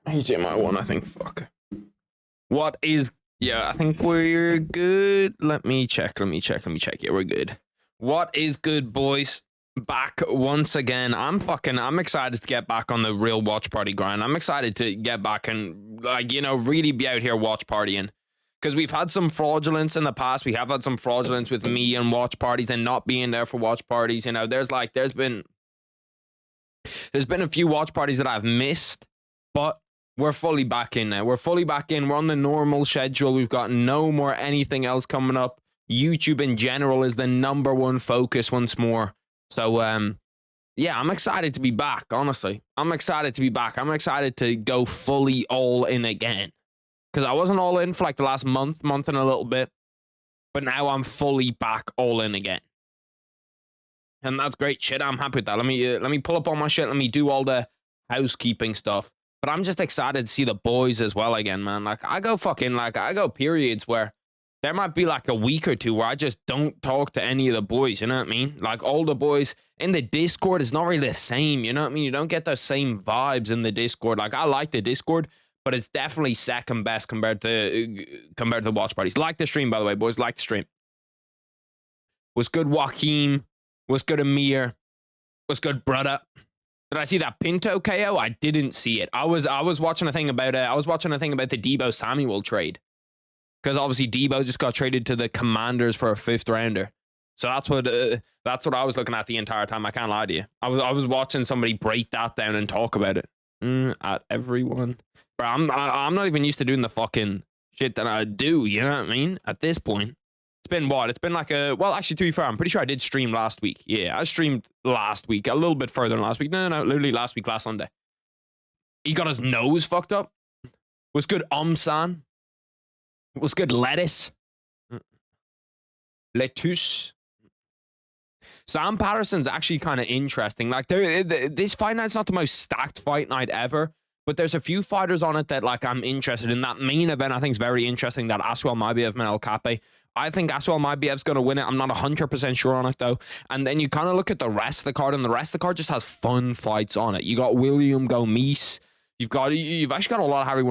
He's in my one, I think. Fuck. What is... Yeah, I think we're good. Let me check. Yeah, we're good. What is good, boys? Back once again. I'm excited to get back on the real watch party grind. I'm excited to get back and, like, you know, really be out here watch partying. Because we've had some fraudulence in the past. We have had some fraudulence with me and watch parties and not being there for watch parties. You know, there's been a few watch parties that I've missed, but we're fully back in now. We're fully back in. We're on the normal schedule. We've got no more anything else coming up. YouTube in general is the #1 focus once more. So, yeah, I'm excited to be back, honestly. I'm excited to be back. I'm excited to go fully all in again. Because I wasn't all in for like the last month and a little bit. But now I'm fully back all in again. And that's great shit. I'm happy with that. Let me pull up all my shit. Let me do all the housekeeping stuff. But I'm just excited to see the boys as well again, man. Like, I go periods where there might be like a week or two where I just don't talk to any of the boys, you know what I mean? Like, all the boys in the Discord is not really the same, you know what I mean? You don't get those same vibes in the Discord. Like, I like the Discord, but it's definitely second best compared to watch parties. Like the stream, by the way, boys. Like the stream. What's good, Joaquin? What's good, Amir? What's good, brother? Did I see that Pinto KO? I didn't see it. I was watching a thing about the Debo Samuel trade. Because obviously Debo just got traded to the Commanders for a 5th rounder. So that's what I was looking at the entire time. I can't lie to you. I was watching somebody break that down and talk about it. At everyone. Bro, I'm not even used to doing the fucking shit that I do, you know what I mean? At this point. It's been what? It's been like well, actually, to be fair, I'm pretty sure I did stream last week. Yeah, I streamed last week. A little bit further than last week. No, literally last week, last Sunday. He got his nose fucked up. Was good, San. Was good, lettuce. Lettuce. Sam Patterson's actually kind of interesting. Like, this fight night's not the most stacked fight night ever, but there's a few fighters on it that, like, I'm interested in. That main event, I think, is very interesting. That Asuel Maibiev and El Cape. I think Asuel Maibiev's going to win it. I'm not 100% sure on it, though. And then you kind of look at the rest of the card, and the rest of the card just has fun fights on it. You got William Gomis. You've actually got a lot of Harry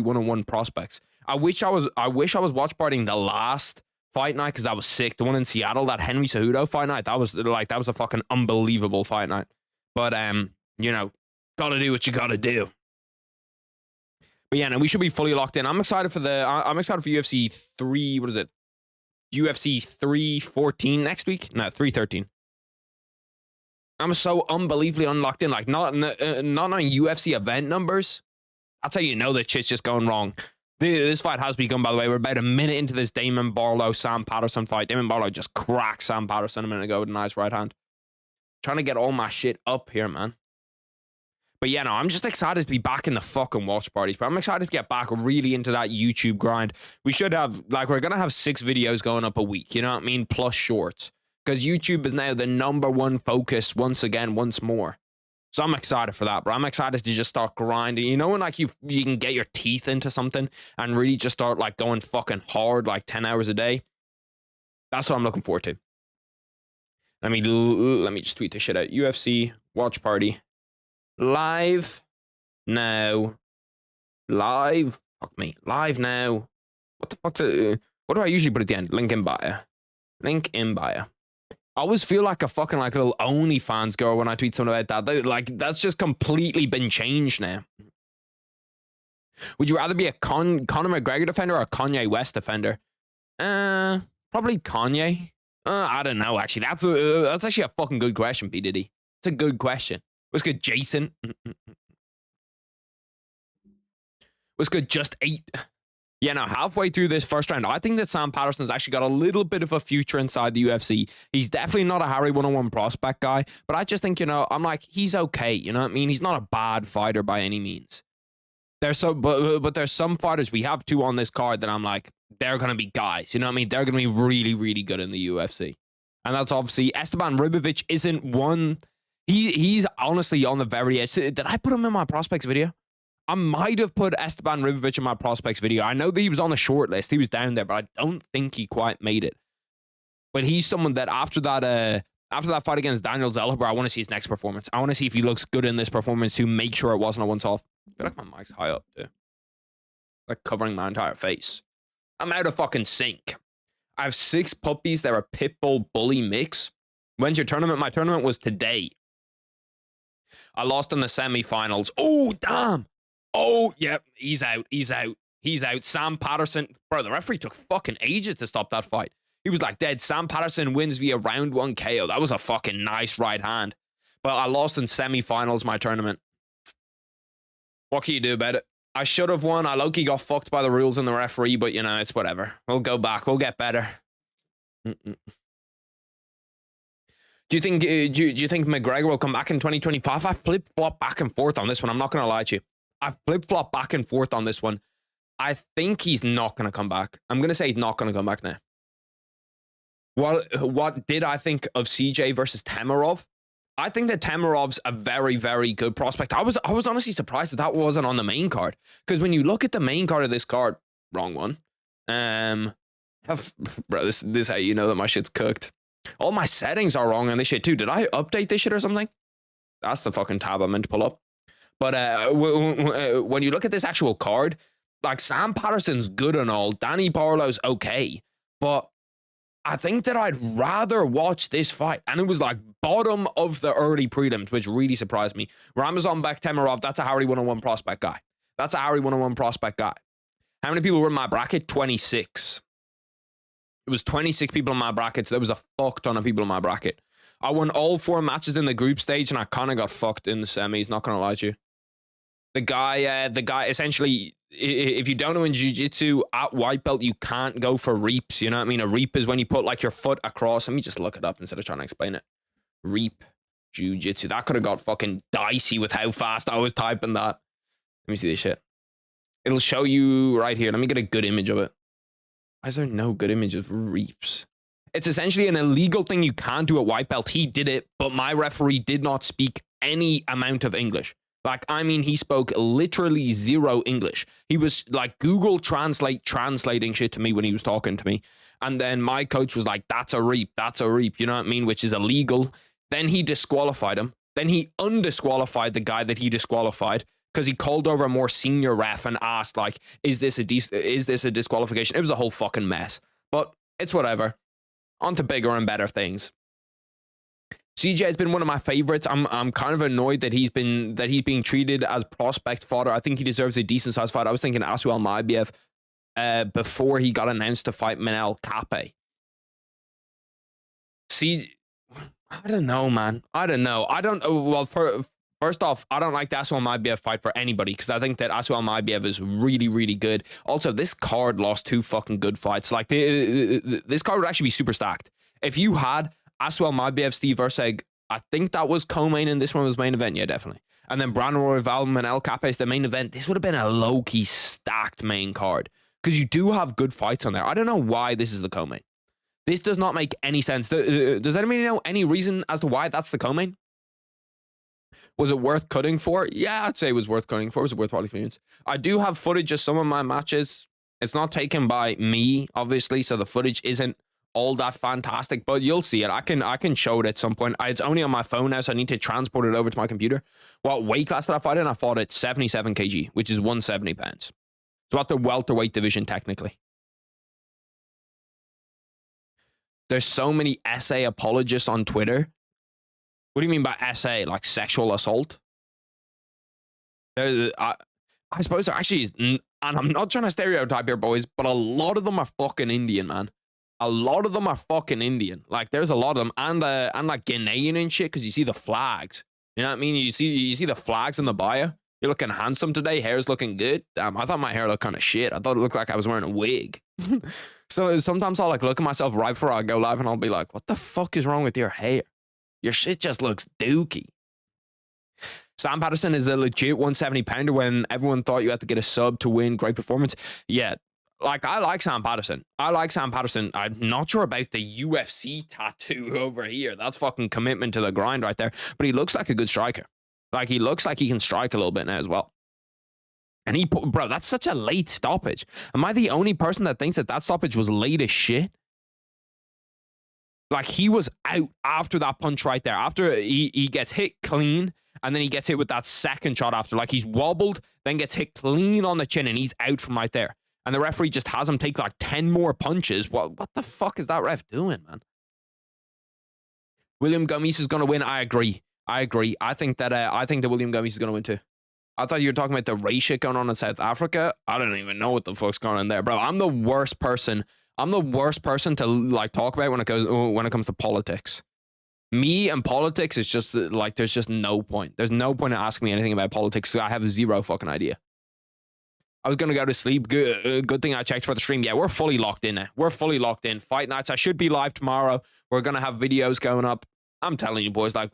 one-on-one prospects. I wish I was watch partying the last fight night because that was sick. The one in Seattle, that Henry Cejudo fight night, that was a fucking unbelievable fight night. But you know, gotta do what you gotta do. But yeah, no, we should be fully locked in. I'm excited for UFC 3. What is it? UFC 314 next week? No, 313. I'm so unbelievably unlocked in. Like, not knowing UFC event numbers. That's how you know that shit's just going wrong. This fight has begun, by the way. We're about a minute into this Damon Barlow-Sam Patterson fight. Damon Barlow just cracked Sam Patterson a minute ago with a nice right hand. Trying to get all my shit up here, man. But yeah, no, I'm just excited to be back in the fucking watch parties. But I'm excited to get back really into that YouTube grind. We should have, like, we're going to have 6 videos going up a week. You know what I mean? Plus shorts. Because YouTube is now the #1 focus once more. So I'm excited for that, bro. I'm excited to just start grinding. You know when, like, you can get your teeth into something and really just start, like, going fucking hard, like 10 hours a day? That's what I'm looking forward to. Let me just tweet this shit out. UFC Watch Party. Live now. Live. Fuck me. Live now. What the fuck? What do I usually put at the end? Link in bio. Link in bio. I always feel like a fucking, like, little OnlyFans girl when I tweet something about that. Like, that's just completely been changed now. Would you rather be a Conor McGregor defender or a Kanye West defender? Probably Kanye. I don't know, actually. That's actually a fucking good question, P. Diddy. It's a good question. What's good, Jason? What's good, Just 8? Yeah, now halfway through this first round, I think that Sam Patterson's actually got a little bit of a future inside the UFC. He's definitely not a Harry 101 prospect guy, but I just think, you know, I'm like, he's okay. You know what I mean? He's not a bad fighter by any means. But there's some fighters, we have 2 on this card that I'm like, they're going to be guys. You know what I mean? They're going to be really, really good in the UFC. And that's obviously, Esteban Ribovic isn't one. He's honestly on the very edge. Did I put him in my prospects video? I might have put Esteban Ribovic in my prospects video. I know that he was on the short list. He was down there, but I don't think he quite made it. But he's someone that after that After that fight against Daniel Zellhuber, I want to see his next performance. I want to see if he looks good in this performance to make sure it wasn't a once-off. I feel like my mic's high up, too. Like covering my entire face. I'm out of fucking sync. I have 6 puppies that are Pitbull Bully mix. When's your tournament? My tournament was today. I lost in the semifinals. Oh, damn. Oh, yeah. He's out. He's out. He's out. Sam Patterson. Bro, the referee took fucking ages to stop that fight. He was like dead. Sam Patterson wins via round 1 KO. That was a fucking nice right hand. But I lost in semifinals my tournament. What can you do about it? I should have won. I low-key got fucked by the rules and the referee, but, you know, it's whatever. We'll go back. We'll get better. Do you think McGregor will come back in 2025? I've flip-flopped back and forth on this one. I'm not going to lie to you. I've flip-flopped back and forth on this one. I think he's not going to come back. I'm going to say he's not going to come back now. What did I think of CJ versus Tamarov? I think that Tamarov's a very, very good prospect. I was honestly surprised that wasn't on the main card. Because when you look at the main card of this card, wrong one. Bro, this is how you know that my shit's cooked. All my settings are wrong on this shit too. Did I update this shit or something? That's the fucking tab I meant to pull up. But when you look at this actual card, like Sam Patterson's good and all. Danny Barlow's okay. But I think that I'd rather watch this fight. And it was like bottom of the early prelims, which really surprised me. Ramazan Bektemirov, that's a Harry 101 prospect guy. That's a Harry 101 prospect guy. How many people were in my bracket? 26. It was 26 people in my bracket. So there was a fuck ton of people in my bracket. I won all 4 matches in the group stage and I kind of got fucked in the semis, not going to lie to you. The guy essentially, if you don't know in jiu-jitsu, at white belt, you can't go for reaps. You know what I mean? A reap is when you put like your foot across. Let me just look it up instead of trying to explain it. Reap jiu-jitsu. That could have got fucking dicey with how fast I was typing that. Let me see this shit. It'll show you right here. Let me get a good image of it. Why is there no good image of reaps? It's essentially an illegal thing you can't do at white belt. He did it, but my referee did not speak any amount of English. Like, I mean, he spoke literally 0 English. He was like Google translating shit to me when he was talking to me. And then my coach was like, that's a reap. That's a reap. You know what I mean? Which is illegal. Then he disqualified him. Then he undisqualified the guy that he disqualified because he called over a more senior ref and asked, like, is this a disqualification? It was a whole fucking mess. But it's whatever. On to bigger and better things. CJ has been one of my favorites. I'm kind of annoyed that he's being treated as prospect fodder. I think he deserves a decent sized fight. I was thinking Asu Almaibiev before he got announced to fight Manel Kape. I don't know, man. I don't know. Well, first off, I don't like the Asu Almaibiev fight for anybody because I think that Asu Almaibiev is really, really good. Also, this card lost 2 fucking good fights. Like, this card would actually be super stacked. If you had Asu Almaibiev, Steve Verseg, I think that was co-main and this one was main event. Yeah, definitely. And then Brandon Royval, Manel Kape is the main event. This would have been a low-key stacked main card because you do have good fights on there. I don't know why this is the co-main. This does not make any sense. Does anybody know any reason as to why that's the co-main? Was it worth cutting for? Yeah, I'd say it was worth cutting for. It was a worthwhile experience. I do have footage of some of my matches. It's not taken by me, obviously, so the footage isn't all that fantastic, but you'll see it. I can show it at some point. It's only on my phone now, so I need to transport it over to my computer. What weight class did I fight in? I fought at 77 kg, which is 170 pounds. So at the welterweight division, technically. There's so many SA apologists on Twitter. What do you mean by SA? Like sexual assault? I suppose there actually is, and I'm not trying to stereotype here, boys, but a lot of them are fucking Indian, man. A lot of them are fucking Indian. Like, there's a lot of them. And like Ghanaian and shit, because you see the flags. You know what I mean? You see the flags in the bio. You're looking handsome today. Hair's looking good. Damn, I thought my hair looked kind of shit. I thought it looked like I was wearing a wig. So sometimes I'll like look at myself right before I go live and I'll be like, what the fuck is wrong with your hair? Your shit just looks dookie. Sam Patterson is a legit 170 pounder when everyone thought you had to get a sub to win. Great performance. Yeah. Like, I like Sam Patterson. I'm not sure about the UFC tattoo over here. That's fucking commitment to the grind right there. But he looks like a good striker. Like, he looks like he can strike a little bit now as well. And bro, that's such a late stoppage. Am I the only person that thinks that stoppage was late as shit? Like, he was out after that punch right there. After he gets hit clean, and then he gets hit with that second shot after. Like, he's wobbled, then gets hit clean on the chin, and he's out from right there. And the referee just has him take like 10 more punches. What the fuck is that ref doing, man? William Gomis is going to win. I agree. I think that William Gomis is going to win too. I thought you were talking about the race shit going on in South Africa. I don't even know what the fuck's going on there, bro. I'm the worst person to like talk about when it comes to politics. Me and politics is just like, there's just no point. There's no point in asking me anything about politics. I have zero fucking idea. I was going to go to sleep. Good thing I checked for the stream. Yeah, we're fully locked in now. We're fully locked in. Fight nights. I should be live tomorrow. We're going to have videos going up. I'm telling you, boys, like,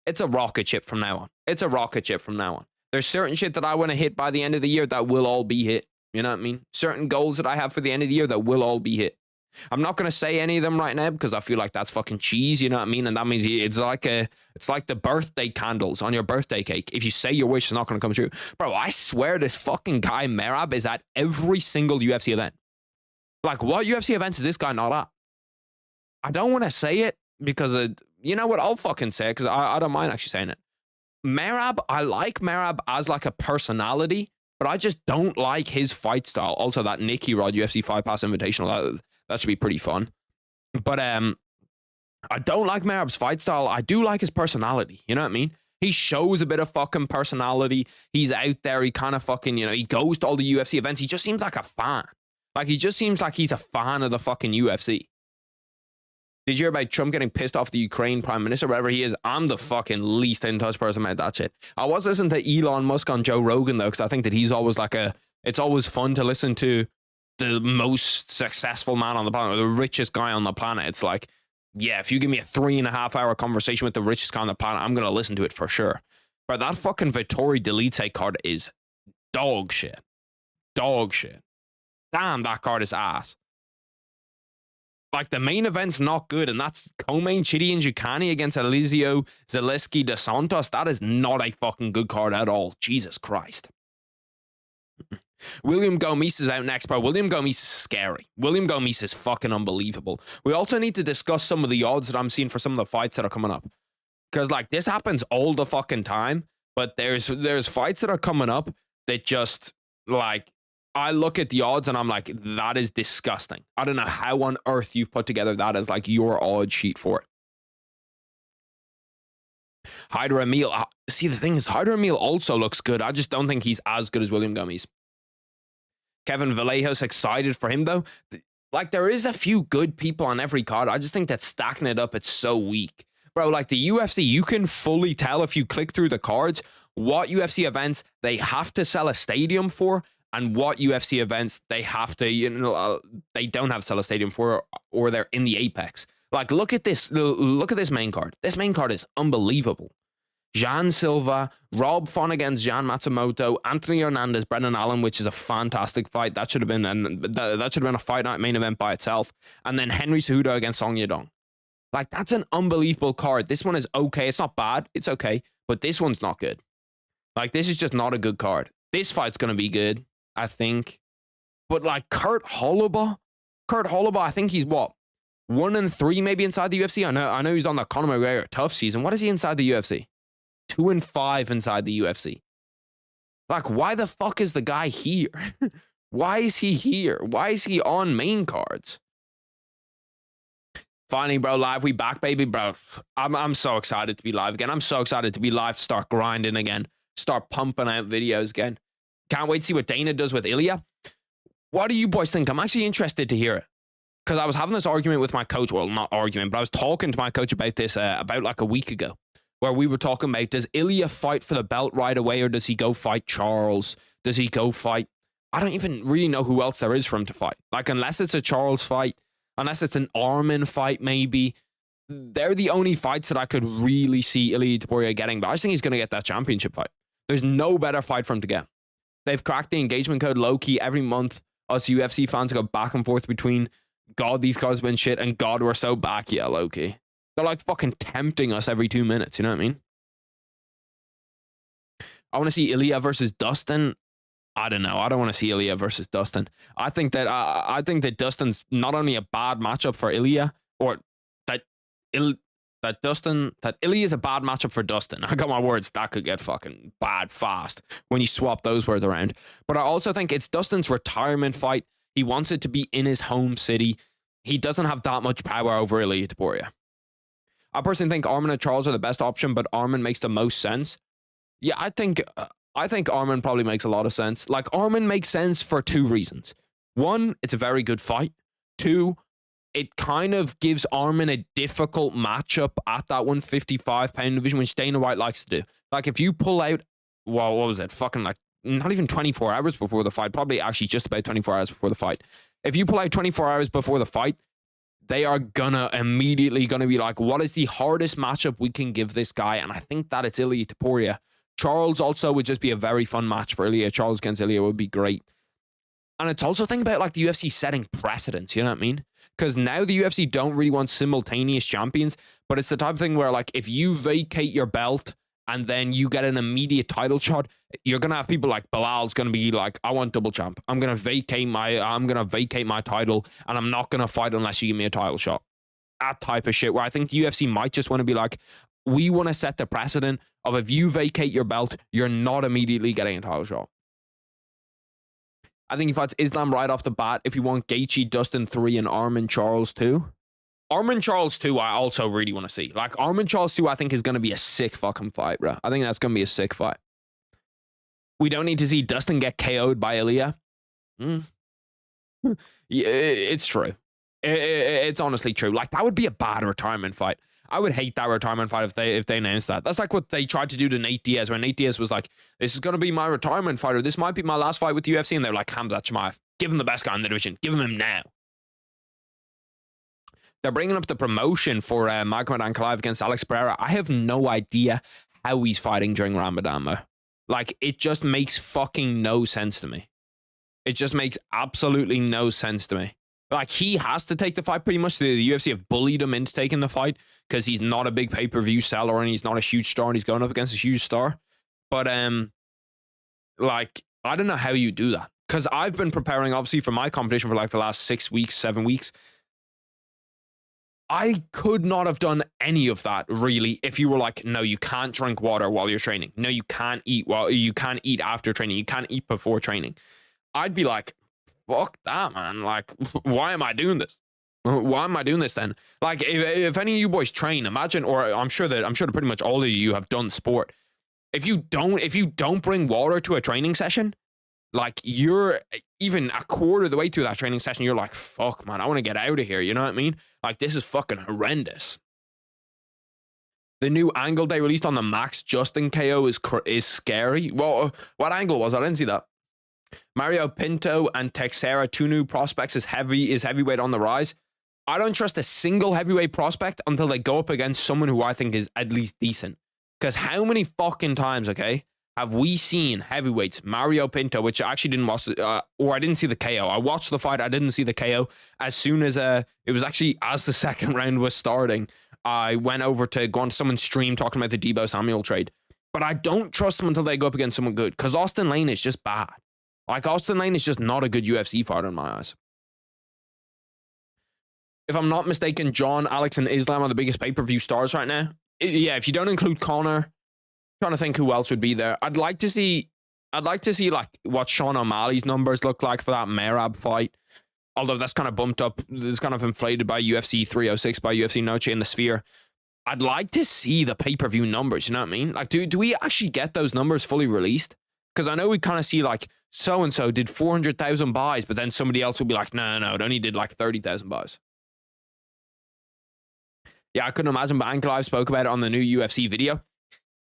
it's a rocket ship from now on. It's a rocket ship from now on. There's certain shit that I want to hit by the end of the year that will all be hit. You know what I mean? Certain goals that I have for the end of the year that will all be hit. I'm not going to say any of them right now because I feel like that's fucking cheese, you know what I mean? And that means it's like the birthday candles on your birthday cake. If you say your wish, it's not going to come true. Bro, I swear this fucking guy Merab is at every single UFC event. Like, what UFC events is this guy not at? I don't want to say it because, you know what? I'll fucking say it because I don't mind actually saying it. Merab, I like Merab as like a personality, but I just don't like his fight style. Also, that Nicky Rod UFC Fight Pass Invitational, that should be pretty fun. But I don't like Merab's fight style. I do like his personality. You know what I mean? He shows a bit of fucking personality. He's out there. He kind of fucking, you know, he goes to all the UFC events. He just seems like a fan. Like, he just seems like he's a fan of the fucking UFC. Did you hear about Trump getting pissed off the Ukraine prime minister, whatever he is? I'm the fucking least in touch person about that shit. I was listening to Elon Musk on Joe Rogan, though, because I think that he's always like it's always fun to listen to the most successful man on the planet, or the richest guy on the planet. It's like, yeah, if you give me a 3.5-hour conversation with the richest guy on the planet, I'm going to listen to it for sure. But that fucking Vittori Delite card is dog shit. Dog shit. Damn, that card is ass. Like, the main event's not good, and that's co-main Chidi and Jucani against Eliseo Zaleski dos Santos. That is not a fucking good card at all. Jesus Christ. William Gomis is out next, bro. William Gomis is scary. William Gomis is fucking unbelievable. We also need to discuss some of the odds that I'm seeing for some of the fights that are coming up. Because, like, this happens all the fucking time, but there's fights that are coming up that just, like, I look at the odds and I'm like, that is disgusting. I don't know how on earth you've put together that as like your odd sheet for it. Hyder Emil. See, the thing is, Hyder Emil also looks good. I just don't think he's as good as William Gomis. Kevin Vallejos, excited for him though. Like, there is a few good people on every card. I just think that stacking it up, it's so weak. Bro, like the UFC, you can fully tell if you click through the cards what UFC events they have to sell a stadium for, and what UFC events they have to, you know, they don't have to sell a stadium for, or they're in the apex. Like, look at this main card. This main card is unbelievable. Jean Silva, Rob Font against Jean Matsumoto, Anthony Hernandez, Brendan Allen, which is a fantastic fight. That should have been a fight night main event by itself. And then Henry Cejudo against Song Yadong. Like, that's an unbelievable card. This one is okay. It's not bad. It's okay. But this one's not good. Like, this is just not a good card. This fight's going to be good, I think. But like Kurt Holobaugh, I think he's what, 1-3 maybe inside the UFC. I know he's on the Conor McGregor tough season. What is he inside the UFC? 2-5 inside the UFC. Like, why the fuck is the guy here? Why is he here? Why is he on main cards? Finally, bro, live. We back, baby, bro. I'm so excited to be live again. I'm so excited to be live, start grinding again, start pumping out videos again. Can't wait to see what Dana does with Ilia. What do you boys think? I'm actually interested to hear it. Because I was having this argument with my coach. Well, not argument, but I was talking to my coach about this about like a week ago. Where we were talking about, does Ilia fight for the belt right away? Or does he go fight Charles? Does he go fight? I don't even really know who else there is for him to fight. Like, unless it's a Charles fight. Unless it's an Armin fight, maybe. They're the only fights that I could really see Ilia Topuria getting. But I just think he's going to get that championship fight. There's no better fight for him to get. They've cracked the engagement code low-key every month. Us UFC fans go back and forth between, God, these cards have been shit, and God, we're so back. Yeah, low-key. They're like fucking tempting us every 2 minutes. You know what I mean? I want to see Ilia versus Dustin. I don't know. I don't want to see Ilia versus Dustin. I think that Dustin's not only a bad matchup for Ilia, or that Ilia is a bad matchup for Dustin. I got my words. That could get fucking bad fast when you swap those words around. But I also think it's Dustin's retirement fight. He wants it to be in his home city. He doesn't have that much power over Ilia Topuria. I personally think Arman and Charles are the best option, but Arman makes the most sense. Yeah, I think Arman probably makes a lot of sense. Like, Arman makes sense for two reasons. One, it's a very good fight. Two, it kind of gives Arman a difficult matchup at that 155-pound division, which Dana White likes to do. Like, if you pull out, well, what was it? Fucking like, not even 24 hours before the fight, probably actually just about 24 hours before the fight. If you pull out 24 hours before the fight, they are immediately gonna be like, what is the hardest matchup we can give this guy? And I think that it's Ilia Topuria. Charles also would just be a very fun match for Ilia. Charles against Ilia would be great. And it's also think about like the UFC setting precedents, you know what I mean? Because now the UFC don't really want simultaneous champions, but it's the type of thing where like if you vacate your belt and then you get an immediate title shot, you're gonna have people like Belal's gonna be like, I want double champ. I'm gonna vacate my title, and I'm not gonna fight unless you give me a title shot. That type of shit where I think the UFC might just want to be like, we want to set the precedent of if you vacate your belt, you're not immediately getting a title shot. I think he fights Islam right off the bat. If you want Gaethje, Dustin 3, and Arman Charles 2. Arman Charles 2, I also really want to see. Like, Arman Charles 2, I think is going to be a sick fucking fight, bro. I think that's going to be a sick fight. We don't need to see Dustin get KO'd by Ilia. Yeah, it's true. It's honestly true. Like, that would be a bad retirement fight. I would hate that retirement fight if they announced that. That's like what they tried to do to Nate Diaz when Nate Diaz was like, this is going to be my retirement fight, or this might be my last fight with the UFC. And they're like, Hamzat Chimaev, give him the best guy in the division. Give him now. They're bringing up the promotion for Magomed Ankalaev against Alex Pereira. I have no idea how he's fighting during Ramadan, though. Like, it just makes fucking no sense to me. It just makes absolutely no sense to me. Like, he has to take the fight pretty much. The UFC have bullied him into taking the fight because he's not a big pay-per-view seller and he's not a huge star and he's going up against a huge star. But, like, I don't know how you do that. Because I've been preparing, obviously, for my competition for, like, the last 6 weeks, 7 weeks. I could not have done any of that, really, if you were like, no, you can't drink water while you're training. No, you can't eat you can't eat after training. You can't eat before training. I'd be like, fuck that, man. Like, why am I doing this? Why am I doing this then? Like, if any of you boys train, imagine, or I'm sure that pretty much all of you have done sport. If you don't bring water to a training session, like, you're even a quarter of the way through that training session, you're like, fuck, man, I want to get out of here. You know what I mean? Like, this is fucking horrendous. The new angle they released on the Max Justin KO is scary. Well, what angle was? I didn't see that. Mario Pinto and Teixeira, two new prospects, is heavyweight on the rise. I don't trust a single heavyweight prospect until they go up against someone who I think is at least decent. Because how many fucking times, okay, have we seen heavyweights, Mario Pinto, which I actually didn't watch, or I didn't see the KO. I watched the fight, I didn't see the KO. As soon as, it was actually as the second round was starting, I went over to go on someone's stream talking about the Deebo Samuel trade. But I don't trust them until they go up against someone good, because Austin Lane is just bad. Like, Austin Lane is just not a good UFC fighter in my eyes. If I'm not mistaken, John, Alex, and Islam are the biggest pay-per-view stars right now. Yeah, if you don't include Connor, trying to think who else would be there. I'd like to see like what Sean O'Malley's numbers look like for that Merab fight. Although that's kind of bumped up, it's kind of inflated by UFC 306, by UFC Noche in the Sphere. I'd like to see the pay-per-view numbers, you know what I mean? Like, do we actually get those numbers fully released? Because I know we kind of see like so-and-so did 400,000 buys, but then somebody else will be like, no, it only did like 30,000 buys. Yeah, I couldn't imagine, but Ankalaev spoke about it on the new UFC video.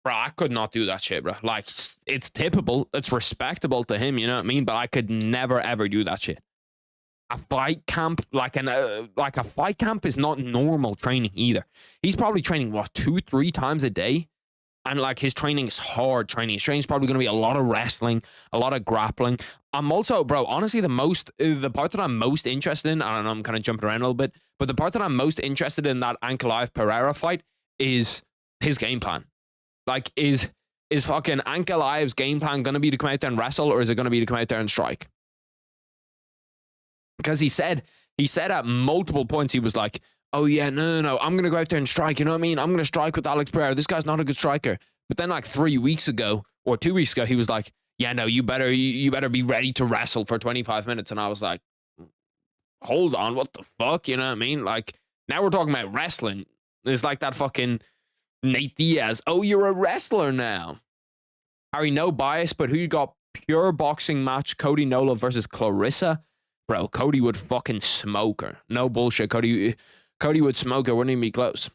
Bro, I could not do that shit, bro. Like, it's tippable. It's respectable to him, you know what I mean? But I could never, ever do that shit. A fight camp, like a fight camp is not normal training either. He's probably training, what, 2-3 times a day? And, like, his training is hard training. His training is probably going to be a lot of wrestling, a lot of grappling. I'm also, bro, honestly, the part that I'm most interested in, I don't know, I'm kind of jumping around a little bit, but the part that I'm most interested in that Ankalaev-Pereira fight is his game plan. Like, is fucking Ankalaev's game plan going to be to come out there and wrestle, or is it going to be to come out there and strike? Because he said at multiple points, he was like, oh yeah, no, I'm gonna go out there and strike. You know what I mean? I'm gonna strike with Alex Pereira. This guy's not a good striker. But then like 3 weeks ago or 2 weeks ago, he was like, yeah, no, you better be ready to wrestle for 25 minutes. And I was like, hold on, what the fuck? You know what I mean? Like, now we're talking about wrestling. It's like that fucking Nate Diaz. Oh, you're a wrestler now. Harry, no bias, but who you got? Pure boxing match, Cody Nola versus Clarissa. Bro, Cody would fucking smoke her. No bullshit. Cody would smoke her. Wouldn't even be close.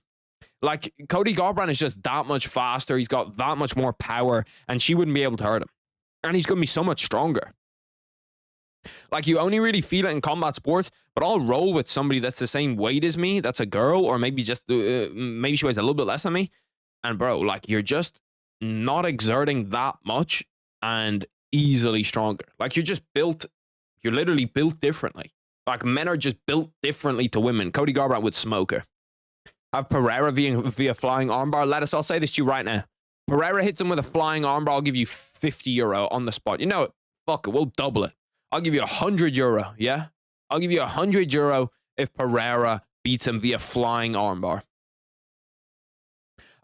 Like, Cody Garbrandt is just that much faster. He's got that much more power, and she wouldn't be able to hurt him. And he's going to be so much stronger. Like, you only really feel it in combat sports, but I'll roll with somebody that's the same weight as me, that's a girl, or maybe just, maybe she weighs a little bit less than me. And, bro, like, you're just not exerting that much and easily stronger. Like, you're literally built differently. Like, men are just built differently to women. Cody Garbrandt would smoke her. Have Pereira via flying armbar. Lettuce, I'll say this to you right now. Pereira hits him with a flying armbar, I'll give you €50 on the spot. You know it. Fuck it, we'll double it. I'll give you €100, yeah? I'll give you €100 if Pereira beats him via flying armbar.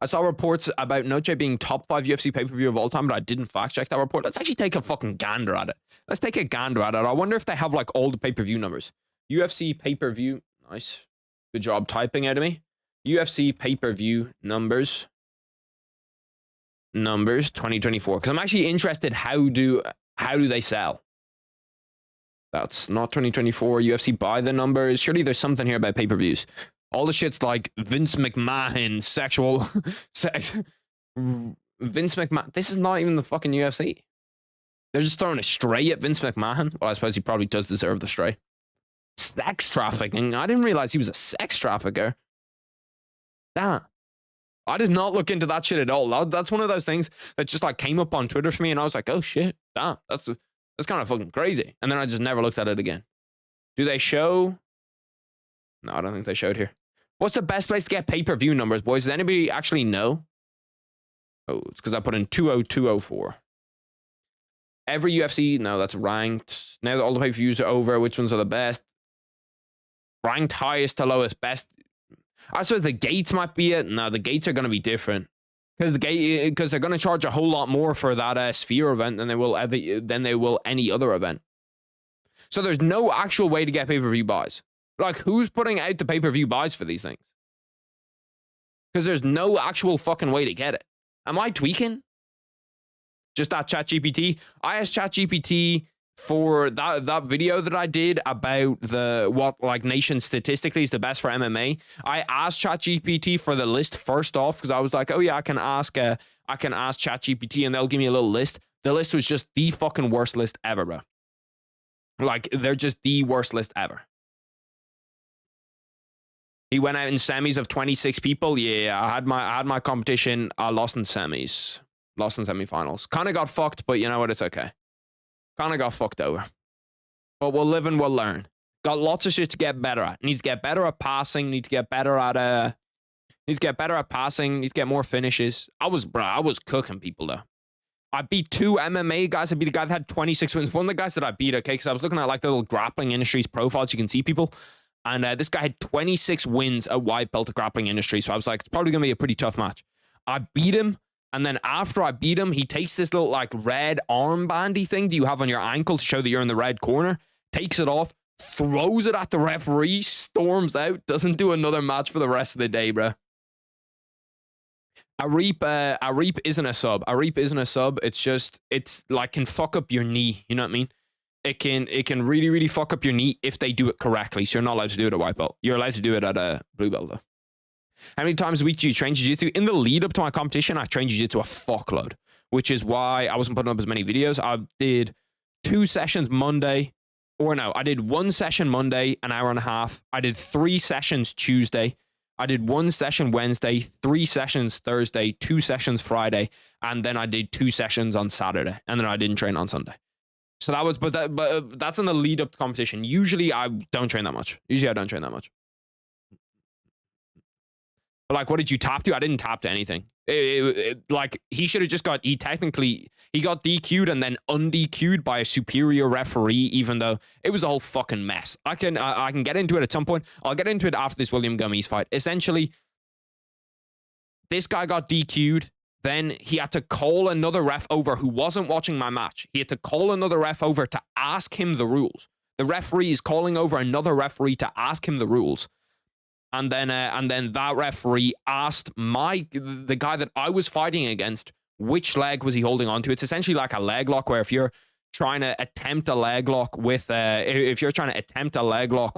I saw reports about Noche being top 5 UFC pay-per-view of all time, but I didn't fact-check that report. Let's actually take a fucking gander at it. Let's take a gander at it. I wonder if they have, like, all the pay-per-view numbers. UFC pay-per-view. Nice. Good job typing out of me. UFC pay-per-view numbers 2024, because I'm actually interested, how do they sell? That's not 2024. UFC buy the numbers. Surely there's something here about pay-per-views. All the shit's like Vince McMahon sexual Vince McMahon. This is not even the fucking UFC. They're just throwing a stray at Vince McMahon. Well, I suppose he probably does deserve the stray. Sex trafficking. I didn't realize he was a sex trafficker. Damn. I did not look into that shit at all. That's one of those things that just like came up on Twitter for me, and I was like, oh shit, damn, that's kind of fucking crazy. And then I just never looked at it again. Do they show? No, I don't think they showed here. What's the best place to get pay-per-view numbers, boys? Does anybody actually know? Oh, it's because I put in 20204. Every UFC, no, that's ranked. Now that all the pay-per-views are over, which ones are the best? Ranked highest to lowest, best. I suppose the gates might be it. No, the gates are going to be different. Because they're going to charge a whole lot more for that Sphere event than they will any other event. So there's no actual way to get pay-per-view buys. Like, who's putting out the pay-per-view buys for these things? Because there's no actual fucking way to get it. Am I tweaking? Just that ChatGPT. I asked ChatGPT for that video that I did about what like nation statistically is the best for MMA. I asked ChatGPT for the list first off, because I was like, oh yeah, I can ask ChatGPT and they'll give me a little list. The list was just the fucking worst list ever, bro. Like, they're just the worst list ever. He went out in semis of 26 people. Yeah, I had my competition. I lost in semis. Lost in semifinals. Kind of got fucked, but you know what? It's okay. Kind of got fucked over. But we'll live and we'll learn. Got lots of shit to get better at. Need to get better at passing. Need to get better at passing. Need to get more finishes. I was cooking people though. I beat 2 MMA guys. I beat a guy that had 26 wins. One of the guys that I beat, okay, because I was looking at like the little grappling industries profiles. You can see people. And this guy had 26 wins at white belt at grappling industry. So I was like, it's probably going to be a pretty tough match. I beat him. And then after I beat him, he takes this little like red armbandy thing that you have on your ankle to show that you're in the red corner, takes it off, throws it at the referee, storms out, doesn't do another match for the rest of the day, bro. A reap isn't a sub. A reap isn't a sub. It's like can fuck up your knee. You know what I mean? It can really, really fuck up your knee if they do it correctly. So you're not allowed to do it at white belt. You're allowed to do it at a blue belt though. How many times a week do you train jiu-jitsu? In the lead up to my competition, I trained jiu-jitsu a fuckload, which is why I wasn't putting up as many videos. I did 2 sessions Monday, or no, I did 1 session Monday, an hour and a half. I did 3 sessions Tuesday. I did 1 session Wednesday, 3 sessions Thursday, 2 sessions Friday, and then I did 2 sessions on Saturday, and then I didn't train on Sunday. So that was, but that's in the lead up to competition. Usually I don't train that much. But like, what did you tap to? I didn't tap to anything. Like, he should have just got, he got DQ'd and then undQ'd by a superior referee, even though it was a whole fucking mess. I can get into it at some point. I'll get into it after this William Gummies fight. Essentially, this guy got DQ'd. Then he had to call another ref over who wasn't watching my match. He had to call another ref over to ask him the rules. The referee is calling over another referee to ask him the rules. And then that referee asked the guy that I was fighting against, which leg was he holding on to? It's essentially like a leg lock, where if you're trying to attempt a leg lock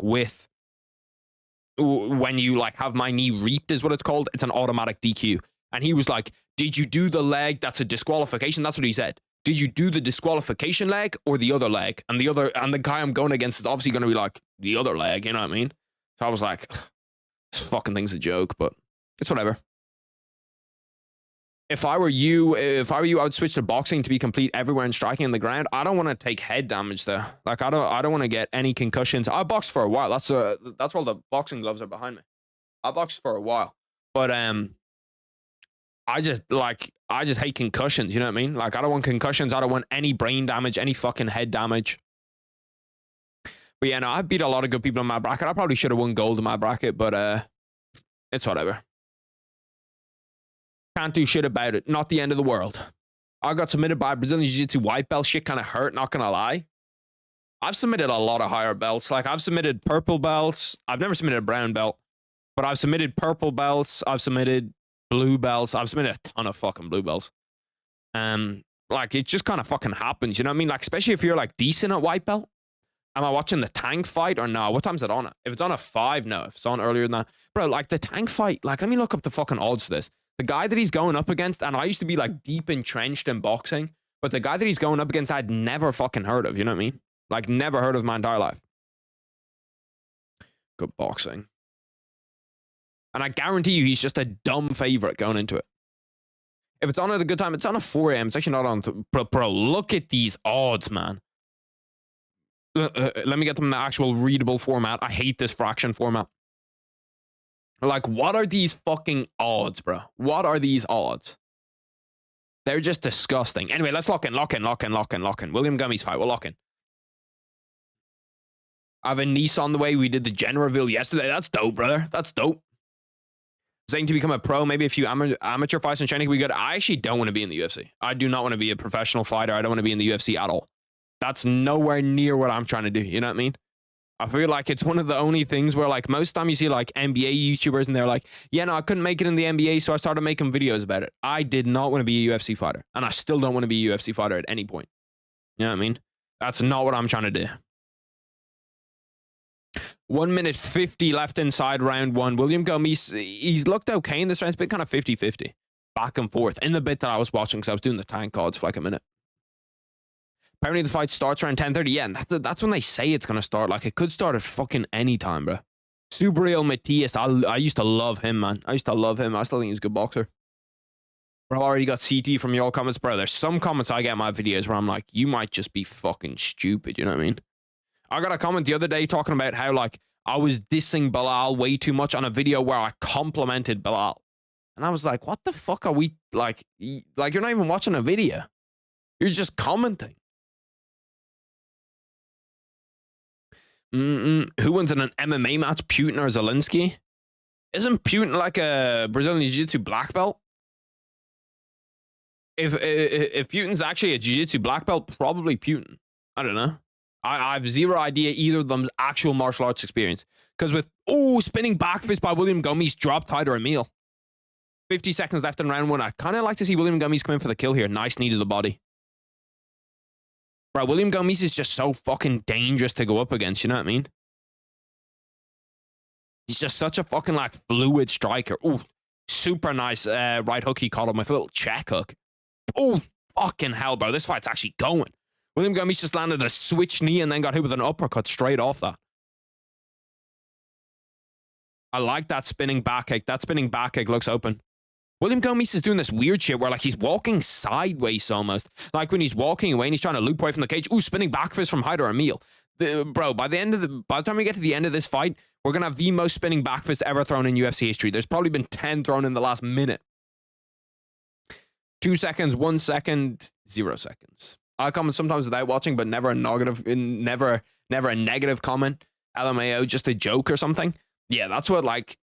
with, when you like have my knee reaped is what it's called. It's an automatic DQ. And he was like, did you do the leg? That's a disqualification. That's what he said. Did you do the disqualification leg or the other leg? And the guy I'm going against is obviously going to be like, the other leg, you know what I mean? So I was like, this fucking thing's a joke, but it's whatever. If I were you, I would switch to boxing to be complete everywhere and striking on the ground. I don't want to take head damage there. Like, I don't want to get any concussions. I boxed for a while. That's why the boxing gloves are behind me. I boxed for a while, but I just hate concussions. You know what I mean? Like, I don't want concussions. I don't want any brain damage, any fucking head damage. But yeah, no, I beat a lot of good people in my bracket. I probably should have won gold in my bracket, but it's whatever. Can't do shit about it. Not the end of the world. I got submitted by a Brazilian Jiu-Jitsu white belt. Shit kind of hurt, not gonna lie. I've submitted a lot of higher belts. Like, I've submitted purple belts. I've never submitted a brown belt, but I've submitted purple belts. I've submitted blue belts. I've submitted a ton of fucking blue belts. Like, it just kind of fucking happens. You know what I mean? Like, especially if you're like decent at white belt. Am I watching the Tank fight or no? What time's it on? If it's on at 5, no. If it's on earlier than that. Bro, like the Tank fight, like, let me look up the fucking odds for this. The guy that he's going up against, and I used to be like deep entrenched in boxing, but the guy that he's going up against, I'd never fucking heard of. You know what I mean? Like, never heard of my entire life. Good boxing. And I guarantee you he's just a dumb favorite going into it. If it's on at a good time, it's on at 4 a.m. It's actually not on. Bro, look at these odds, man. Let me get them in the actual readable format. I hate this fraction format. Like, what are these fucking odds, bro? What are these odds? They're just disgusting. Anyway, let's lock in. William Gummies fight. We'll lock in. I have a niece on the way. We did the gen reveal yesterday. That's dope, brother. That's dope. Saying to become a pro, maybe a few amateur fights in training could be good. I actually don't want to be in the UFC. I do not want to be a professional fighter. I don't want to be in the UFC at all. That's nowhere near what I'm trying to do. You know what I mean? I feel like it's one of the only things where, like, most time you see like NBA YouTubers and they're like, yeah, no, I couldn't make it in the NBA, so I started making videos about it. I did not want to be a UFC fighter, and I still don't want to be a UFC fighter at any point. You know what I mean? That's not what I'm trying to do. 1 minute 50 left inside round 1. William Gummies, he's looked okay in this round. It's been kind of 50-50. Back and forth. In the bit that I was watching, because I was doing the Tank odds for like a minute. Apparently the fight starts around 10:30. Yeah, and that's when they say it's going to start. Like, it could start at fucking any time, bro. Subriel Matias, I used to love him, man. I used to love him. I still think he's a good boxer. Bro, I already got CT from your comments. Bro, there's some comments I get in my videos where I'm like, you might just be fucking stupid. You know what I mean? I got a comment the other day talking about how, like, I was dissing Belal way too much on a video where I complimented Belal. And I was like, what the fuck are we, like, you're not even watching a video. You're just commenting. Who wins in an MMA match, Putin or Zelensky? Isn't Putin like a Brazilian Jiu-Jitsu black belt? If Putin's actually a Jiu-Jitsu black belt, probably Putin. I don't know. I have zero idea either of them's actual martial arts experience. Because with, spinning back fist by William Gummies, dropped Tyler Emil. 50 seconds left in round 1. I'd kind of like to see William Gummies come in for the kill here. Nice knee to the body. Bro, William Gummies is just so fucking dangerous to go up against, you know what I mean? He's just such a fucking, like, fluid striker. Ooh, super nice right hook he caught him with a little check hook. Oh, fucking hell, bro. This fight's actually going. William Gummies just landed a switch knee and then got hit with an uppercut straight off that. I like that spinning back kick. That spinning back kick looks open. William Gummies is doing this weird shit where, like, he's walking sideways almost. Like, when he's walking away and he's trying to loop away from the cage. Ooh, spinning back fist from Hyder Emil. Bro, by the time we get to the end of this fight, we're going to have the most spinning back fist ever thrown in UFC history. There's probably been 10 thrown in the last minute. 2 seconds, 1 second, 0 seconds. I comment sometimes without watching, but never a never a negative comment. LMAO, just a joke or something. Yeah, that's what like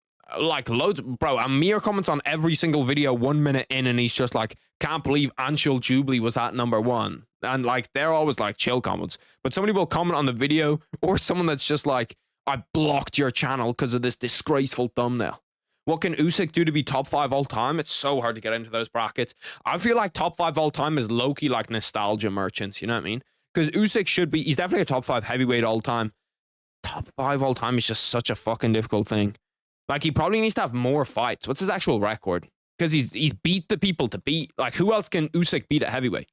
loads, bro. Amir comments on every single video 1 minute in, and he's just like, can't believe Anshul Jubilee was at #1. And like, they're always like chill comments. But somebody will comment on the video, or someone that's just like, I blocked your channel because of this disgraceful thumbnail. What can Usyk do to be top 5 all time? It's so hard to get into those brackets. I feel like top 5 all time is low-key like nostalgia merchants, you know what I mean? Because Usyk should be, he's definitely a top 5 heavyweight all time. Top 5 all time is just such a fucking difficult thing. Like, he probably needs to have more fights. What's his actual record? Because he's beat the people to beat. Like, who else can Usyk beat at heavyweight?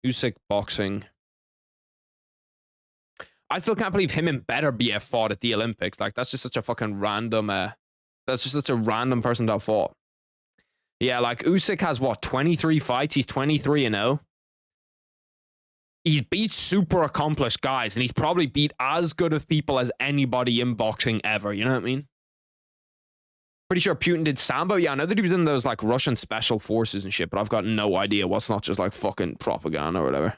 Usyk boxing. I still can't believe him and Better BF fought at the Olympics. Like, that's just such a fucking random, that's just such a random person that fought. Yeah, like, Usyk has, what, 23 fights? He's 23-0. He's beat super accomplished guys, and he's probably beat as good of people as anybody in boxing ever, you know what I mean? Pretty sure Putin did Sambo. Yeah, I know that he was in those, like, Russian special forces and shit, but I've got no idea what's not just, like, fucking propaganda or whatever.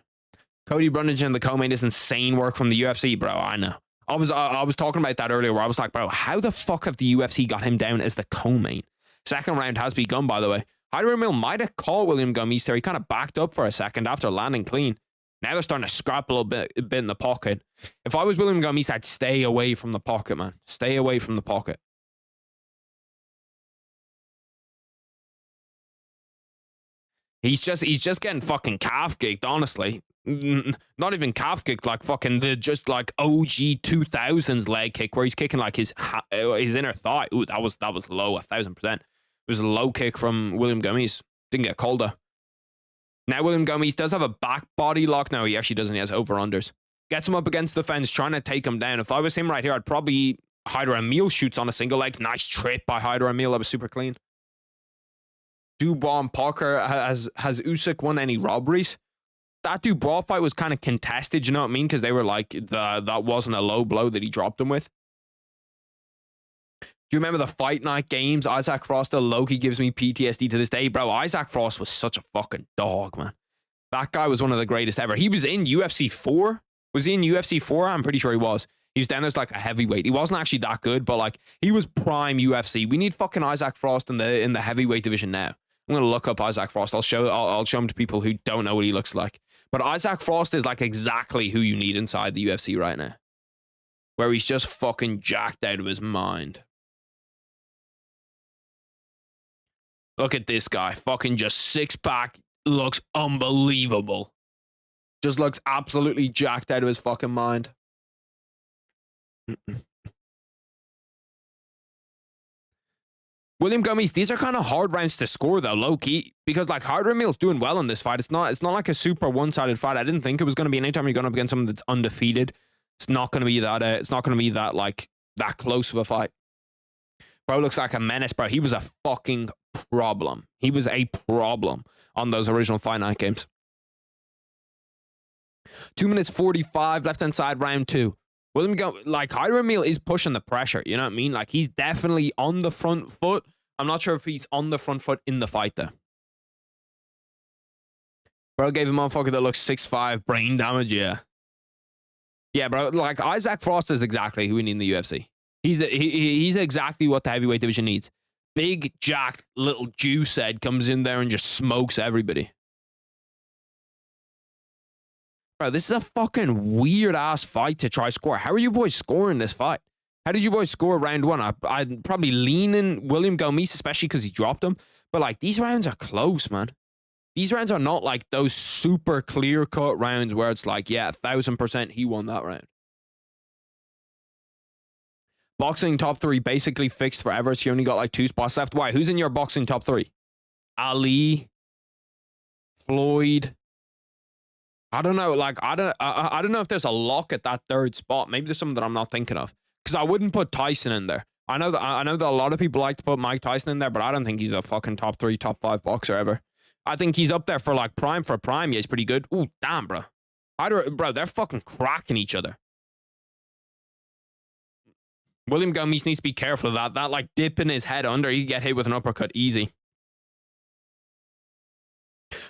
Cody Brundage in the co-main is insane work from the UFC, bro. I know. I was talking about that earlier where I was like, bro, how the fuck have the UFC got him down as the co-main? Second round has begun, by the way. Hyder Mill might have caught William Gomis there. He kind of backed up for a second after landing clean. Now they're starting to scrap a little bit in the pocket. If I was William Gomis, I'd stay away from the pocket, man. Stay away from the pocket. He's just getting fucking calf kicked, honestly. Not even calf kicked, like fucking just like OG 2000s leg kick where he's kicking like his inner thigh. Ooh, that was low, 1000%. It was a low kick from William Gomis. Didn't get called though. Now William Gomis does have a back body lock. No, he actually doesn't. He has over-unders. Gets him up against the fence, trying to take him down. If I was him right here, I'd probably Hyder Emil shoots on a single leg. Nice trip by Hyder Emil. That was super clean. Dubois and Parker, has Usyk won any robberies? That Dubois fight was kind of contested, you know what I mean? Because they were like, that wasn't a low blow that he dropped him with. Do you remember the Fight Night games? Isaac Frost, Loki gives me PTSD to this day. Bro, Isaac Frost was such a fucking dog, man. That guy was one of the greatest ever. He was in UFC 4. Was he in UFC 4? I'm pretty sure he was. He was down there as like a heavyweight. He wasn't actually that good, but like, he was prime UFC. We need fucking Isaac Frost in the heavyweight division now. I'm going to look up Isaac Frost. I'll show him to people who don't know what he looks like. But Isaac Frost is like exactly who you need inside the UFC right now. Where he's just fucking jacked out of his mind. Look at this guy. Fucking just six-pack. Looks unbelievable. Just looks absolutely jacked out of his fucking mind. William Gomis, these are kind of hard rounds to score though, low key, because like Hyder Emil's doing well in this fight. It's not like a super one-sided fight. I didn't think it was going to be. Anytime you're going up against someone that's undefeated, it's not going to be that. It's not going to be that like that close of a fight. Bro looks like a menace, bro. He was a fucking problem. He was a problem on those original Fight Night games. 2 minutes 45, left hand side, round 2. William go like Hyder Emil is pushing the pressure, you know what I mean? Like he's definitely on the front foot. I'm not sure if he's on the front foot in the fight though. Bro gave a motherfucker that looks 6'5", brain damage, yeah. Yeah, bro, like Isaac Frost is exactly who we need in the UFC. He's exactly what the heavyweight division needs. Big, jacked, little juice head comes in there and just smokes everybody. Bro, this is a fucking weird-ass fight to try score. How are you boys scoring this fight? How did you boys score round 1? I'd probably lean in William Gomis, especially because he dropped him. But, like, these rounds are close, man. These rounds are not, like, those super clear-cut rounds where it's like, yeah, 1000% he won that round. Boxing top 3 basically fixed forever, so you only got, like, 2 spots left. Why? Who's in your boxing top 3? Ali? Floyd? I don't know, like, I don't know if there's a lock at that 3rd spot. Maybe there's something that I'm not thinking of. Because I wouldn't put Tyson in there. I know that a lot of people like to put Mike Tyson in there, but I don't think he's a fucking top 3, top 5 boxer ever. I think he's up there for, like, prime for prime. Yeah, he's pretty good. Ooh, damn, bro. Bro, they're fucking cracking each other. William Gomis needs to be careful of that. That, like, dipping his head under, he can get hit with an uppercut easy.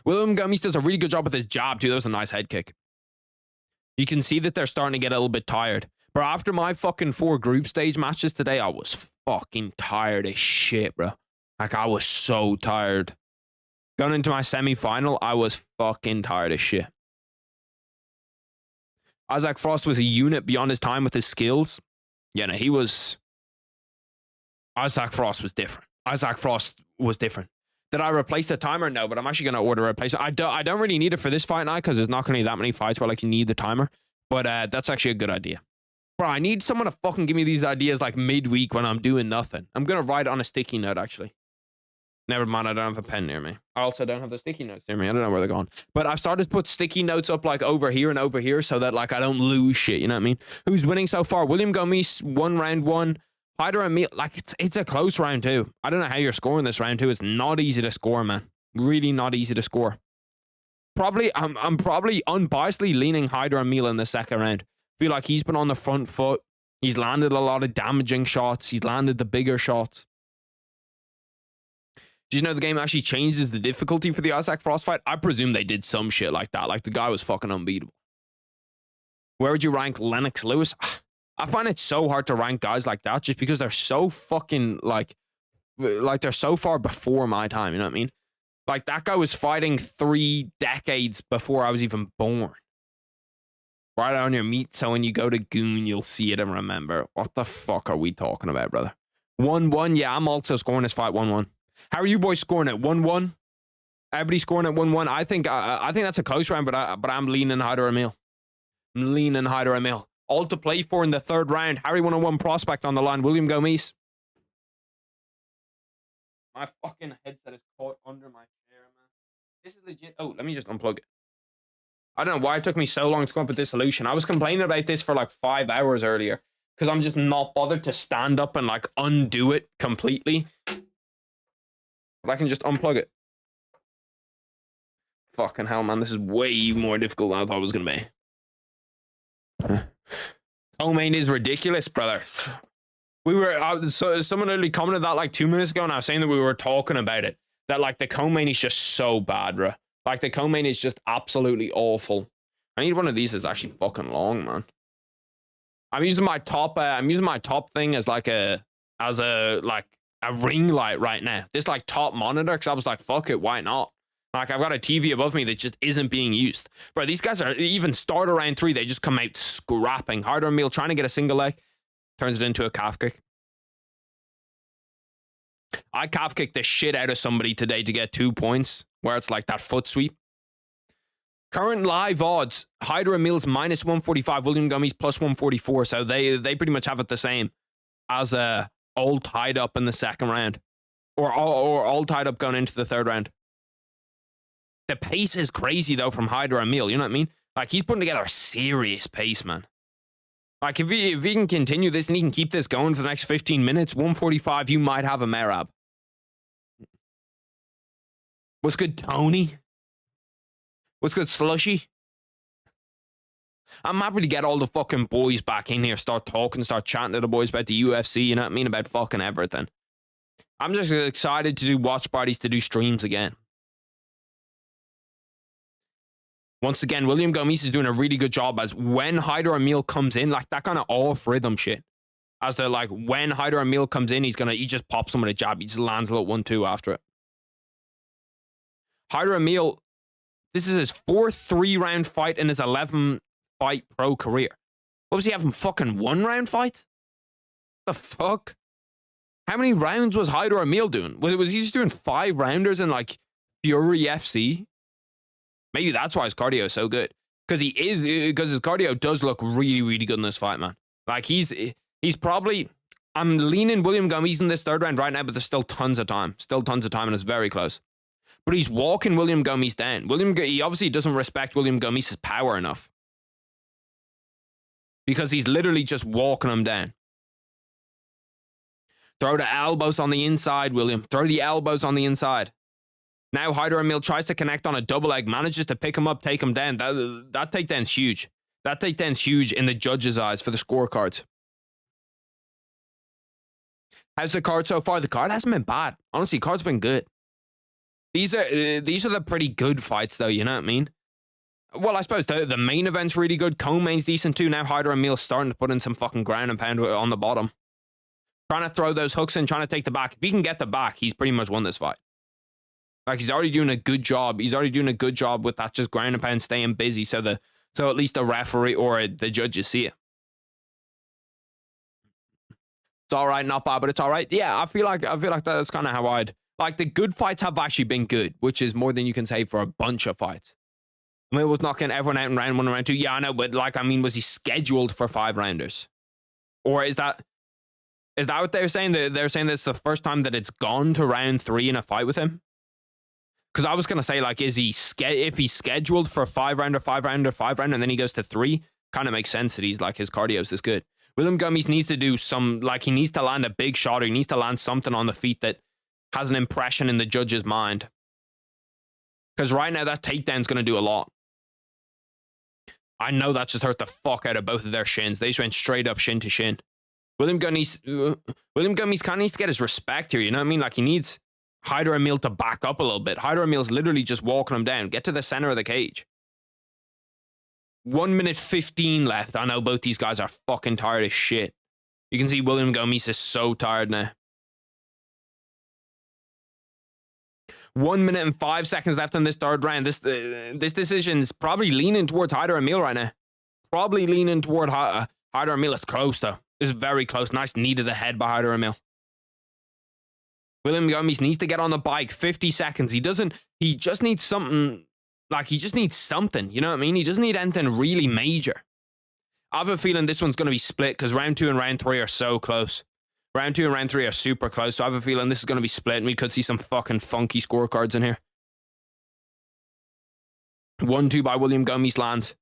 William Gomis does a really good job with his jab, too. That was a nice head kick. You can see that they're starting to get a little bit tired. But after my fucking 4 group stage matches today, I was fucking tired as shit, bro. Like, I was so tired. Going into my semi-final, I was fucking tired as shit. Isaac Frost was a unit beyond his time with his skills. Yeah, no, he was... Isaac Frost was different. Isaac Frost was different. Did I replace the timer? No, but I'm actually going to order a replacement. I don't really need it for this fight now because there's not going to be that many fights where like you need the timer. But that's actually a good idea. Bro, I need someone to fucking give me these ideas like midweek when I'm doing nothing. I'm going to write it on a sticky note, actually. Never mind, I don't have a pen near me. I also don't have the sticky notes near me. I don't know where they're going. But I've started to put sticky notes up like over here and over here so that like I don't lose shit, you know what I mean? Who's winning so far? William Gomis won round 1. Hyder and me, like it's a close round 2. I don't know how you're scoring this round 2. It's not easy to score, man. Really not easy to score. Probably, I'm probably unbiasedly leaning Hyder and Mila in the second round. Feel like he's been on the front foot. He's landed a lot of damaging shots. He's landed the bigger shots. Did you know the game actually changes the difficulty for the Isaac Frost fight? I presume they did some shit like that. Like the guy was fucking unbeatable. Where would you rank Lennox Lewis? I find it so hard to rank guys like that just because they're so fucking like they're so far before my time, you know what I mean? Like that guy was fighting 3 decades before I was even born. Right on your meat, so when you go to Goon, you'll see it and remember. What the fuck are we talking about, brother? 1-1, yeah, I'm also scoring this fight 1-1. How are you boys scoring it? 1-1? Everybody scoring at 1-1? I think that's a close round, but I'm leaning Hyder Emil. I'm leaning Hyder Emil. All to play for in the 3rd round. Harry 101 prospect on the line. William Gomis. My fucking headset is caught under my chair, man. This is legit. Oh, let me just unplug it. I don't know why it took me so long to come up with this solution. I was complaining about this for like 5 hours earlier because I'm just not bothered to stand up and like undo it completely. But I can just unplug it. Fucking hell, man. This is way more difficult than I thought it was going to be. Co-main is ridiculous, brother. We were... someone literally commented that like 2 minutes ago and I was saying that we were talking about it. That like the co-main is just so bad, bro. Like the co-main is just absolutely awful. I need one of these that's actually fucking long, man. I'm using my top thing as like a ring light right now. This like top monitor, because I was like, fuck it, why not? Like I've got a TV above me that just isn't being used. Bro, these guys are even start around 3, they just come out scrapping. Harder Emil trying to get a single leg. Turns it into a calf kick. I calf kicked the shit out of somebody today to get 2 points, where it's like that foot sweep. Current live odds, Hyder Emil's -145, William Gomis +144. So they pretty much have it the same as all tied up in the 2nd round. Or all tied up going into the 3rd round. The pace is crazy though from Hyder Emil, you know what I mean? Like he's putting together a serious pace, man. Like if he can continue this and he can keep this going for the next 15 minutes, 145, you might have a Merab. What's good, Tony? What's good, Slushy? I'm happy to get all the fucking boys back in here, start talking, start chatting to the boys about the UFC, you know what I mean? About fucking everything. I'm just excited to do watch parties, to do streams again. Once again, William Gomis is doing a really good job as when Hyder Emil comes in, like that kind of off rhythm shit. As they're like, when Hyder Emil comes in, he just pops him with a jab. He just lands a little 1-2 after it. Hyder Emil, this is his 4th 3-round fight in his 11-fight pro career. What was he having, fucking 1-round fight? The fuck? How many rounds was Hyder Emil doing? Was he just doing 5-rounders in like Fury FC? Maybe that's why his cardio is so good. Because his cardio does look really, really good in this fight, man. Like he's probably, I'm leaning William Gomis in this 3rd round right now, but there's still tons of time. Still tons of time and it's very close. But he's walking William Gomis down. He obviously doesn't respect William Gomis' power enough. Because he's literally just walking him down. Throw the elbows on the inside, William. Throw the elbows on the inside. Now Hyder Emil tries to connect on a double leg, manages to pick him up, take him down. That takedown's huge. That takedown's huge in the judges' eyes for the scorecards. How's the card so far? The card hasn't been bad. Honestly, card's been good. These are the pretty good fights, though. You know what I mean? Well, I suppose the main event's really good. Co-main's decent too. Now Hyder and Emil's starting to put in some fucking ground and pound on the bottom. Trying to throw those hooks in, trying to take the back. If he can get the back, he's pretty much won this fight. Like, he's already doing a good job. He's already doing a good job with that just ground and pound, staying busy, so at least the referee or the judges see it. It's all right, not bad, but it's all right. Yeah, I feel like that's kind of how I'd like. The good fights have actually been good, which is more than you can say for a bunch of fights. I mean, it was knocking everyone out in round 1 and round 2. Yeah, I know, but like, I mean, was he scheduled for 5 rounders, or is that what they're saying? They're saying that's the first time that it's gone to round 3 in a fight with him. Because I was gonna say, like, is he if he's scheduled for 5 rounder, 5 rounder, 5 rounder, and then he goes to 3, kind of makes sense that he's like his cardio's this good. William Gummies needs to do some, like, he needs to land a big shot, or he needs to land something on the feet that has an impression in the judge's mind. Because right now that takedown's gonna do a lot. I know that just hurt the fuck out of both of their shins. They just went straight up shin to shin. William Gummies kind of needs to get his respect here. You know what I mean? Like, he needs Hyder Emil to back up a little bit. Hyder Emil's literally just walking him down. Get to the center of the cage. 1 minute 15 left. I know both these guys are fucking tired as shit. You can see William Gomez is so tired now. 1 minute and 5 seconds left in this third round. This decision is probably leaning towards Hyder Emil right now. Probably leaning toward Hyder Emil. It's close, though. It's very close. Nice knee to the head by Hyder Emil. William Gomez needs to get on the bike. 50 seconds. He just needs something. Like, he just needs something. You know what I mean? He doesn't need anything really major. I have a feeling this one's going to be split because round 2 and round 3 are so close. Round 2 and round 3 are super close. So I have a feeling this is going to be split and we could see some fucking funky scorecards in here. 1-2 by William Gomez lands.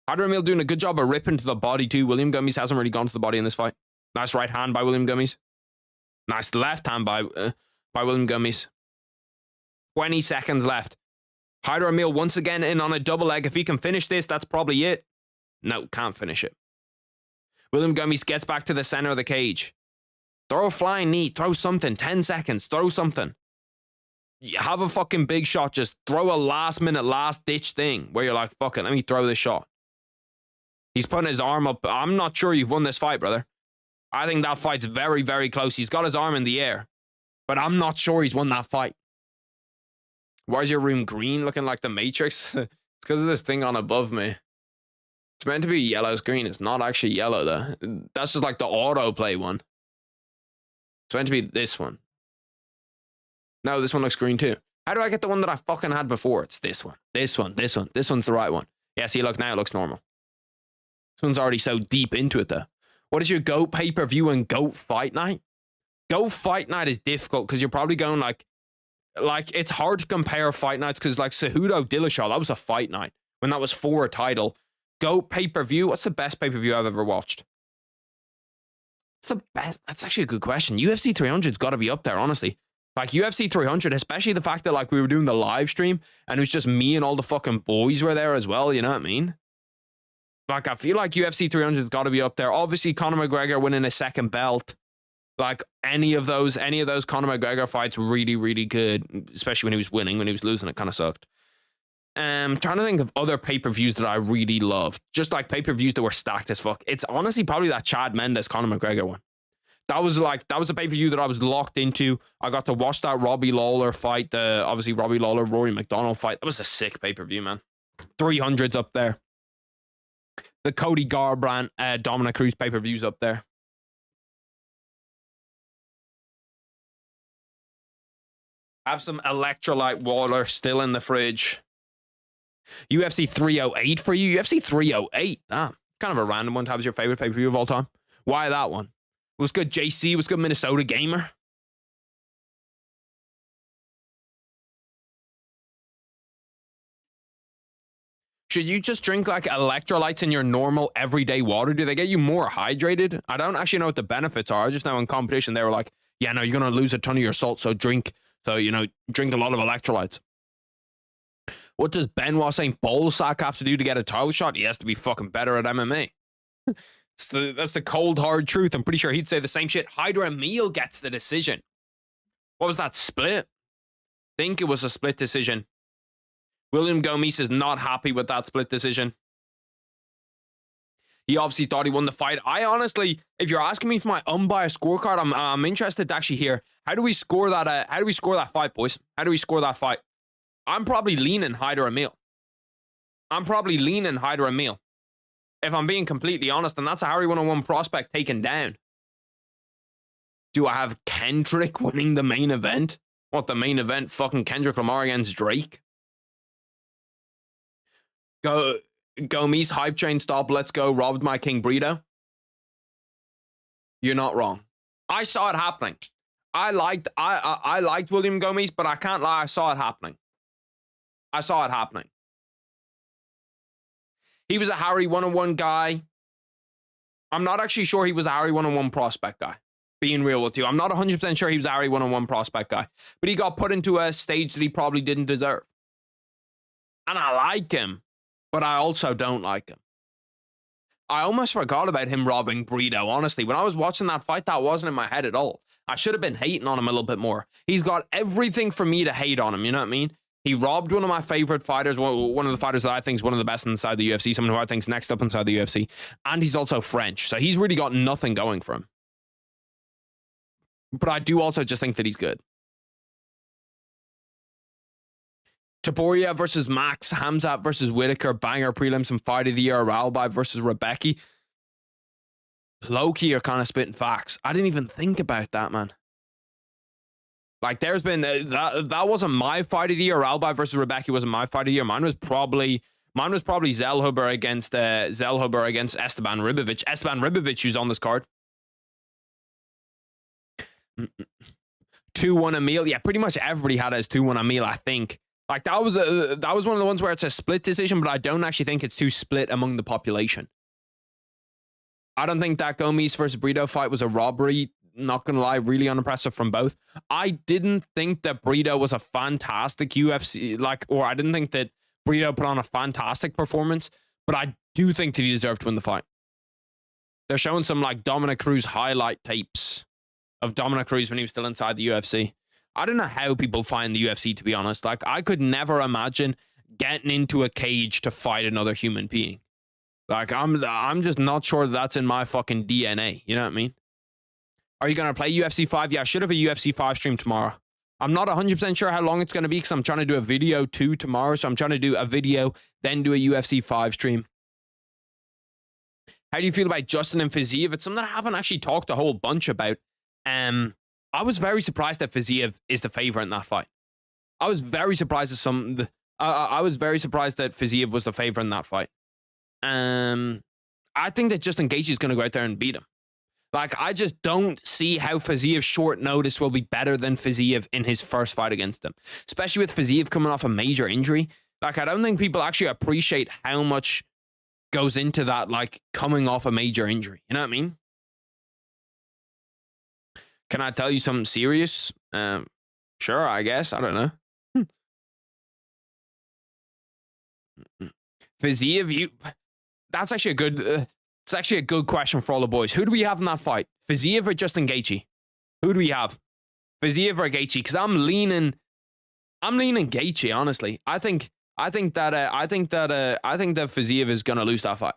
Hyder Emil doing a good job of ripping to the body too. William Gomez hasn't really gone to the body in this fight. Nice right hand by William Gomez. Nice left hand by William Gomez. 20 seconds left. Hyder Emil once again in on a double leg. If he can finish this, that's probably it. No, can't finish it. William Gomez gets back to the center of the cage. Throw a flying knee. Throw something. 10 seconds. Throw something. You have a fucking big shot. Just throw a last minute, last ditch thing where you're like, fuck it, let me throw this shot. He's putting his arm up. I'm not sure you've won this fight, brother. I think that fight's very, very close. He's got his arm in the air, but I'm not sure he's won that fight. Why is your room green looking like the Matrix? It's because of this thing on above me. It's meant to be yellow screen. It's not actually yellow, though. That's just like the autoplay one. It's meant to be this one. No, this one looks green too. How do I get the one that I fucking had before? It's this one. This one. This one. This one's the right one. Yeah, see, look, now it looks normal. This one's already so deep into it, though. What is your GOAT pay-per-view and GOAT fight night? GOAT fight night is difficult because you're probably going like it's hard to compare fight nights because like Cejudo Dillashaw, that was a fight night when that was for a title. GOAT pay-per-view, what's the best pay-per-view I've ever watched? It's the best. That's actually a good question. UFC 300's got to be up there, honestly. Like UFC 300, especially the fact that like we were doing the live stream and it was just me and all the fucking boys were there as well, you know what I mean? Like, I feel like UFC 300's got to be up there. Obviously, Conor McGregor winning a second belt. Like, any of those Conor McGregor fights, really, really good. Especially when he was winning. When he was losing, it kind of sucked. Trying to think of other pay-per-views that I really loved. Just like pay-per-views that were stacked as fuck. It's honestly probably that Chad Mendes Conor McGregor one. That was a pay-per-view that I was locked into. I got to watch that Robbie Lawler fight. Obviously, Robbie Lawler, Rory McDonald fight. That was a sick pay-per-view, man. 300's up there. The Cody Garbrandt, Dominic Cruz pay-per-views up there. Have some electrolyte water still in the fridge. UFC 308 for you? UFC 308? Damn. Kind of a random one to have as your favorite pay-per-view of all time. Why that one? Was good JC? Was good Minnesota Gamer? Should you just drink like electrolytes in your normal everyday water? Do they get you more hydrated? I don't actually know what the benefits are. I just know in competition they were like, yeah, no, you're going to lose a ton of your salt, so drink. So, you know, drink a lot of electrolytes. What does Benoit St. Bolsack have to do to get a title shot? He has to be fucking better at MMA. That's the cold, hard truth. I'm pretty sure he'd say the same shit. Haider Emil gets the decision. What was that split? I think it was a split decision. William Gomis is not happy with that split decision. He obviously thought he won the fight. I honestly, if you're asking me for my unbiased scorecard, I'm interested to actually hear how do we score that? How do we score that fight, boys? How do we score that fight? I'm probably leaning Haider Emil. If I'm being completely honest, and that's a Harry 101 prospect taken down. Do I have Kendrick winning the main event? What, the main event? Fucking Kendrick Lamar against Drake? Gomis, hype train stop, let's go, robbed my King Brito. You're not wrong. I saw it happening. I liked William Gomis, but I can't lie, I saw it happening. He was a Harry 101 guy. I'm not actually sure he was a Harry 101 prospect guy. Being real with you. I'm not 100% sure he was a Harry 101 prospect guy. But he got put into a stage that he probably didn't deserve. And I like him. But I also don't like him. I almost forgot about him robbing Brito, honestly. When I was watching that fight, that wasn't in my head at all. I should have been hating on him a little bit more. He's got everything for me to hate on him, you know what I mean? He robbed one of my favorite fighters, one of the fighters that I think is one of the best inside the UFC, someone who I think is next up inside the UFC. And he's also French, so he's really got nothing going for him. But I do also just think that he's good. Topuria versus Max, Hamzat versus Whitaker, banger prelims and fight of the year, Ralby versus Rebecca. Low-key are kind of spitting facts. I didn't even think about that, man. Like, there's been, that wasn't my fight of the year. Ralby versus Rebecca wasn't my fight of the year. Mine was probably Zellhuber against Esteban Ribovic. Esteban Ribovic, who's on this card. 2-1 Emil. Yeah, pretty much everybody had it as 2-1 Emil, I think. Like, that was one of the ones where it's a split decision, but I don't actually think it's too split among the population. I don't think that Gomis versus Brito fight was a robbery. Not gonna lie, really unimpressive from both. I didn't think that Brito was a fantastic UFC, I didn't think that Brito put on a fantastic performance, but I do think that he deserved to win the fight. They're showing some, like, Dominic Cruz highlight tapes of Dominic Cruz when he was still inside the UFC. I don't know how people find the UFC, to be honest. Like, I could never imagine getting into a cage to fight another human being. Like, I'm just not sure that's in my fucking DNA. You know what I mean? Are you going to play UFC 5? Yeah, I should have a UFC 5 stream tomorrow. I'm not 100% sure how long it's going to be because I'm trying to do a video too tomorrow. So I'm trying to do a video, then do a UFC 5 stream. How do you feel about Justin and Fiziev? It's something I haven't actually talked a whole bunch about. I was very surprised that Fiziev is the favorite in that fight. I was very surprised that Fiziev was the favorite in that fight. I think that Justin Gaethje is going to go out there and beat him. Like, I just don't see how Fiziev's short notice will be better than Fiziev in his first fight against him. Especially with Fiziev coming off a major injury. Like, I don't think people actually appreciate how much goes into that, like, coming off a major injury. You know what I mean? Can I tell you something serious? Sure, I guess. I don't know. Fiziev, that's actually a good... it's actually a good question for all the boys. Who do we have in that fight? Fiziev or Justin Gaethje? Who do we have? Fiziev or Gaethje? Because I'm leaning Gaethje, honestly. I think that Fiziev is gonna lose that fight.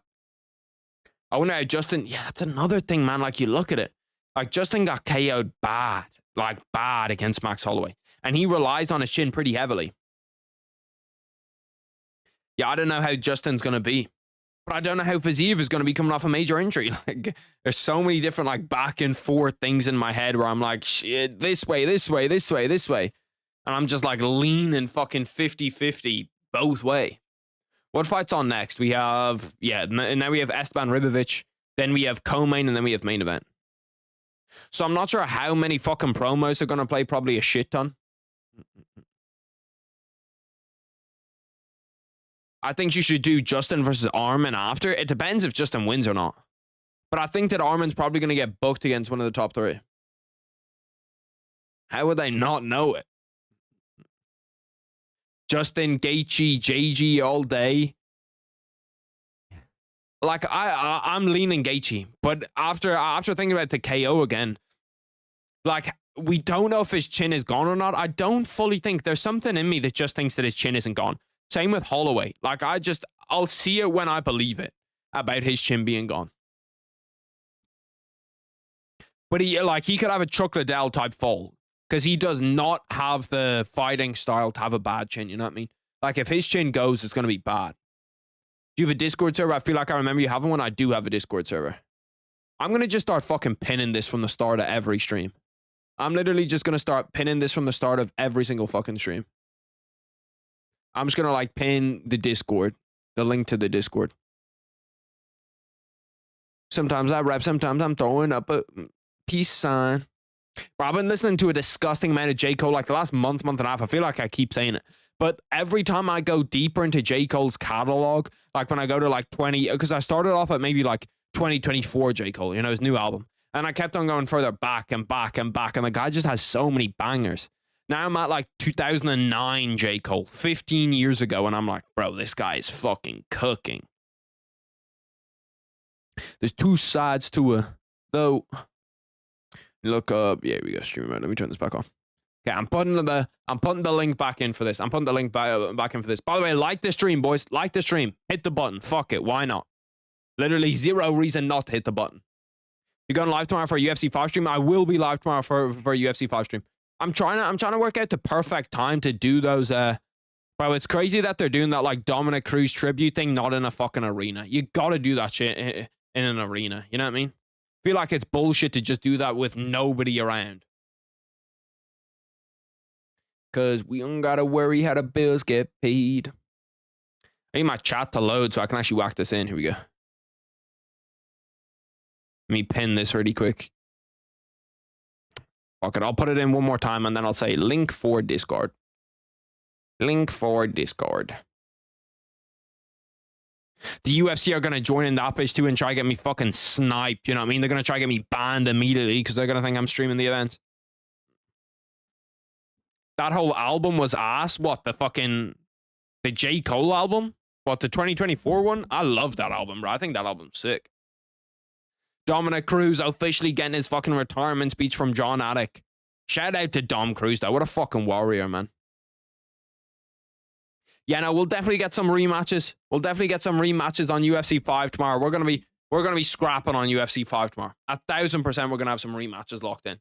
I wonder how Justin... Yeah, that's another thing, man. Like, you look at it. Like, Justin got KO'd bad. Like, bad against Max Holloway. And he relies on his chin pretty heavily. Yeah, I don't know how Justin's going to be. But I don't know how Fiziev is going to be coming off a major injury. Like, there's so many different, like, back and forth things in my head where I'm like, shit, this way. And I'm just, like, leaning fucking 50-50 both way. What fight's on next? We have, now we have Esteban Ribovic. Then we have co-main, and then we have main event. So I'm not sure how many fucking promos they're going to play. Probably a shit ton. I think you should do Justin versus Arman after. It depends if Justin wins or not. But I think that Arman's probably going to get booked against one of the top three. How would they not know it? Justin, Gaethje, JG all day. Like, I'm leaning Gaethje, but after thinking about the KO again, like, we don't know if his chin is gone or not. I don't fully think. There's something in me that just thinks that his chin isn't gone. Same with Holloway. Like, I'll see it when I believe it about his chin being gone. But he could have a Chuck Liddell type fall because he does not have the fighting style to have a bad chin. You know what I mean? Like, if his chin goes, it's going to be bad. Do you have a Discord server? I feel like I remember you having one. I do have a Discord server. I'm going to just start fucking pinning this from the start of every stream. I'm literally just going to start pinning this from the start of every single fucking stream. I'm just going to like pin the Discord, the link to the Discord. Sometimes I rap, sometimes I'm throwing up a peace sign. Bro, I've been listening to a disgusting amount of J. Cole like the last month and a half. I feel like I keep saying it. But every time I go deeper into J. Cole's catalog, like when I go to like 20, because I started off at maybe like 2024 J. Cole, you know, his new album. And I kept on going further back and back and back. And the guy just has so many bangers. Now I'm at like 2009 J. Cole, 15 years ago. And I'm like, bro, this guy is fucking cooking. There's two sides to it, though. Look up. Yeah, we go stream mode. Let me turn this back on. Okay, I'm putting the link back in for this. I'm putting the link back in for this. By the way, like the stream, boys. Like the stream. Hit the button. Fuck it. Why not? Literally zero reason not to hit the button. You're going live tomorrow for a UFC 5 stream? I will be live tomorrow for a UFC 5 stream. I'm trying to work out the perfect time to do those. Bro, it's crazy that they're doing that like Dominic Cruz tribute thing, not in a fucking arena. You gotta do that shit in an arena. You know what I mean? I feel like it's bullshit to just do that with nobody around. Because we don't gotta worry how the bills get paid. I need my chat to load so I can actually whack this in. Here we go. Let me pin this really quick. Fuck it, I'll put it in one more time and then I'll say link for Discord. Link for Discord. The UFC are going to join in that bitch too and try to get me fucking sniped. You know what I mean? They're going to try to get me banned immediately because they're going to think I'm streaming the events. That whole album was ass. What, the J. Cole album? What, the 2024 one? I love that album, bro. I think that album's sick. Dominic Cruz officially getting his fucking retirement speech from John Attic. Shout out to Dom Cruz, though. What a fucking warrior, man. Yeah, no, we'll definitely get some rematches. We'll definitely get some rematches on UFC 5 tomorrow. We're gonna be scrapping on UFC 5 tomorrow. 1,000% we're gonna have some rematches locked in.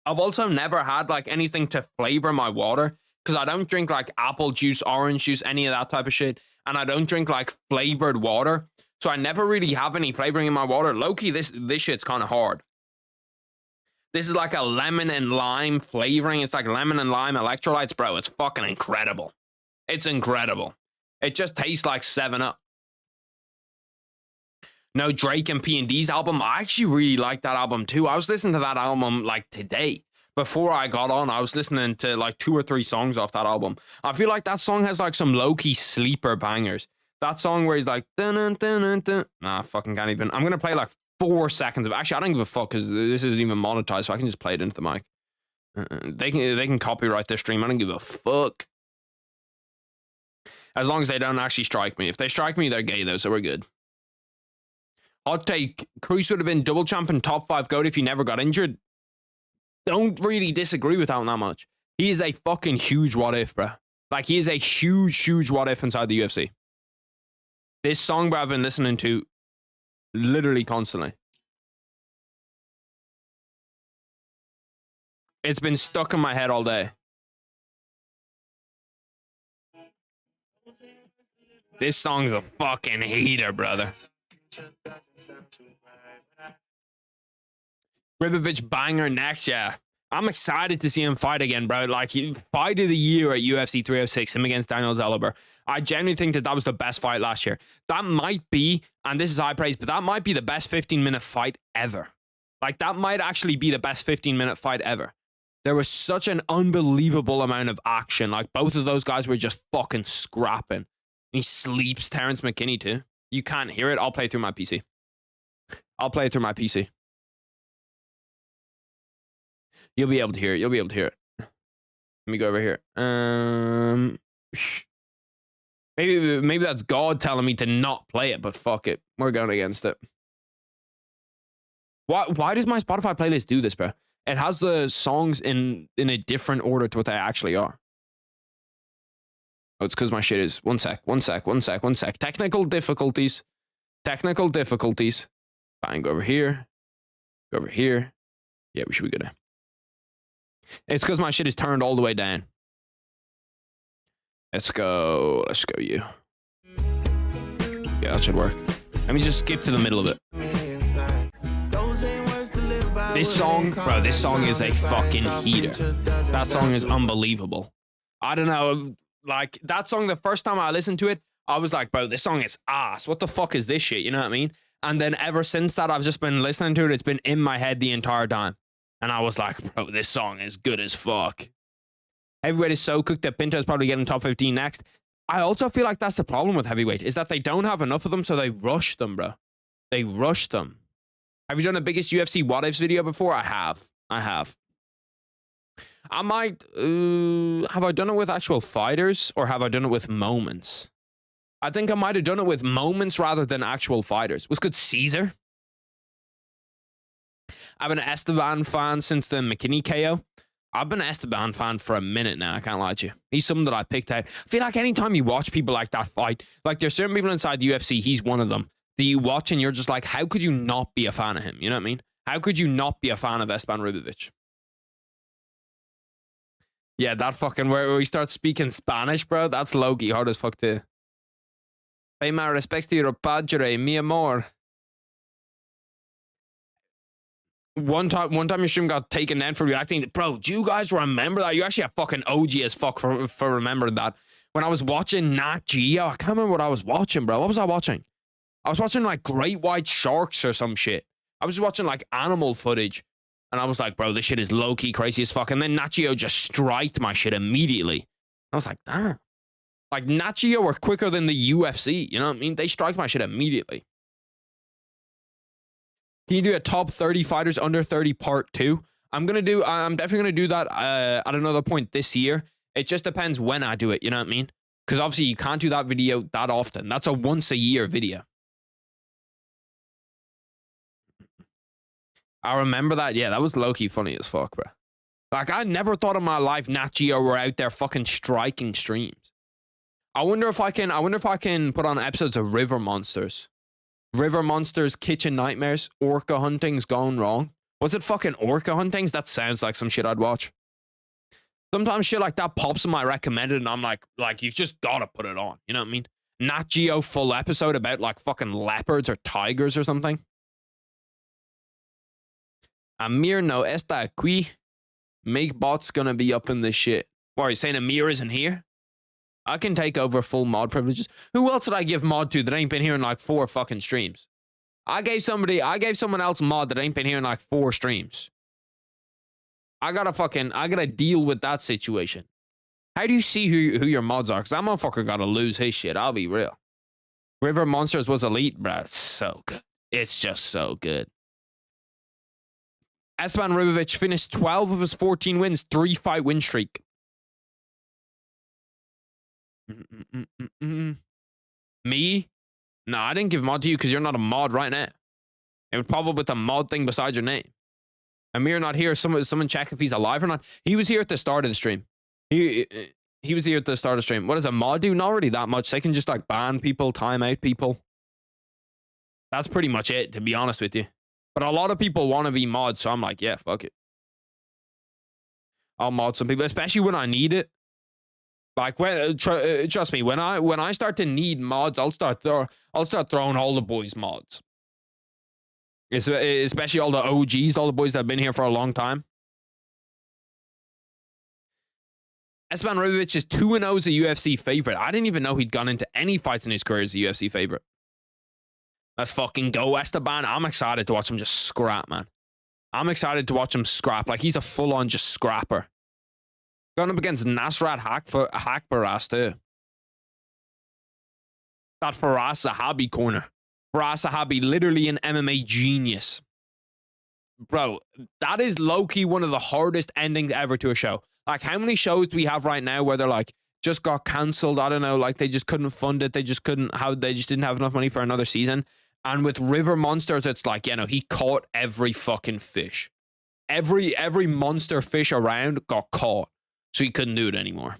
I've also never had like anything to flavor my water because I don't drink like apple juice, orange juice, any of that type of shit. And I don't drink like flavored water. So I never really have any flavoring in my water. Low-key, this shit's kind of hard. This is like a lemon and lime flavoring. It's like lemon and lime electrolytes, bro. It's fucking incredible. It's incredible. It just tastes like 7-Up. No, Drake and P&D's album. I actually really like that album too. I was listening to that album like today. Before I got on, I was listening to like 2 or 3 songs off that album. I feel like that song has like some low-key sleeper bangers. That song where he's like, dun, dun, dun, dun, dun. Nah, I fucking can't even. I'm going to play like 4 seconds of. Actually, I don't give a fuck because this isn't even monetized, so I can just play it into the mic. They can copyright their stream. I don't give a fuck. As long as they don't actually strike me. If they strike me, they're gay though, so we're good. Hot take: Cruz would have been double champ and top 5 GOAT if he never got injured. Don't really disagree with that much. He is a fucking huge what if, bro. Like, he is a huge what if inside the UFC. This song, bro, I've been listening to literally constantly. It's been stuck in my head all day. This song's a fucking heater, brother. Ribovich banger next, yeah. I'm excited to see him fight again, bro. Like, fight of the year at UFC 306, him against Daniel Zellweger. I genuinely think that was the best fight last year. That might be, and this is high praise, but that might be the best 15-minute fight ever. Like, that might actually be the best 15-minute fight ever. There was such an unbelievable amount of action. Like, both of those guys were just fucking scrapping. He sleeps Terrence McKinney too. You can't hear it. I'll play it through my PC. I'll play it through my PC. You'll be able to hear it. You'll be able to hear it. Let me go over here. Maybe that's God telling me to not play it, but fuck it. We're going against it. Why does my Spotify playlist do this, bro? It has the songs in a different order to what they actually are. Oh, it's because my shit is... One sec. Technical difficulties. Fine, go over here. Go over here. Yeah, we should be good. It's because my shit is turned all the way down. Let's go you. Yeah, that should work. Let me just skip to the middle of it. This song, bro, this song is a fucking heater. That song is unbelievable. I don't know, like, that song, the first time I listened to it, I was like, bro, this song is ass. What the fuck is this shit? You know what I mean? And then ever since that, I've just been listening to it. It's been in my head the entire time. And I was like, bro, this song is good as fuck. Heavyweight is so cooked that Pinto's probably getting top 15 next. I also feel like that's the problem with heavyweight, is that they don't have enough of them, so they rush them, bro. They rush them. Have you done the biggest UFC what ifs video before? I have. I might... have I done it with actual fighters, or have I done it with moments? I think I might have done it with moments rather than actual fighters. Was good Caesar? I've been an Esteban fan since the McKinney KO. I've been an Esteban fan for a minute now, I can't lie to you. He's someone that I picked out. I feel like anytime you watch people like that fight, like there's certain people inside the UFC, he's one of them, that you watch and you're just like, how could you not be a fan of him? You know what I mean? How could you not be a fan of Esteban Ribovic? Yeah, that fucking where we start speaking Spanish, bro, that's low-key hard as fuck too. Pay my respects to your padre, mi amor. One time your stream got taken down for reacting. Bro, do you guys remember that? You actually a fucking OG as fuck for remembering that. When I was watching Nat Geo, I can't remember what I was watching, bro. What was I watching? I was watching like great white sharks or some shit. I was watching like animal footage. And I was like, bro, this shit is low-key crazy as fuck. And then Nat Geo just striked my shit immediately. I was like, damn. Like Nat Geo were quicker than the UFC. You know what I mean? They strike my shit immediately. Can you do a top 30 fighters under 30 part 2? I'm definitely gonna do that at another point this year. It just depends when I do it, you know what I mean? Because obviously you can't do that video that often. That's a once a year video. I remember that. Yeah, that was low-key funny as fuck, bro. Like, I never thought in my life Nat Geo were out there fucking striking streams. I wonder if I can put on episodes of River Monsters. River Monsters, Kitchen Nightmares, Orca Hunting's Gone Wrong. Was it fucking Orca Huntings? That sounds like some shit I'd watch. Sometimes shit like that pops in my recommended and I'm like you've just gotta put it on. You know what I mean? Nat Geo full episode about like fucking leopards or tigers or something. Amir no está aquí. Make bot's gonna be up in this shit. What are you saying? Amir isn't here? I can take over full mod privileges. Who else did I give mod to that ain't been here in like 4 fucking streams? I gave someone else mod that ain't been here in like 4 streams. I gotta deal with that situation. How do you see who your mods are? Because that motherfucker gotta lose his shit. I'll be real. River Monsters was elite, bro. It's so good. It's just so good. Esteban Ribovic finished 12 of his 14 wins, 3-fight win streak. Me? No, I didn't give mod to you because you're not a mod right now. It would probably put the mod thing beside your name. Amir not here. Someone check if he's alive or not. He was here at the start of the stream. He was here at the start of the stream. What does a mod do? Not really that much. They can just like ban people, time out people. That's pretty much it, to be honest with you. But a lot of people want to be mods, so I'm like, yeah, fuck it. I'll mod some people, especially when I need it. Like trust me, when I start to need mods, I'll start throwing all the boys mods. Especially all the OGs, all the boys that have been here for a long time. Esteban Ribovic is 2-0 as a UFC favorite. I didn't even know he'd gone into any fights in his career as a UFC favorite. Let's fucking go, Esteban. I'm excited to watch him just scrap, man. I'm excited to watch him scrap. Like, he's a full-on just scrapper. Going up against Nasrat Hakbaras, too. That Faraz Zahabi corner. Faraz Zahabi, literally an MMA genius. Bro, that is low-key one of the hardest endings ever to a show. Like, how many shows do we have right now where they're like, just got cancelled? I don't know, like they just couldn't fund it. They just didn't have enough money for another season. And with River Monsters, it's like, you know, he caught every fucking fish. Every monster fish around got caught. So he couldn't do it anymore.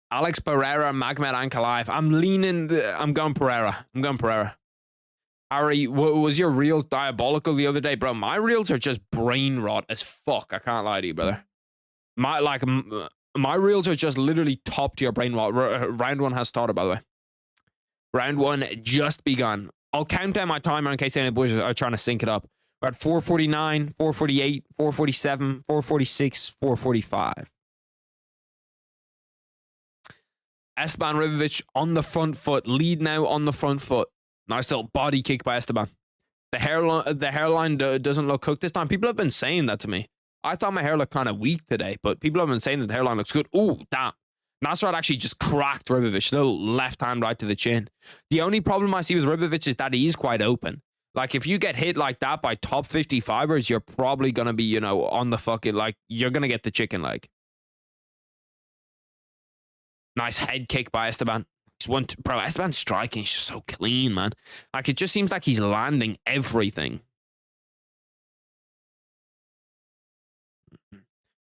Alex Pereira, Magomed Ankalaev. I'm going Pereira. Ari, was your reels diabolical the other day? Bro, my reels are just brain rot as fuck. I can't lie to you, brother. My reels are just literally top tier brain rot. Round one has started, by the way. Round one just begun. I'll count down my timer in case any boys are trying to sync it up. We're at 4:49, 4:48, 4:47, 4:46, 4:45. Esteban Ribovic on the front foot. Lead now on the front foot. Nice little body kick by Esteban. The hairline doesn't look cooked this time. People have been saying that to me. I thought my hair looked kind of weak today, but people have been saying that the hairline looks good. Ooh, damn. Nasrat actually just cracked Ribovic. Little left hand right to the chin. The only problem I see with Ribovic is that he is quite open. Like, if you get hit like that by top 55ers, you're probably going to be, you know, on the fucking, like, you're going to get the chicken leg. Nice head kick by Esteban. Bro, Esteban's striking is just so clean, man. Like, it just seems like he's landing everything.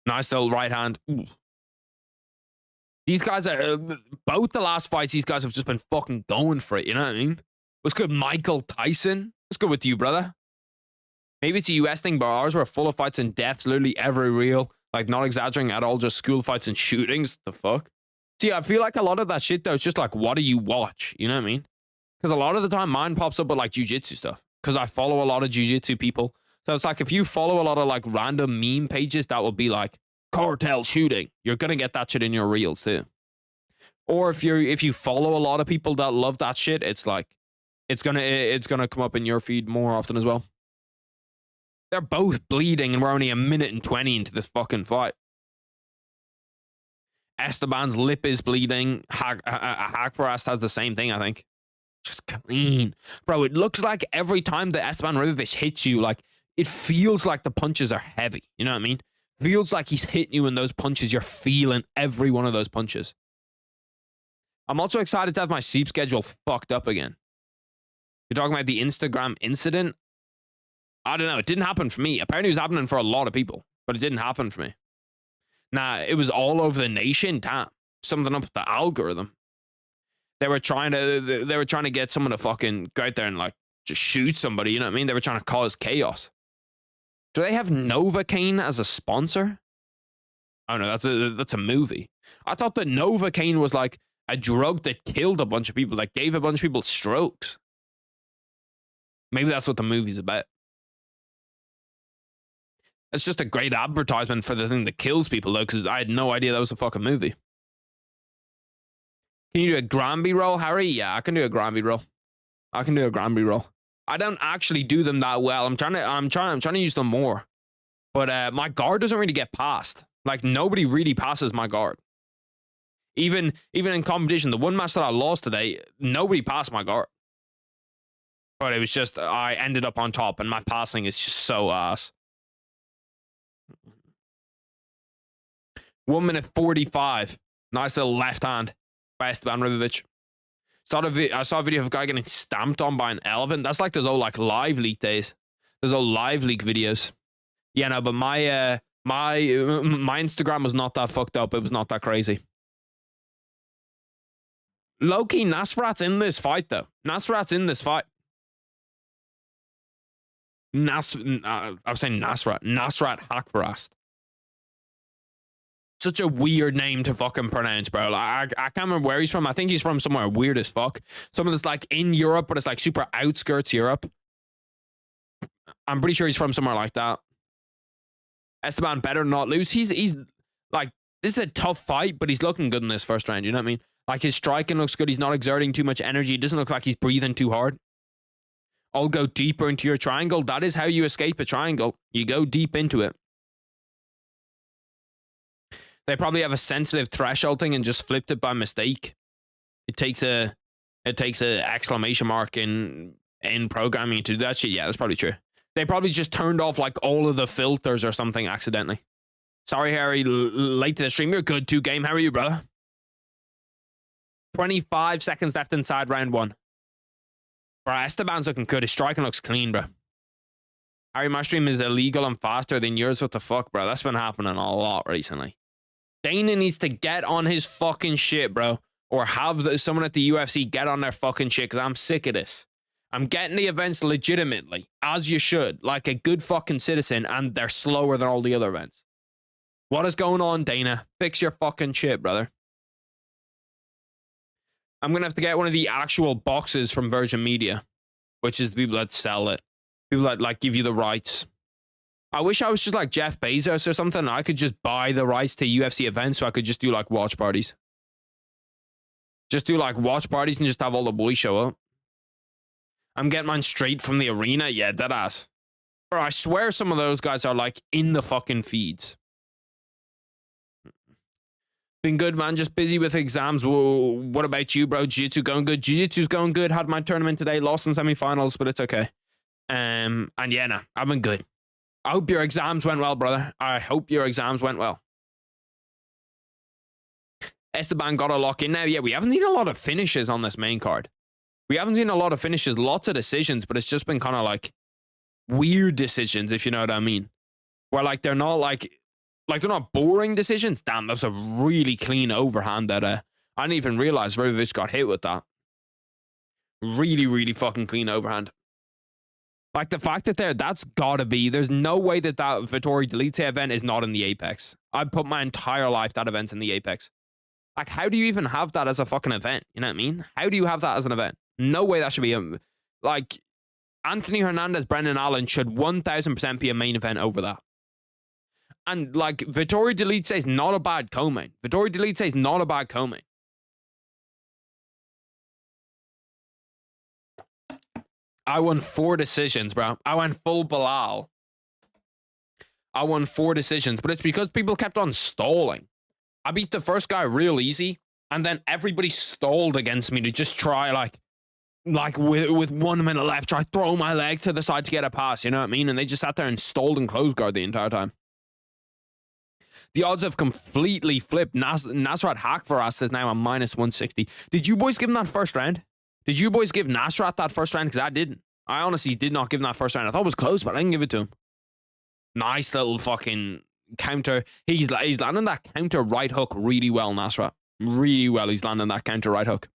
Nice little right hand. Ooh. These guys are, both the last fights, these guys have just been fucking going for it, you know what I mean? What's good, Michael Tyson? What's good with you, brother? Maybe it's a US thing, but ours were full of fights and deaths, literally every reel. Like, not exaggerating at all, just school fights and shootings. The fuck? See, I feel like a lot of that shit, though, it's just like, what do you watch? You know what I mean? Because a lot of the time, mine pops up with, like, jiu-jitsu stuff. Because I follow a lot of jiu-jitsu people. So it's like, if you follow a lot of, like, random meme pages, that will be like, cartel shooting. You're going to get that shit in your reels, too. Or if you follow a lot of people that love that shit, it's like, it's gonna come up in your feed more often as well. They're both bleeding, and we're only 1:20 into this fucking fight. Esteban's lip is bleeding. Hakparast has the same thing, I think. Just clean. Bro, it looks like every time that Esteban Ribovic hits you, like, it feels like the punches are heavy. You know what I mean? Feels like he's hitting you in those punches. You're feeling every one of those punches. I'm also excited to have my sleep schedule fucked up again. You're talking about the Instagram incident? I don't know. It didn't happen for me. Apparently, it was happening for a lot of people, but it didn't happen for me. Nah, it was all over the nation. Damn, something up with the algorithm. They were trying to get someone to fucking go out there and like just shoot somebody. You know what I mean? They were trying to cause chaos. Do they have Novocaine as a sponsor? Oh no, that's a movie. I thought that Novocaine was like a drug that killed a bunch of people, that gave a bunch of people strokes. Maybe that's what the movie's about. It's just a great advertisement for the thing that kills people, though, because I had no idea that was a fucking movie. Can you do a Granby roll, Harry? Yeah, I can do a Granby roll. I don't actually do them that well. I'm trying to use them more. But my guard doesn't really get passed. Like, nobody really passes my guard. Even in competition, the one match that I lost today, nobody passed my guard. But it was just, I ended up on top, and my passing is just so ass. 1:45. Nice little left hand by Esteban Ribovic. I saw a video of a guy getting stamped on by an elephant. That's like those old like live leak days. Those old live leak videos. Yeah, no, but my Instagram was not that fucked up. It was not that crazy. Low-key, Nasrat's in this fight, though. Nasrat Hakparast. Such a weird name to fucking pronounce, bro. Like, I can't remember where he's from. I think he's from somewhere weird as fuck. Somewhere that's like in Europe, but it's like super outskirts Europe. I'm pretty sure he's from somewhere like that. Esteban better not lose. He's like, this is a tough fight, but he's looking good in this first round. You know what I mean? Like, his striking looks good. He's not exerting too much energy. It doesn't look like he's breathing too hard. I'll go deeper into your triangle. That is how you escape a triangle. You go deep into it. They probably have a sensitive threshold thing and just flipped it by mistake. It takes a exclamation mark in programming to do that shit. Yeah, that's probably true. They probably just turned off like all of the filters or something accidentally. Sorry, Harry, late to the stream. You're good, 2 game. How are you, brother? 25 seconds left inside round 1. Bro, Esteban's looking good. His striking looks clean, bro. Harry, my stream is illegal and faster than yours. What the fuck, bro? That's been happening a lot recently. Dana needs to get on his fucking shit, bro. Or have someone at the UFC get on their fucking shit, because I'm sick of this. I'm getting the events legitimately, as you should, like a good fucking citizen, and they're slower than all the other events. What is going on, Dana? Fix your fucking shit, brother. I'm going to have to get one of the actual boxes from Virgin Media, which is the people that sell it. People that, like, give you the rights. I wish I was just like Jeff Bezos or something. I could just buy the rights to UFC events so I could just do, like, watch parties. Just do, like, watch parties and just have all the boys show up. I'm getting mine straight from the arena. Yeah, deadass. Bro, I swear some of those guys are, like, in the fucking feeds. Been good, man. Just busy with exams. Whoa, what about you, bro? Jiu-Jitsu going good? Jiu-Jitsu's going good. Had my tournament today. Lost in semifinals, but it's okay. And yeah, nah, I've been good. I hope your exams went well, brother. I hope your exams went well. Esteban got a lock in now. Yeah, we haven't seen a lot of finishes on this main card. We haven't seen a lot of finishes. Lots of decisions, but it's just been kind of like weird decisions, if you know what I mean. Where like they're not like they're not boring decisions. Damn, that's a really clean overhand that I didn't even realize Ribovic got hit with that. Really, really fucking clean overhand. Like the fact that that's gotta be, there's no way that Vettori Delite event is not in the Apex. I'd put my entire life that event's in the Apex. Like, how do you even have that as a fucking event? You know what I mean? How do you have that as an event? No way that should be like, Anthony Hernandez, Brendan Allen should 1000% be a main event over that. And like, Vettori Delite is not a bad co-main. Vettori Delite is not a bad co-main. I won 4 decisions, bro. I went full Belal. I won 4 decisions, but it's because people kept on stalling. I beat the first guy real easy, and then everybody stalled against me to just try, like with 1 minute left, try throw my leg to the side to get a pass, you know what I mean? And they just sat there and stalled and close guard the entire time. The odds have completely flipped. Nasrat Hakvaras is now a -160. Did you boys give him that first round? Did you boys give Nasrat that first round? Because I didn't. I honestly did not give him that first round. I thought it was close, but I didn't give it to him. Nice little fucking counter. He's landing that counter right hook really well, Nasrat. Really well, he's landing that counter right hook.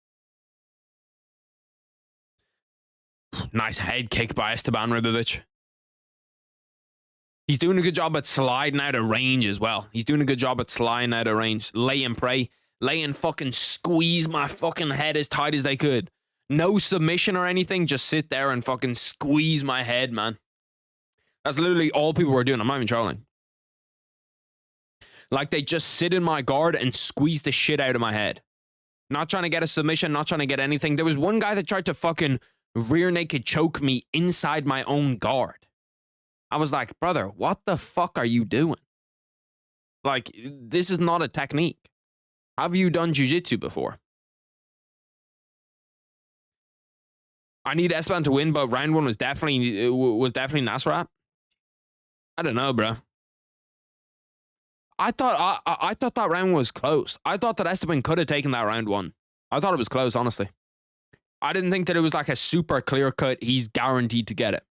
Nice head kick by Esteban Ribovic. He's doing a good job at sliding out of range as well. He's doing a good job at sliding out of range. Lay and pray. Lay and fucking squeeze my fucking head as tight as they could. No submission or anything. Just sit there and fucking squeeze my head, man. That's literally all people were doing. I'm not even trolling. Like, they just sit in my guard and squeeze the shit out of my head. Not trying to get a submission, not trying to get anything. There was one guy that tried to fucking rear naked choke me inside my own guard. I was like, brother, what the fuck are you doing? Like, this is not a technique. Have you done jiu-jitsu before? I need Esteban to win, but round 1 was definitely Nasrat. I don't know, bro. I thought that round was close. I thought that Esteban could have taken that round 1. I thought it was close, honestly. I didn't think that it was like a super clear cut. He's guaranteed to get it.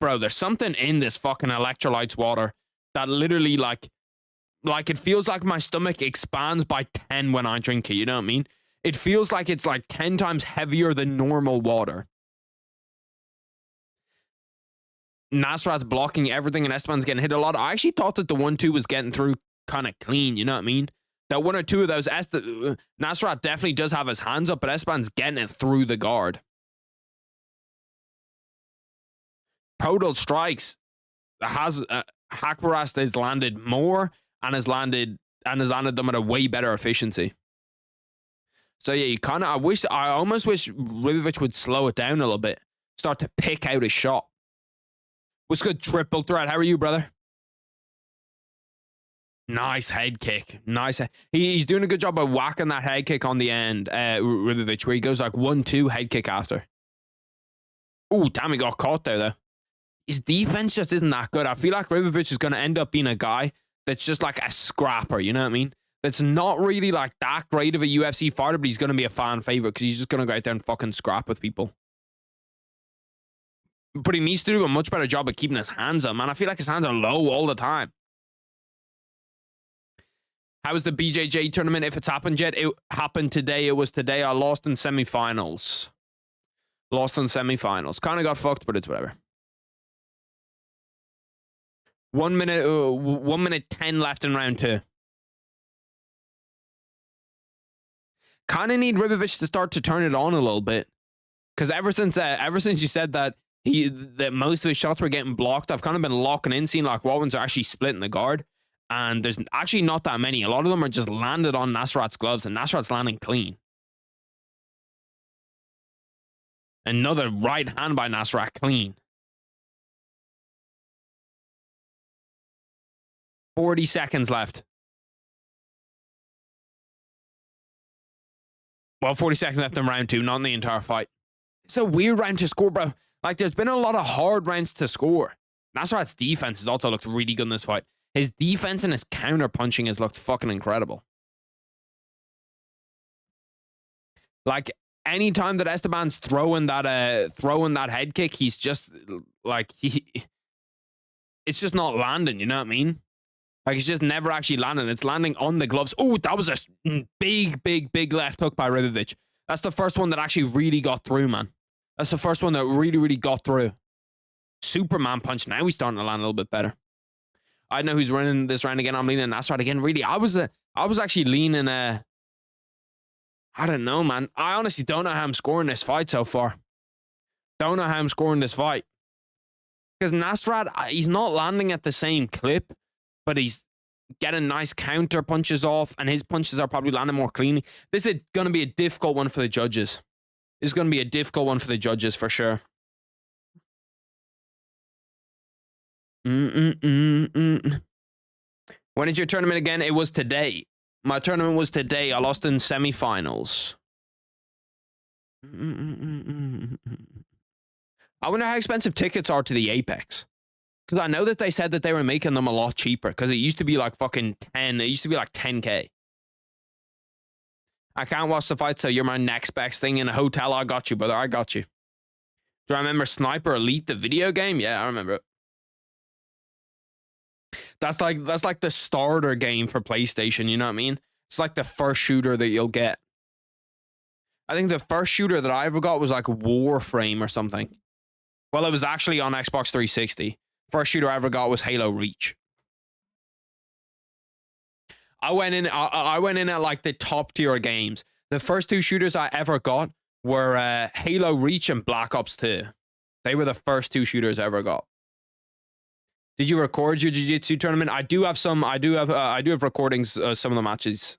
Bro, there's something in this fucking electrolytes water that literally like it feels like my stomach expands by 10 when I drink it. You know what I mean? It feels like it's like 10 times heavier than normal water. Nasrat's blocking everything and Esteban's getting hit a lot. I actually thought that the 1-2 was getting through kind of clean. You know what I mean? That 1 or 2 of those, Nasrat definitely does have his hands up, but Esteban's getting it through the guard. Total strikes has Hakvaras has landed more and has landed them at a way better efficiency. So yeah, you kind of I almost wish Ribovic would slow it down a little bit, start to pick out his shot. What's good, triple threat? How are you, brother? Nice head kick. Nice. He's doing a good job of whacking that head kick on the end, Ribovic, where he goes like 1-2 head kick after. Oh, damn, he got caught there, though. His defense just isn't that good. I feel like Ribovic is going to end up being a guy that's just like a scrapper, you know what I mean? That's not really like that great of a UFC fighter, but he's going to be a fan favorite because he's just going to go out there and fucking scrap with people. But he needs to do a much better job of keeping his hands up, man. I feel like his hands are low all the time. How was the BJJ tournament? If it's happened yet, it happened today. It was today. I lost in semifinals. Lost in semifinals. Kind of got fucked, but it's whatever. 1 minute 10 left in round 2. Kind of need Ribovic to start to turn it on a little bit, because ever since you said that that most of his shots were getting blocked, I've kind of been locking in, seeing like what ones are actually splitting the guard, and there's actually not that many. A lot of them are just landed on Nasrat's gloves, and Nasrat's landing clean. Another right hand by Nasrat, clean. 40 seconds left. Well, 40 seconds left in round 2, not in the entire fight. It's a weird round to score, bro. Like, there's been a lot of hard rounds to score. Nasrat's defense has also looked really good in this fight. His defense and his counter punching has looked fucking incredible. Like, anytime that Esteban's throwing that head kick, he's just like it's just not landing, you know what I mean? Like, it's just never actually landing. It's landing on the gloves. Oh, that was a big left hook by Ribovic. That's the first one that actually really got through, man. That's the first one that really got through. Superman punch. Now he's starting to land a little bit better. I know who's running this round again. I'm leaning Nasrat again. Really, I was actually leaning. I don't know, man. I honestly don't know how I'm scoring this fight so far. Don't know how I'm scoring this fight. Because Nasrat, he's not landing at the same clip, but he's getting nice counter punches off, and his punches are probably landing more cleanly. This is going to be a difficult one for the judges. This is going to be a difficult one for the judges for sure. When is your tournament again? It was today. My tournament was today. I lost in semifinals. I wonder how expensive tickets are to the Apex. Because I know that they said that they were making them a lot cheaper. Because it used to be like fucking 10. It used to be like 10K. I can't watch the fight, so you're my next best thing in a hotel. I got you, brother. I got you. Do I remember Sniper Elite, the video game? Yeah, I remember it. That's like the starter game for PlayStation, you know what I mean? It's like the first shooter that you'll get. I think the first shooter that I ever got was like Warframe or something. Well, it was actually on Xbox 360. First shooter I ever got was Halo Reach. I went in at like the top tier games. The first 2 shooters I ever got were Halo Reach and Black Ops 2. They were the first 2 shooters I ever got. Did you record your jiu-jitsu tournament? I do have some. I do have recordings some of the matches.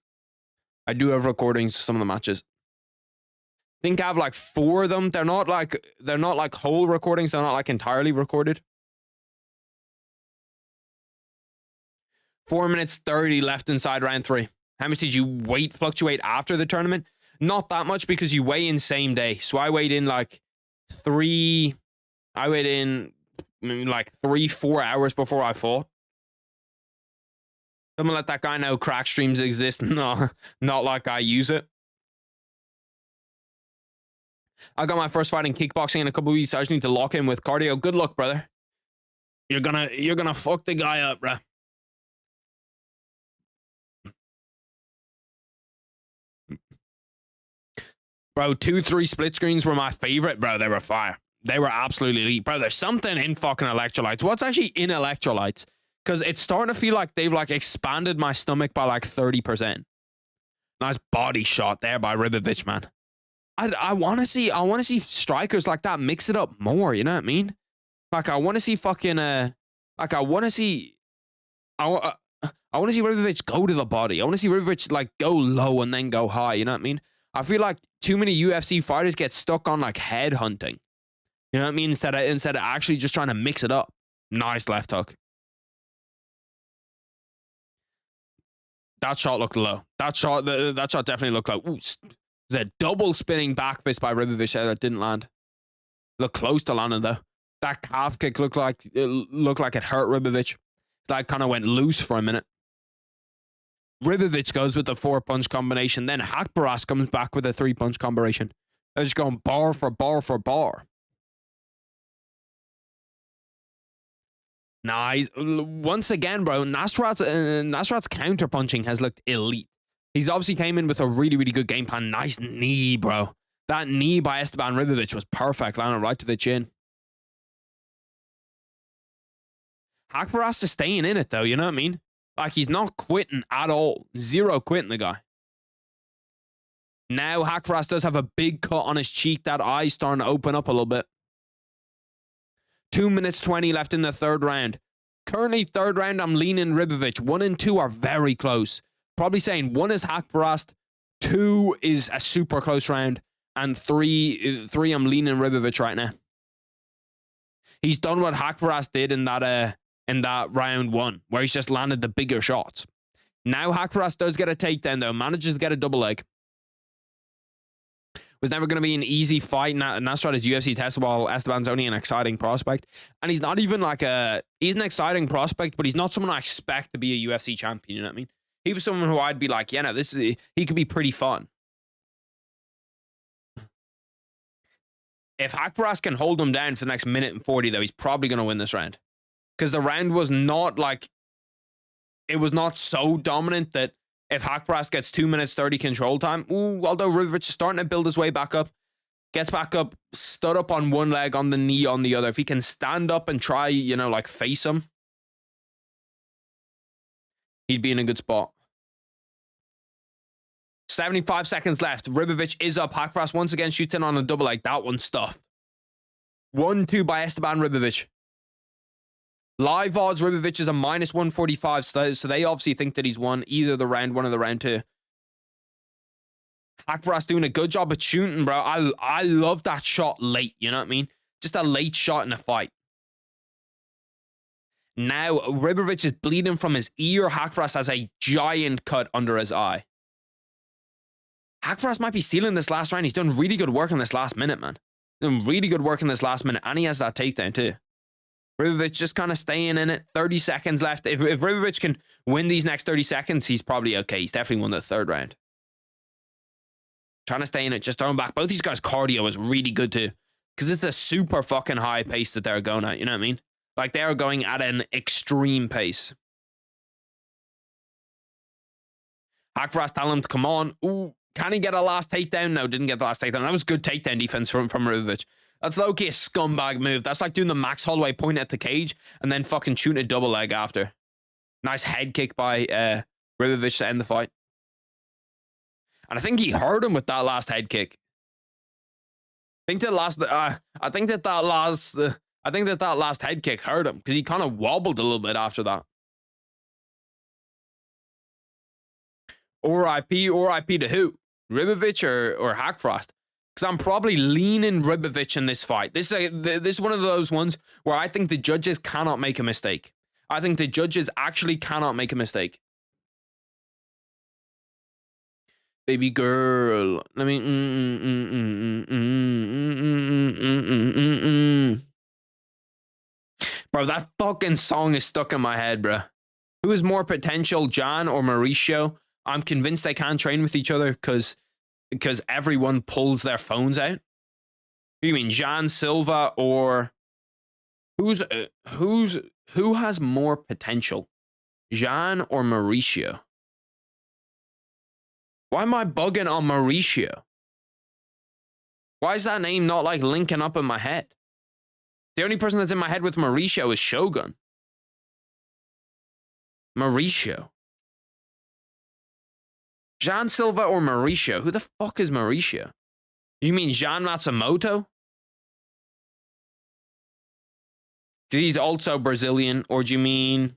I do have recordings of some of the matches. I think I have like 4 of them. They're not like whole recordings. They're not like entirely recorded. 4 minutes 30 left inside round 3. How much did you weight fluctuate after the tournament? Not that much, because you weigh in same day. So I weighed in like 3, 4 hours before I fought. Someone let that guy know crack streams exist. No, not like I use it. I got my first fight in kickboxing in a couple of weeks. I just need to lock in with cardio. Good luck, brother. You're gonna fuck the guy up, bruh. Bro, 2-3 split screens were my favorite, bro. They were fire. They were absolutely elite. Bro, there's something in fucking electrolytes. What's actually in electrolytes? Because it's starting to feel like they've like expanded my stomach by like 30%. Nice body shot there by Ribovic, man. I want to see strikers like that mix it up more, you know what I mean? Like, I want to see fucking like I want to see Ribovic go to the body. I want to see Ribovic like go low and then go high, you know what I mean? I feel like too many UFC fighters get stuck on like head hunting. You know what I mean? Instead of actually just trying to mix it up. Nice left hook. That shot looked low. That shot definitely looked low. Ooh, there's a double spinning back fist by Ribovic that didn't land. Looked close to landing though. That calf kick looked like it hurt Ribovic. That kind of went loose for a minute. Ribovic goes with the 4-punch combination. Then Haqparast comes back with a 3-punch combination. They're just going bar for bar for bar. Nice. Once again, bro, Nasrat's counter-punching has looked elite. He's obviously came in with a really, really good game plan. Nice knee, bro. That knee by Esteban Ribovic was perfect. Landed right to the chin. Haqparast is staying in it, though. You know what I mean? Like, he's not quitting at all. Zero quitting, the guy. Now, Haqparast does have a big cut on his cheek. That eye's starting to open up a little bit. 2 minutes 20 left in the third round. Currently, third round, I'm leaning Ribovic. 1 and 2 are very close. Probably saying 1 is Haqparast, 2 is a super close round, and 3 I'm leaning Ribovic right now. He's done what Haqparast did in that round 1, where he's just landed the bigger shots. Now Haqparast does get a takedown, though. Manages to get a double leg. Was never going to be an easy fight. Nasrat is UFC tested, while Esteban's only an exciting prospect. And he's not even like he's an exciting prospect, but he's not someone I expect to be a UFC champion, you know what I mean? He was someone who I'd be like, yeah, no, he could be pretty fun. If Haqparast can hold him down for the next minute and 40, though, he's probably going to win this round. Because the round was not like, it was not so dominant that if Haqparast gets 2 minutes 30 control time, although Ribovic is starting to build his way back up, gets back up, stood up on one leg, on the knee on the other. If he can stand up and try, like face him, he'd be in a good spot. 75 seconds left. Ribovic is up. Haqparast once again shoots in on a double leg. That one's stuffed. 1-2 by Esteban Ribovic. Live odds, Ribovic is a minus 145, so they obviously think that he's won either the round 1 or the round 2. Haqparast doing a good job at shooting, bro. I love that shot late, you know what I mean? Just a late shot in a fight. Now, Ribovic is bleeding from his ear. Haqparast has a giant cut under his eye. Haqparast might be stealing this last round. He's done really good work in this last minute, man. Done really good work in this last minute, and he has that takedown too. Ribovic just kind of staying in it. 30 seconds left. If Ribovic can win these next 30 seconds, he's probably okay. He's definitely won the third round. Trying to stay in it, just throwing back. Both these guys' cardio is really good too, because it's a super fucking high pace that they're going at. You know what I mean? Like, they are going at an extreme pace. Haqparast telling him to come on. Ooh, can he get a last takedown? No, didn't get the last takedown. That was good takedown defense from Ribovic. That's low-key a scumbag move. That's like doing the Max Holloway point at the cage and then fucking shooting a double leg after. Nice head kick by Ribovic to end the fight. And I think he hurt him with that last head kick. I think that last head kick hurt him because he kind of wobbled a little bit after that. RIP to who? Ribovic or Haqparast? Because I'm probably leaning Ribovic in this fight. This is one of those ones where I think the judges cannot make a mistake. I think the judges actually cannot make a mistake. Baby girl, let me. Bro, that fucking song is stuck in my head, bro. Who is more potential, Jan or Mauricio? I'm convinced they can't train with each other because everyone pulls their phones out. Who you mean, Jan Silva or who has more potential, Jan or Mauricio? Why am I bugging on Mauricio? Why is that name not like linking up in my head? The only person that's in my head with Mauricio is Shogun. Mauricio. Jan Silva or Mauricio? Who the fuck is Mauricio? You mean Jan Matsumoto? Because he's also Brazilian. Or do you mean... I'm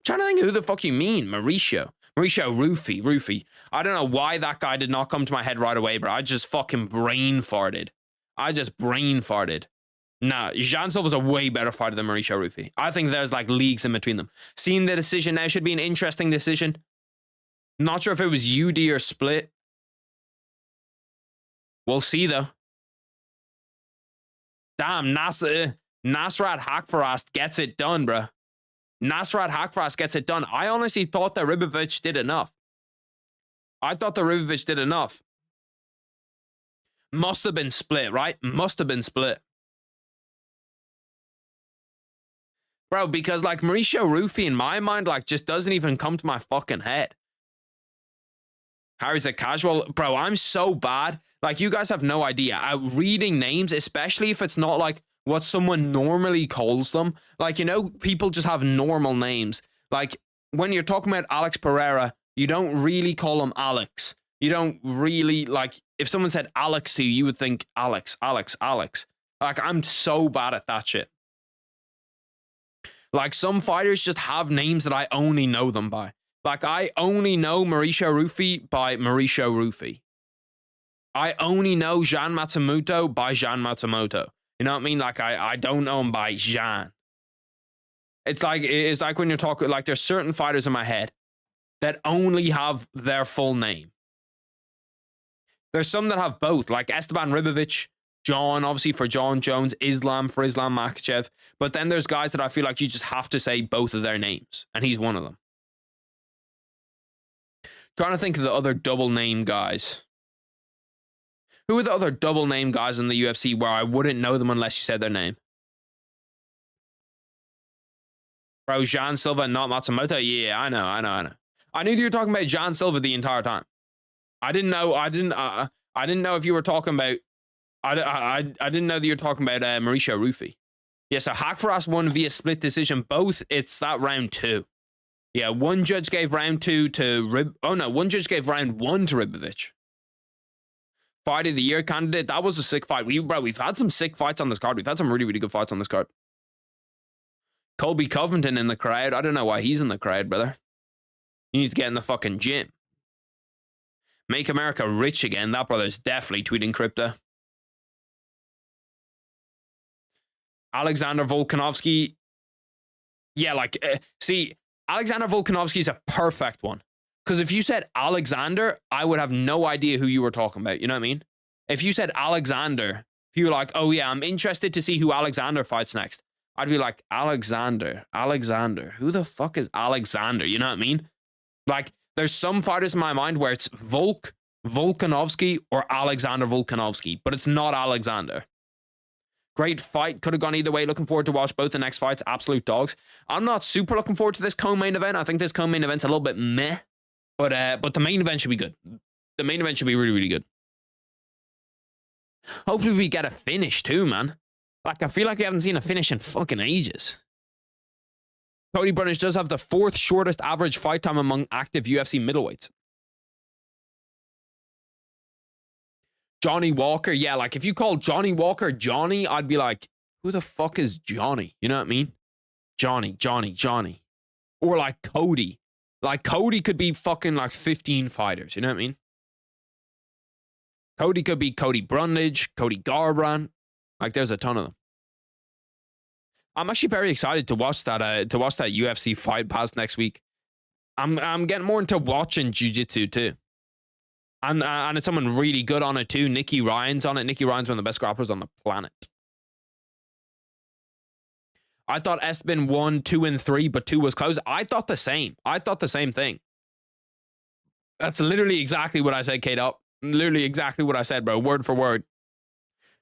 trying to think of who the fuck you mean. Mauricio. Mauricio Rufy. I don't know why that guy did not come to my head right away, bro. I just fucking brain farted. Nah, Jan Silva's a way better fighter than Mauricio Rufy. I think there's like leagues in between them. Seeing the decision now should be an interesting decision. Not sure if it was UD or split. We'll see though. Damn, Nasrat Hakparast gets it done, bro. Nasrat Hakparast gets it done. I honestly thought that Ribovic did enough. Must have been split, right? Must have been split. Bro, because like Mauricio Rufy in my mind, like just doesn't even come to my fucking head. Harry's a casual. Bro, I'm so bad. Like, you guys have no idea. Reading names, especially if it's not like what someone normally calls them. Like, you know, people just have normal names. Like, when you're talking about Alex Pereira, you don't really call him Alex. You don't really, like, if someone said Alex to you, you would think Alex. Like, I'm so bad at that shit. Like, some fighters just have names that I only know them by. Like, I only know Mauricio Rufy by Mauricio Rufy. I only know Jean Matsumoto by Jean Matsumoto. You know what I mean? Like, I don't know him by Jean. It's like when you're talking, like, there's certain fighters in my head that only have their full name. There's some that have both, like Esteban Ribovic, John, obviously for John Jones, Islam for Islam Makhachev. But then there's guys that I feel like you just have to say both of their names, and he's one of them. Trying to think of the other double name guys. Who are the other double name guys in the UFC where I wouldn't know them unless you said their name? Bro, Jean Silva, not Matsumoto? Yeah, I know. I knew you were talking about Jean Silva the entire time. I didn't know if you were talking about, I didn't know that you were talking about Mauricio Rufy. Yeah, so Hakparast won via split decision. Both, it's that round 2. Yeah, one judge gave round 2 to one judge gave round 1 to Ribovic. Fight of the year candidate. That was a sick fight. We've had some sick fights on this card. We've had some really, really good fights on this card. Colby Covington in the crowd. I don't know why he's in the crowd, brother. You need to get in the fucking gym. Make America rich again. That brother's definitely tweeting crypto. Alexander Volkanovski. Yeah, like, see, Alexander Volkanovski is a perfect one. Because if you said Alexander, I would have no idea who you were talking about. You know what I mean? If you said Alexander, if you were like, oh yeah, I'm interested to see who Alexander fights next, I'd be like, Alexander. Who the fuck is Alexander? You know what I mean? Like, there's some fighters in my mind where it's Volkanovski, or Alexander Volkanovski, but it's not Alexander. Great fight. Could have gone either way. Looking forward to watch both the next fights. Absolute dogs. I'm not super looking forward to this co-main event. I think this co-main event's a little bit meh. But the main event should be good. The main event should be really, really good. Hopefully we get a finish too, man. Like, I feel like we haven't seen a finish in fucking ages. Cody Brunish does have the 4th shortest average fight time among active UFC middleweights. Johnny Walker. Yeah, like, if you call Johnny Walker Johnny, I'd be like, who the fuck is Johnny? You know what I mean? Johnny. Or like Cody. Like, Cody could be fucking like 15 fighters. You know what I mean? Cody could be Cody Brundage, Cody Garbrandt. Like, there's a ton of them. I'm actually very excited to watch that UFC Fight Pass next week. I'm getting more into watching jiu-jitsu too. And it's someone really good on it too. Nicky Ryan's on it. Nicky Ryan's one of the best grapplers on the planet. I thought Espen 1, 2, and 3, but 2 was close. I thought the same. I thought the same thing. That's literally exactly what I said, K-Dop. Literally exactly what I said, bro. Word for word.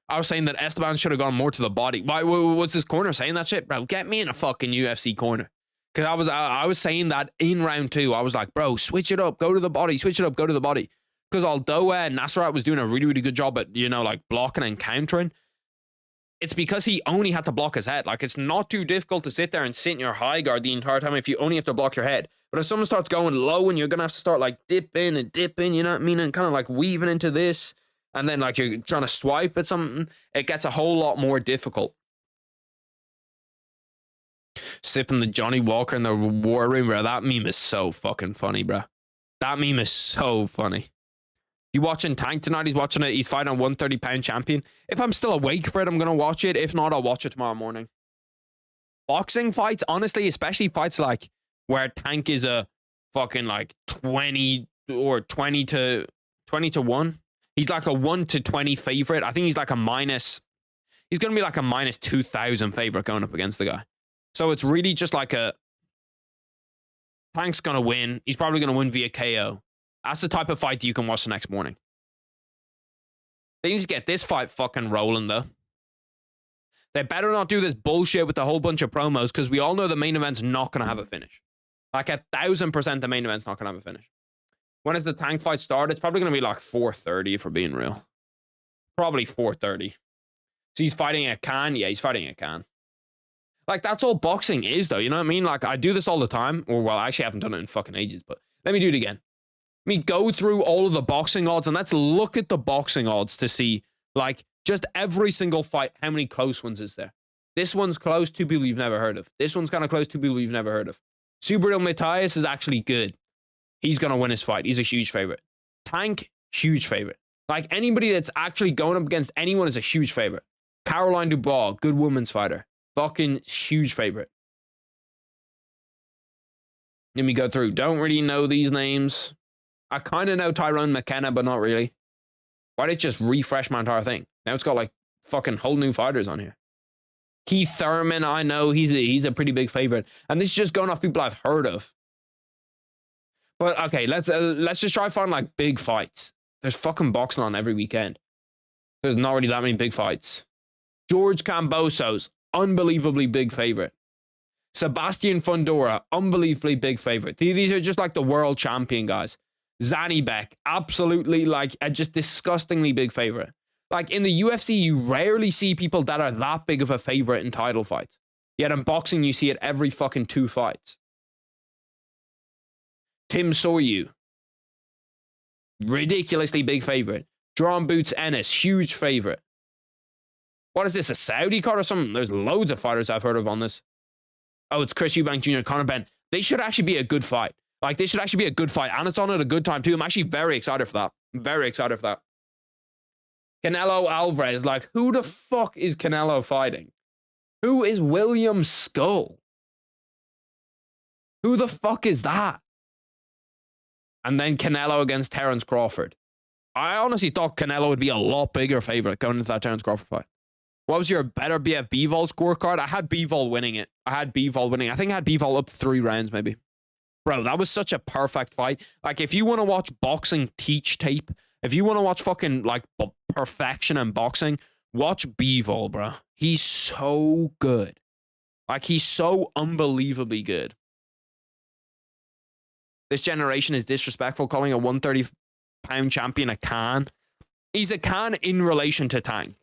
I was saying that Esteban should have gone more to the body. Why? What's his corner saying that shit? Bro, get me in a fucking UFC corner. Because I was saying that in round 2. I was like, bro, switch it up. Go to the body. Switch it up. Go to the body. Because although Nasrat was doing a really, really good job at, you know, like, blocking and countering, it's because he only had to block his head. Like, it's not too difficult to sit there and sit in your high guard the entire time if you only have to block your head. But if someone starts going low and you're going to have to start, like, dip in, you know what I mean? And kind of, like, weaving into this. And then, like, you're trying to swipe at something. It gets a whole lot more difficult. Sipping the Johnny Walker in the war room, bro. That meme is so fucking funny, bro. That meme is so funny. You watching Tank tonight? He's watching it. He's fighting a 130-pound champion. If I'm still awake for it, I'm going to watch it. If not, I'll watch it tomorrow morning. Boxing fights, honestly, especially fights like where Tank is a fucking like 20 or 20 to 1. He's like a 1 to 20 favorite. I think he's like a minus. He's going to be like a minus 2,000 favorite going up against the guy. So it's really just like a Tank's going to win. He's probably going to win via KO. That's the type of fight you can watch the next morning. They need to get this fight fucking rolling, though. They better not do this bullshit with a whole bunch of promos, because we all know the main event's not going to have a finish. Like 1,000% the main event's not going to have a finish. When does the Tank fight start? It's probably going to be like 4:30 if we're being real. Probably 4:30. So he's fighting a Khan? Yeah, he's fighting a Khan. Like, that's all boxing is, though. You know what I mean? Like, I do this all the time. Or, well, I actually haven't done it in fucking ages, but let me do it again. Let me go through all of the boxing odds, and let's look at the boxing odds to see, like, just every single fight, how many close ones is there? This one's close, 2 people you've never heard of. This one's kind of close, 2 people you've never heard of. Subriel Matthias is actually good. He's going to win his fight. He's a huge favorite. Tank, huge favorite. Like, anybody that's actually going up against anyone is a huge favorite. Caroline Dubois, good women's fighter. Fucking huge favorite. Let me go through. Don't really know these names. I kind of know Tyrone McKenna, but not really. Why did it just refresh my entire thing? Now it's got like fucking whole new fighters on here. Keith Thurman, I know he's a pretty big favorite. And this is just going off people I've heard of. But okay, let's just try to find like big fights. There's fucking boxing on every weekend. There's not really that many big fights. George Cambosos, unbelievably big favorite. Sebastian Fundora, unbelievably big favorite. These are just like the world champion guys. Zanny Beck, absolutely like a just disgustingly big favorite. Like in the UFC, you rarely see people that are that big of a favorite in title fights. Yet in boxing, you see it every fucking 2 fights. Tim Soyu, ridiculously big favorite. John Boots Ennis, huge favorite. What is this, a Saudi card or something? There's loads of fighters I've heard of on this. Oh, it's Chris Eubank Jr., Conor Benn. They should actually be a good fight. Like, this should actually be a good fight. And it's on at a good time, too. I'm actually very excited for that. Very excited for that. Canelo Alvarez. Like, who the fuck is Canelo fighting? Who is William Skull? Who the fuck is that? And then Canelo against Terence Crawford. I honestly thought Canelo would be a lot bigger favorite going into that Terence Crawford fight. What was your better BF Bivol scorecard? I had Bivol winning it. I think I had Bivol up 3 rounds, maybe. Bro, that was such a perfect fight. Like, if you want to watch boxing teach tape, if you want to watch fucking, like, perfection in boxing, watch Bivol, bro. He's so good. Like, he's so unbelievably good. This generation is disrespectful, calling a 130-pound champion a Khan. He's a Khan in relation to Tank.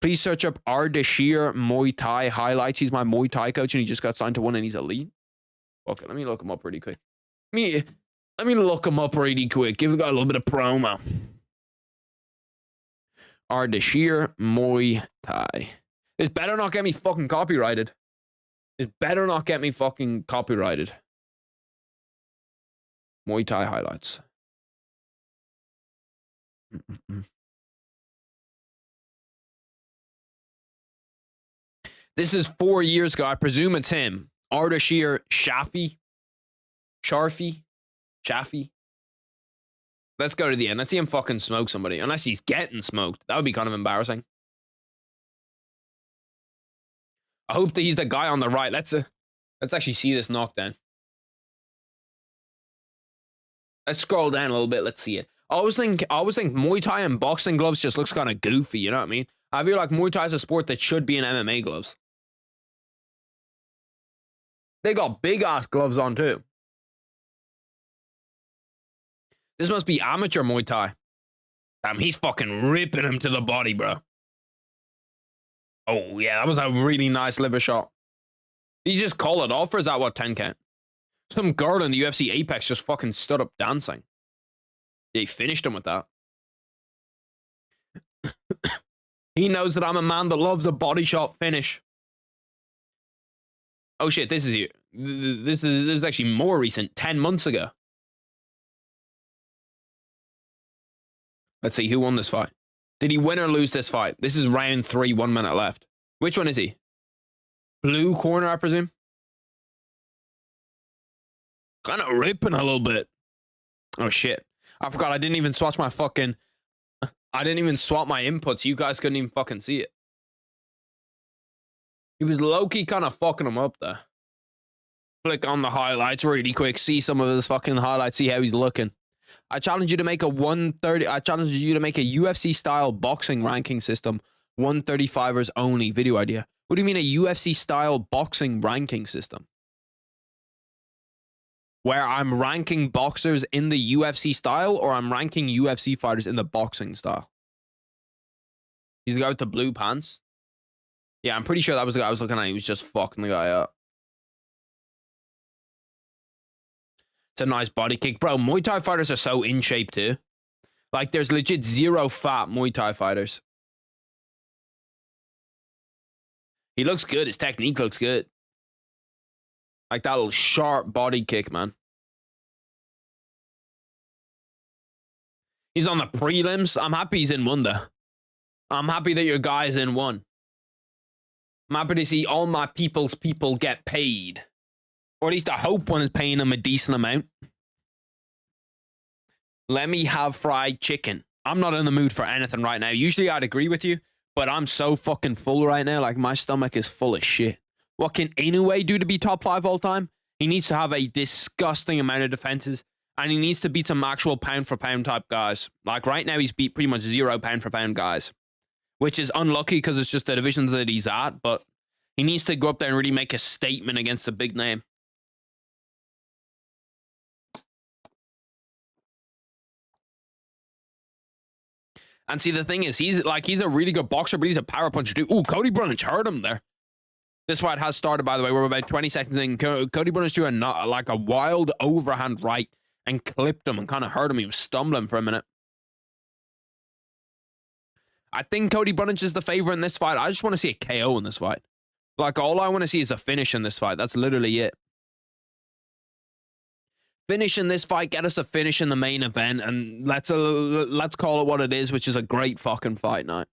Please search up Ardashir Muay Thai highlights. He's my Muay Thai coach, and he just got signed to one, and he's elite. Okay, let me look him up really quick. Let me look him up really quick. Give the guy a little bit of promo. Ardashir Muay Thai. This better not get me fucking copyrighted. This better not get me fucking copyrighted. Muay Thai highlights. This is 4 years ago. I presume it's him. Ardashir Shafi. Let's go to the end. Let's see him fucking smoke somebody. Unless he's getting smoked. That would be kind of embarrassing. I hope that he's the guy on the right. Let's actually see this knockdown. Let's scroll down a little bit. Let's see it. I always think Muay Thai and boxing gloves just looks kind of goofy. You know what I mean? I feel like Muay Thai is a sport that should be in MMA gloves. They got big ass gloves on too. This must be amateur Muay Thai. Damn, he's fucking ripping him to the body, bro. Oh, yeah, that was a really nice liver shot. Did you just call it off, or is that what, 10 count? Some girl in the UFC Apex just fucking stood up dancing. Yeah, he finished him with that. He knows that I'm a man that loves a body shot finish. Oh shit, this is you. This is actually more recent, 10 months ago. Let's see, who won this fight? Did he win or lose this fight? This is round 3, 1 minute left. Which one is he? Blue corner, I presume? Kind of ripping a little bit. Oh shit. I forgot I didn't even swatch my fucking... I didn't even swap my inputs. You guys couldn't even fucking see it. He was low-key kind of fucking him up there. Click on the highlights really quick. See some of his fucking highlights. See how he's looking. I challenge you to make a 130. I challenge you to make a UFC style boxing ranking system. 135ers only video idea. What do you mean a UFC style boxing ranking system? Where I'm ranking boxers in the UFC style, or I'm ranking UFC fighters in the boxing style? He's the guy with the blue pants. Yeah, I'm pretty sure that was the guy I was looking at. He was just fucking the guy up. It's a nice body kick. Bro, Muay Thai fighters are so in shape too. Like, there's legit zero fat Muay Thai fighters. He looks good. His technique looks good. Like that little sharp body kick, man. He's on the prelims. I'm happy he's in one, though. I'm happy that your guy's in one. I'm happy to see all my people's people get paid. Or at least I hope one is paying him a decent amount. Let me have fried chicken. I'm not in the mood for anything right now. Usually I'd agree with you, but I'm so fucking full right now. Like, my stomach is full of shit. What can Inoue do to be top 5 all time? He needs to have a disgusting amount of defenses, and he needs to beat some actual pound-for-pound type guys. Like, right now, he's beat pretty much 0 pound-for-pound guys, which is unlucky because it's just the divisions that he's at, but he needs to go up there and really make a statement against a big name. And see, the thing is, he's a really good boxer, but he's a power puncher too. Ooh, Cody Brunich hurt him there. This fight has started, by the way. We're about 20 seconds in. Cody Brunich threw a wild overhand right and clipped him and kind of hurt him. He was stumbling for a minute. I think Cody Brunich is the favorite in this fight. I just want to see a KO in this fight. Like, all I want to see is a finish in this fight. That's literally it. Finish in this fight, get us a finish in the main event, and let's call it what it is, which is a great fucking fight night.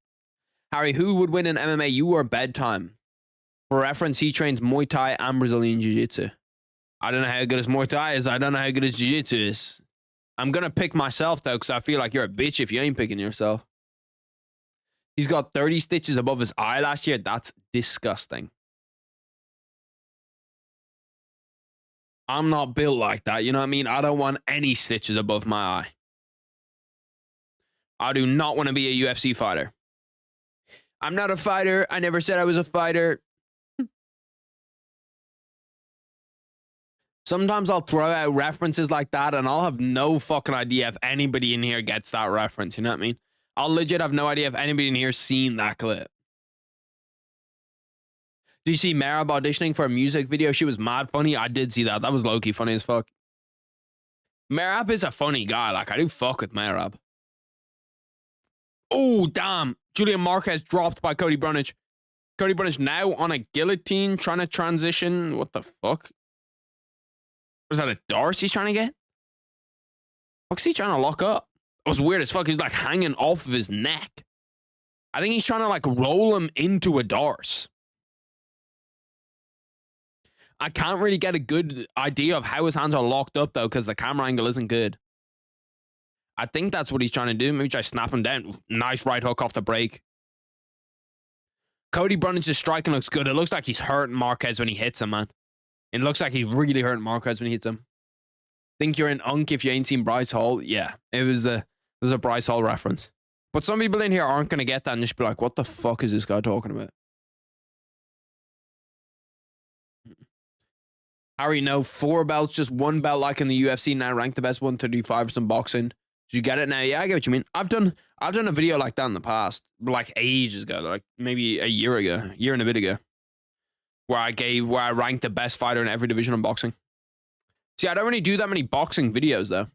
Harry, who would win in MMA, you or Bedtime? For reference, he trains Muay Thai and Brazilian Jiu-Jitsu. I don't know how good his Muay Thai is. I don't know how good his Jiu-Jitsu is. I'm going to pick myself, though, because I feel like you're a bitch if you ain't picking yourself. He's got 30 stitches above his eye last year. That's disgusting. I'm not built like that, you know what I mean? I don't want any stitches above my eye. I do not want to be a UFC fighter. I'm not a fighter. I never said I was a fighter. Sometimes I'll throw out references like that and I'll have no fucking idea if anybody in here gets that reference, you know what I mean? I'll legit have no idea if anybody in here seen that clip. Did you see Merab auditioning for a music video? She was mad funny. I did see that. That was low-key funny as fuck. Merab is a funny guy. Like, I do fuck with Merab. Oh, damn. Julian Marquez dropped by Cody Brunich. Cody Brunich now on a guillotine trying to transition. What the fuck? Was that a Darce he's trying to get? What's he trying to lock up? It was weird as fuck. He's like hanging off of his neck. I think he's trying to like roll him into a Darce. I can't really get a good idea of how his hands are locked up, though, because the camera angle isn't good. I think that's what he's trying to do. Maybe try to snap him down. Nice right hook off the break. Cody Brunich's striking looks good. It looks like he's hurting Marquez when he hits him, man. It looks like he's really hurting Marquez when he hits him. Think you're an unk if you ain't seen Bryce Hall? Yeah, there's a Bryce Hall reference. But some people in here aren't going to get that and just be like, what the fuck is this guy talking about? Harry, no, 4 belts, just 1 belt like in the UFC, now ranked the best 135 in boxing. Did you get it now? Yeah, I get what you mean. I've done a video like that in the past, like ages ago, like maybe a year and a bit ago, where I ranked the best fighter in every division in boxing. See, I don't really do that many boxing videos, though.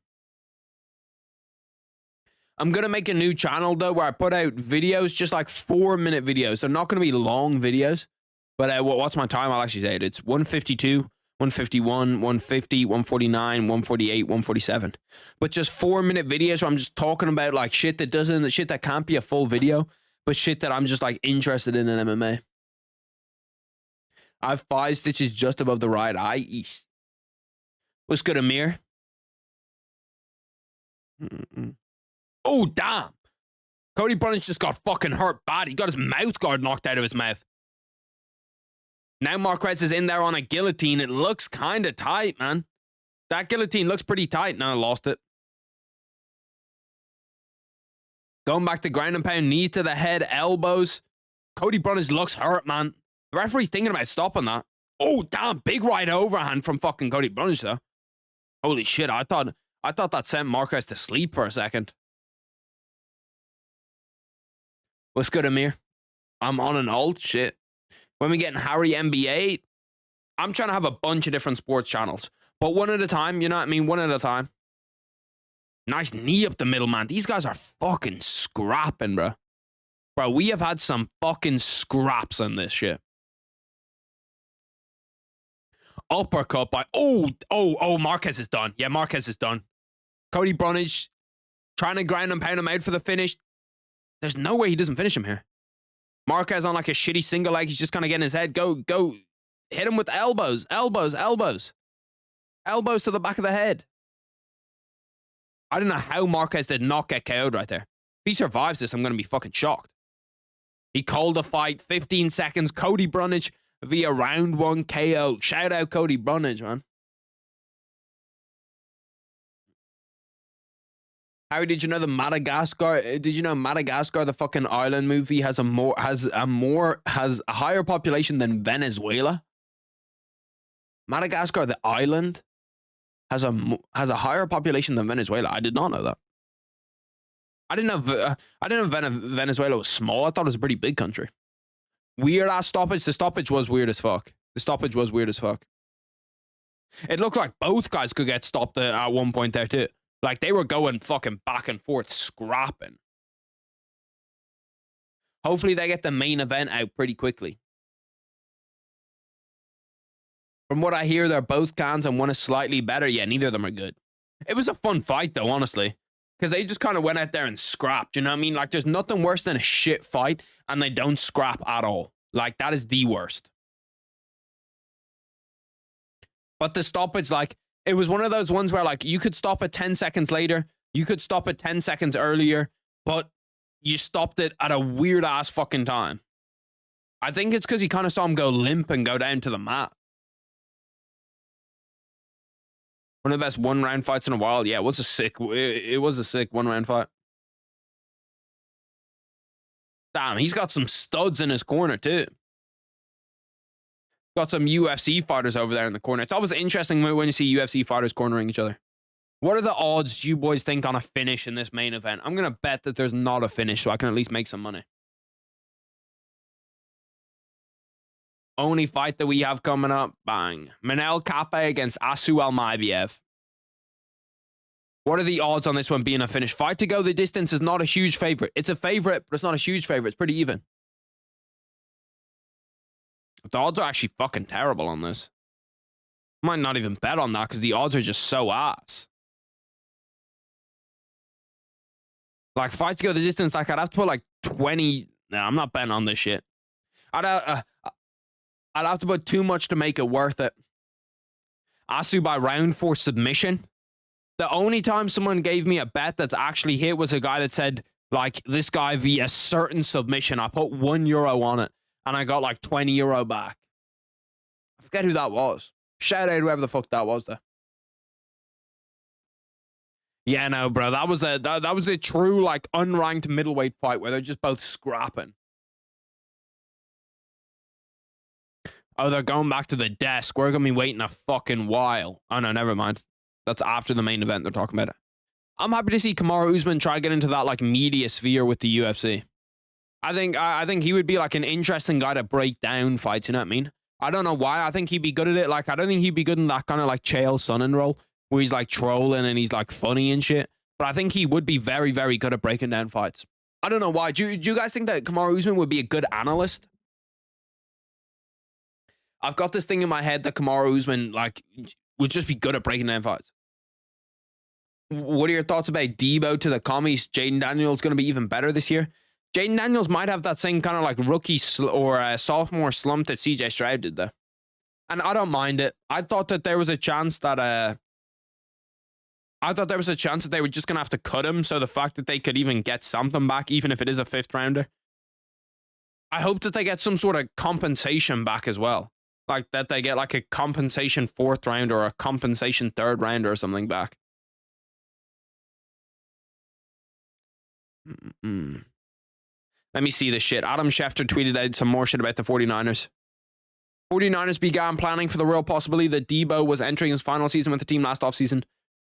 I'm going to make a new channel, though, where I put out videos, just like 4-minute videos. They're not going to be long videos, but what's my time? I'll actually say it. It's 152. 151, 150, 149, 148, 147. But just 4-minute videos where I'm just talking about like shit that can't be a full video, but shit that I'm just like interested in MMA. I have 5 stitches just above the right eye. East. What's good, Amir? Oh, damn. Cody Brunish just got fucking hurt bad. He got his mouth guard knocked out of his mouth. Now Marquez is in there on a guillotine. It looks kind of tight, man. That guillotine looks pretty tight. No, I lost it. Going back to ground and pound, knees to the head, elbows. Cody Brunish looks hurt, man. The referee's thinking about stopping that. Oh, damn. Big right overhand from fucking Cody Brunish, though. Holy shit. I thought that sent Marquez to sleep for a second. What's good, Amir? I'm on an alt shit. When we getting Harry NBA, I'm trying to have a bunch of different sports channels. But one at a time, you know what I mean? One at a time. Nice knee up the middle, man. These guys are fucking scrapping, bro. Bro, we have had some fucking scraps on this shit. Uppercut by... Oh, Marquez is done. Yeah, Marquez is done. Cody Brunish trying to ground and pound him out for the finish. There's no way he doesn't finish him here. Marquez on like a shitty single leg. He's just going to get in his head. Go. Hit him with elbows. Elbows to the back of the head. I don't know how Marquez did not get KO'd right there. If he survives this, I'm going to be fucking shocked. He called the fight. 15 seconds. Cody Brunish via round 1 KO. Shout out Cody Brunish, man. How did you know the Madagascar? Did you know Madagascar, the fucking island movie, has a higher population than Venezuela? Madagascar, the island, has a higher population than Venezuela. I did not know that. I didn't know Venezuela was small. I thought it was a pretty big country. Weird ass stoppage. The stoppage was weird as fuck. It looked like both guys could get stopped at one point there too. Like they were going fucking back and forth, scrapping. Hopefully they get the main event out pretty quickly. From what I hear, they're both cans and one is slightly better. Yeah, neither of them are good. It was a fun fight though, honestly. Because they just kind of went out there and scrapped, you know what I mean? Like, there's nothing worse than a shit fight and they don't scrap at all. Like, that is the worst. But the stoppage, like, it was one of those ones where, like, you could stop it 10 seconds later. You could stop it 10 seconds earlier. But you stopped it at a weird-ass fucking time. I think it's because he kind of saw him go limp and go down to the mat. One of the best one-round fights in a while. Yeah, it was a sick one-round fight. Damn, he's got some studs in his corner, too. Got some UFC fighters over there in the corner. It's always interesting when you see UFC fighters cornering each other. What are the odds you boys think on a finish in this main event? I'm going to bet that there's not a finish, so I can at least make some money. Only fight that we have coming up, bang. Manel Kape against Asu Almaibiev. What are the odds on this one being a finish? Fight to go the distance is not a huge favorite. It's a favorite, but it's not a huge favorite. It's pretty even. The odds are actually fucking terrible on this. Might not even bet on that because the odds are just so ass. Like, fight to go the distance, like, I'd have to put like 20... No, I'm not betting on this shit. I'd have to put too much to make it worth it. Asu by round 4 submission. The only time someone gave me a bet that's actually hit was a guy that said, like, this guy via certain submission. I put €1 on it, and I got like €20 back. I forget who that was. Shout out whoever the fuck that was, though. Yeah, no, bro. That was a true, like, unranked middleweight fight where they're just both scrapping. Oh, they're going back to the desk. We're going to be waiting a fucking while. Oh, no, never mind. That's after the main event they're talking about it. I'm happy to see Kamaru Usman try to get into that, like, media sphere with the UFC. I think he would be, like, an interesting guy to break down fights, you know what I mean? I don't know why. I think he'd be good at it. Like, I don't think he'd be good in that kind of, like, Chael Sonnen role where he's, like, trolling and he's, like, funny and shit. But I think he would be very, very good at breaking down fights. I don't know why. Do you guys think that Kamaru Usman would be a good analyst? I've got this thing in my head that Kamaru Usman, like, would just be good at breaking down fights. What are your thoughts about Debo to the commies? Jaden Daniels going to be even better this year? Jaden Daniels might have that same kind of, like, rookie or sophomore slump that CJ Stroud did, though. And I don't mind it. I thought that there was a chance that I thought there was a chance that they were just going to have to cut him. So the fact that they could even get something back, even if it is a 5th rounder, I hope that they get some sort of compensation back as well. Like that they get like a compensation 4th round or a compensation 3rd rounder or something back. Let me see this shit. Adam Schefter tweeted out some more shit about the 49ers. 49ers began planning for the real possibility that Debo was entering his final season with the team last offseason,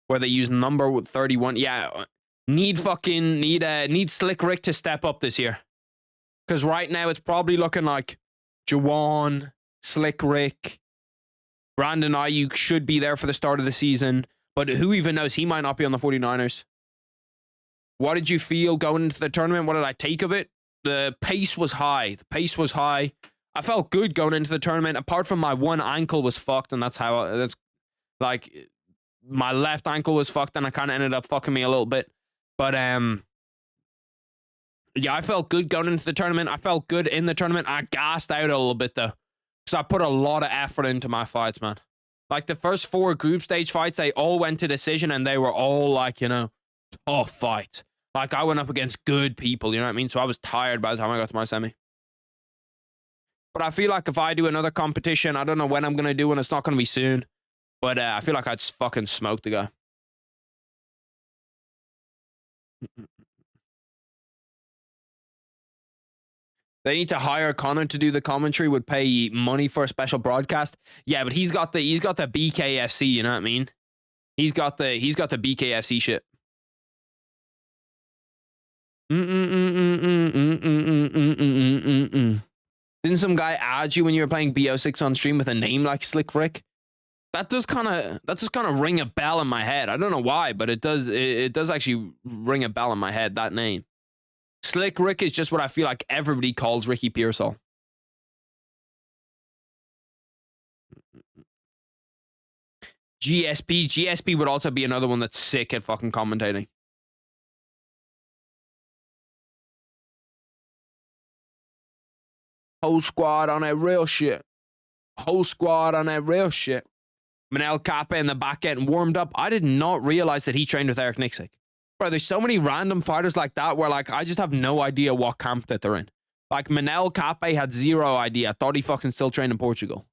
where they used number 31. Yeah, need Slick Rick to step up this year. Because right now it's probably looking like Juwan, Slick Rick, Brandon Ayuk should be there for the start of the season. But who even knows? He might not be on the 49ers. What did you feel going into the tournament? What did I take of it? The pace was high. I felt good going into the tournament, apart from my one ankle was fucked, and that's like my left ankle was fucked, and it kind of ended up fucking me a little bit. But yeah, I felt good going into the tournament. I felt good in the tournament. I gassed out a little bit though, because I put a lot of effort into my fights, man. Like the first 4 group stage fights, they all went to decision, and they were all like, you know, tough fights. Like I went up against good people, you know what I mean? So I was tired by the time I got to my semi. But I feel like if I do another competition, I don't know when I'm going to do one. It's not going to be soon. But I feel like I'd fucking smoke the guy. They need to hire Connor to do the commentary, would pay money for a special broadcast. Yeah, but he's got the BKFC, you know what I mean? He's got the BKFC shit. Didn't some guy add you when you were playing BO6 on stream with a name like Slick Rick? That just kind of ring a bell in my head. I don't know why, but it does actually ring a bell in my head, that name. Slick Rick is just what I feel like everybody calls Ricky Pearsall. GSP would also be another one that's sick at fucking commentating. Whole squad on that real shit. Manel Kappa in the back getting warmed up. I did not realize that he trained with Eric Nixick. Bro, there's so many random fighters like that where like I just have no idea what camp that they're in. Like Manel Kappa had zero idea. I thought he fucking still trained in Portugal.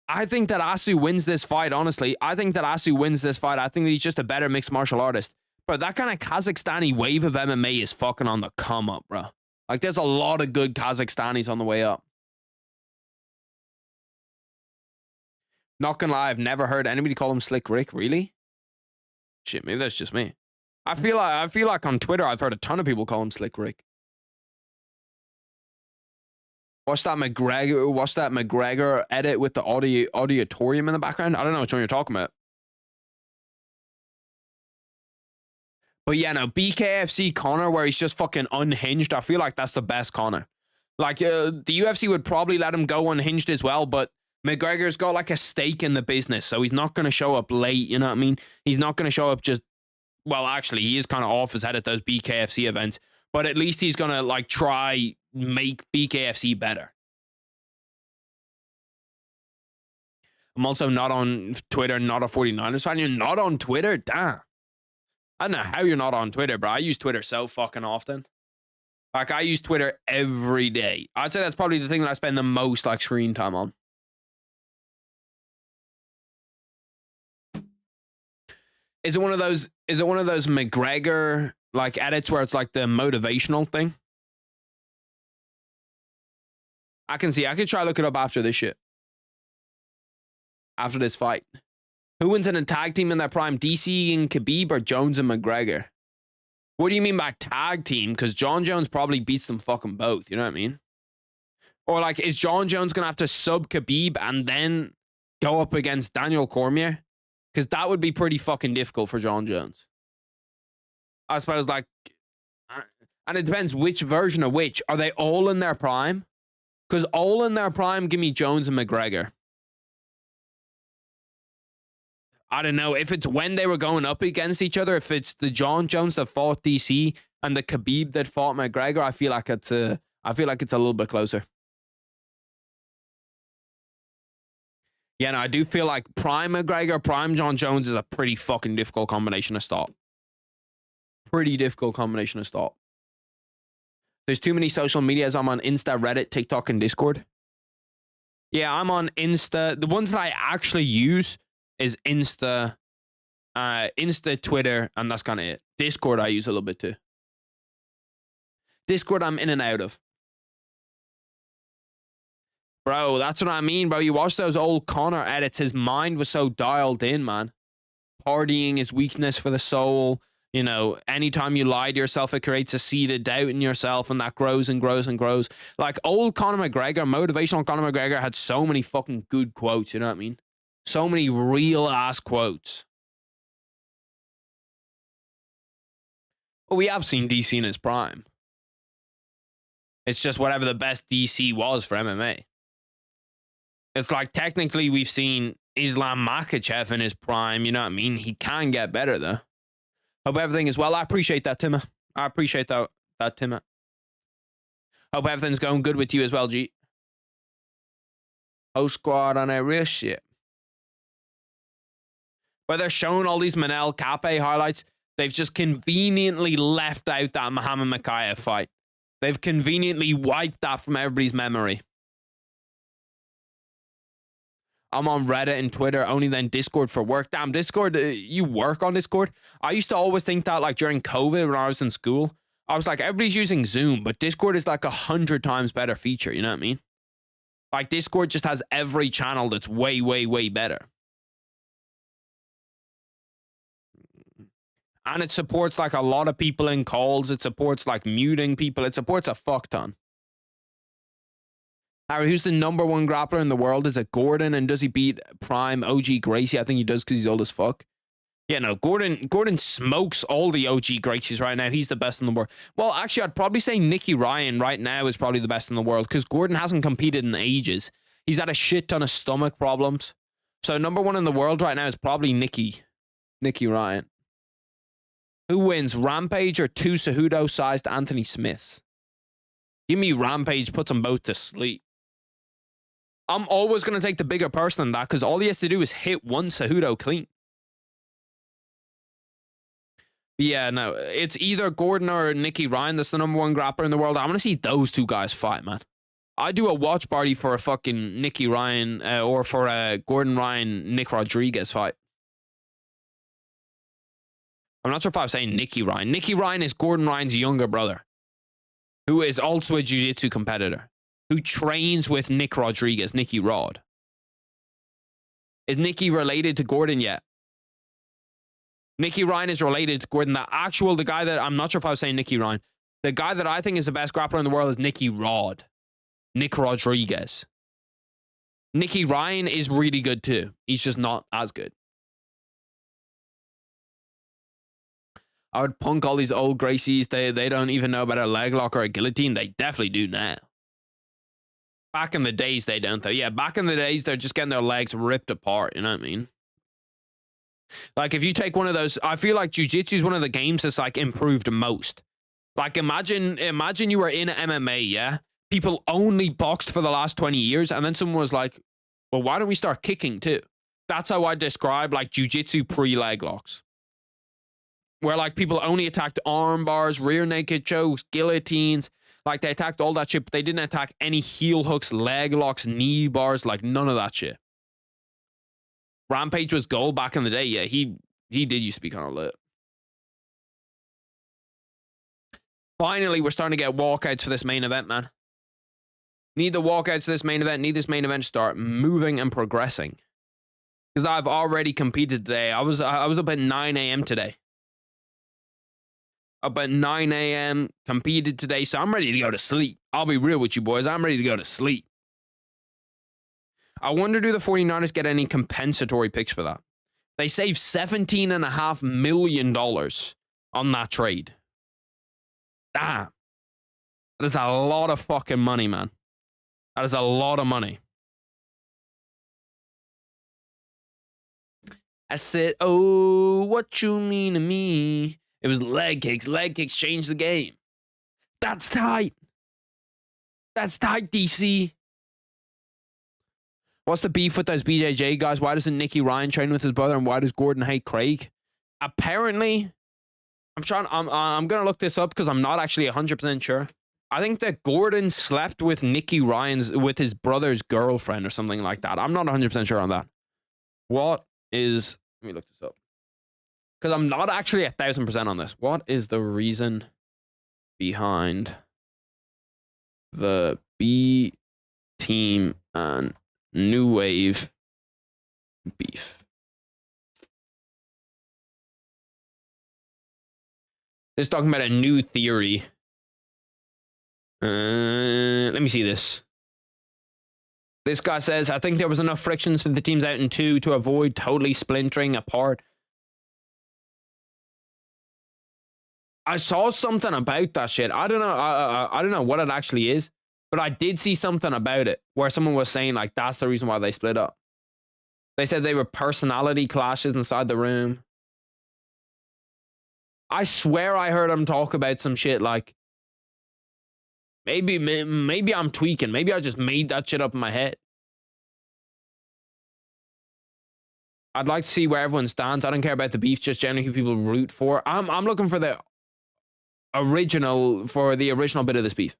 I think that Asu wins this fight, honestly. I think that he's just a better mixed martial artist. Bro, that kind of Kazakhstani wave of MMA is fucking on the come up, bro. Like, there's a lot of good Kazakhstanis on the way up. Not gonna lie, I've never heard anybody call him Slick Rick. Really? Shit, maybe that's just me. I feel like on Twitter, I've heard a ton of people call him Slick Rick. What's that McGregor edit with the auditorium in the background? I don't know which one you're talking about. But yeah, no, BKFC Connor, where he's just fucking unhinged. I feel like that's the best Connor. Like, the UFC would probably let him go unhinged as well, but McGregor's got like a stake in the business, so he's not going to show up late, you know what I mean? He's not going to show up just, well, actually, he is kind of off his head at those BKFC events, but at least he's going to like try make BKFC better. I'm also not on Twitter, not a 49ers fan. You're not on Twitter? Damn. I don't know how you're not on Twitter, bro. I use Twitter so fucking often. Like, I use Twitter every day. I'd say that's probably the thing that I spend the most like screen time on. Is it one of those McGregor like edits where it's like the motivational thing? I can see. I could try to look it up after this shit. After this fight. Who wins in a tag team in their prime? DC and Khabib or Jones and McGregor? What do you mean by tag team? Because John Jones probably beats them fucking both. You know what I mean? Or like, is John Jones going to have to sub Khabib and then go up against Daniel Cormier? Because that would be pretty fucking difficult for John Jones. I suppose, like, and it depends which version of which. Are they all in their prime? Because all in their prime, give me Jones and McGregor. I don't know if it's when they were going up against each other. If it's the John Jones that fought DC and the Khabib that fought McGregor, I feel like it's a little bit closer. Yeah, no, I do feel like Prime McGregor, Prime John Jones is a pretty fucking difficult combination to stop. Pretty difficult combination to stop. There's too many social medias. I'm on Insta, Reddit, TikTok, and Discord. Yeah, I'm on Insta. The ones that I actually use is Insta, Twitter, and that's kind of it. Discord I use a little bit too. Discord I'm in and out of. Bro, that's what I mean, bro. You watch those old Connor edits. His mind was so dialed in, man. Partying is weakness for the soul. You know, anytime you lie to yourself, it creates a seed of doubt in yourself, and that grows and grows and grows. Like old Conor McGregor, motivational Conor McGregor had so many fucking good quotes, you know what I mean? So many real ass quotes. But we have seen DC in his prime. It's just whatever the best DC was for MMA. It's like technically we've seen Islam Makhachev in his prime, you know what I mean? He can get better though. Hope everything is well. I appreciate that, Timma. I appreciate that Timma. Hope everything's going good with you as well, G. Host squad on a real shit. Where they're showing all these Manel Cape highlights, they've just conveniently left out that Muhammad MAKHCHEV fight. They've conveniently wiped that from everybody's memory. I'm on Reddit and Twitter, only then Discord for work. Damn, Discord, you work on Discord? I used to always think that, like, during COVID when I was in school, I was like, everybody's using Zoom, but Discord is like 100 times better feature, you know what I mean? Like, Discord just has every channel that's way, way, way better. And it supports, like, a lot of people in calls. It supports, like, muting people. It supports a fuck ton. Harry, who's the #1 grappler in the world? Is it Gordon? And does he beat Prime OG Gracie? I think he does because he's old as fuck. Yeah, no, Gordon smokes all the OG Gracies right now. He's the best in the world. Well, actually, I'd probably say Nicky Ryan right now is probably the best in the world because Gordon hasn't competed in ages. He's had a shit ton of stomach problems. So #1 in the world right now is probably Nicky Ryan. Who wins, Rampage or 2 Cejudo-sized Anthony Smiths? Give me Rampage, puts them both to sleep. I'm always going to take the bigger person in that because all he has to do is hit one Cejudo clean. Yeah, no, it's either Gordon or Nicky Ryan that's the #1 grappler in the world. I want to see those two guys fight, man. I do a watch party for a fucking Nicky Ryan or for a Gordon Ryan, Nick Rodriguez fight. I'm not sure if I was saying Nicky Ryan. Nicky Ryan is Gordon Ryan's younger brother, who is also a jiu-jitsu competitor, who trains with Nick Rodriguez, Nicky Rod. Is Nicky related to Gordon yet? Nicky Ryan is related to Gordon. The guy that, I'm not sure if I was saying Nicky Ryan. The guy that I think is the best grappler in the world is Nicky Rod. Nick Rodriguez. Nicky Ryan is really good too. He's just not as good. I would punk all these old Gracies. They don't even know about a leg lock or a guillotine. They definitely do now. Back in the days, they don't, though. Yeah, back in the days, they're just getting their legs ripped apart. You know what I mean? Like, if you take one of those, I feel like jiu-jitsu is one of the games that's, like, improved most. Like, imagine you were in MMA, yeah? People only boxed for the last 20 years, and then someone was like, well, why don't we start kicking, too? That's how I describe, like, jiu-jitsu pre-leg locks. Where, like, people only attacked arm bars, rear naked chokes, guillotines. Like, they attacked all that shit, but they didn't attack any heel hooks, leg locks, knee bars, like, none of that shit. Rampage was gold back in the day. Yeah, he did used to be kind of lit. Finally, we're starting to get walkouts for this main event, man. Need the walkouts for this main event. Need this main event to start moving and progressing. Because I've already competed today. I was up at 9 a.m. today. Up at 9 a.m. competed today, so I'm ready to go to sleep. I'll be real with you boys. I'm ready to go to sleep. I wonder, do the 49ers get any compensatory picks for that? They saved $17.5 million on that trade. Damn. That is a lot of fucking money, man. That is a lot of money. I said, oh, what you mean to me? It was leg kicks. Leg kicks changed the game. That's tight. That's tight, DC. What's the beef with those BJJ guys? Why doesn't Nicky Ryan train with his brother, and why does Gordon hate Craig? Apparently, I'm gonna look this up because I'm not actually 100% sure. I think that Gordon slept with Nicky Ryan's with his brother's girlfriend or something like that. I'm not 100% sure on that. What is? Let me look this up because I'm not actually 1,000% on this. What is the reason behind the B team and New Wave beef? This is talking about a new theory. Let me see this. This guy says, I think there was enough frictions for the teams out in 2 to avoid totally splintering apart. I saw something about that shit. I don't know. I don't know what it actually is, but I did see something about it where someone was saying like that's the reason why they split up. They said they were personality clashes inside the room. I swear I heard him talk about some shit like maybe I'm tweaking. Maybe I just made that shit up in my head. I'd like to see where everyone stands. I don't care about the beef, just generally who people root for. I'm looking for the original bit of this beef.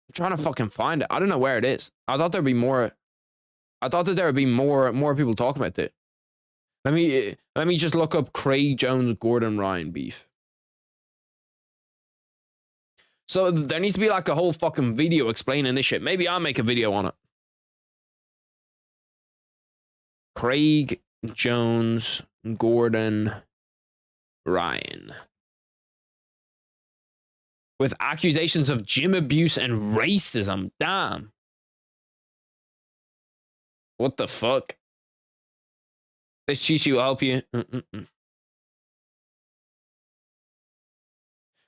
I'm trying to fucking find it. I don't know where it is. I thought there'd be more. I thought that there would be more people talking about it. Let me just look up Craig Jones Gordon Ryan beef. So there needs to be like a whole fucking video explaining this shit. Maybe I'll make a video on it. Craig Jones Gordon Ryan. With accusations of gym abuse and racism. Damn. What the fuck? This Chichi will help you.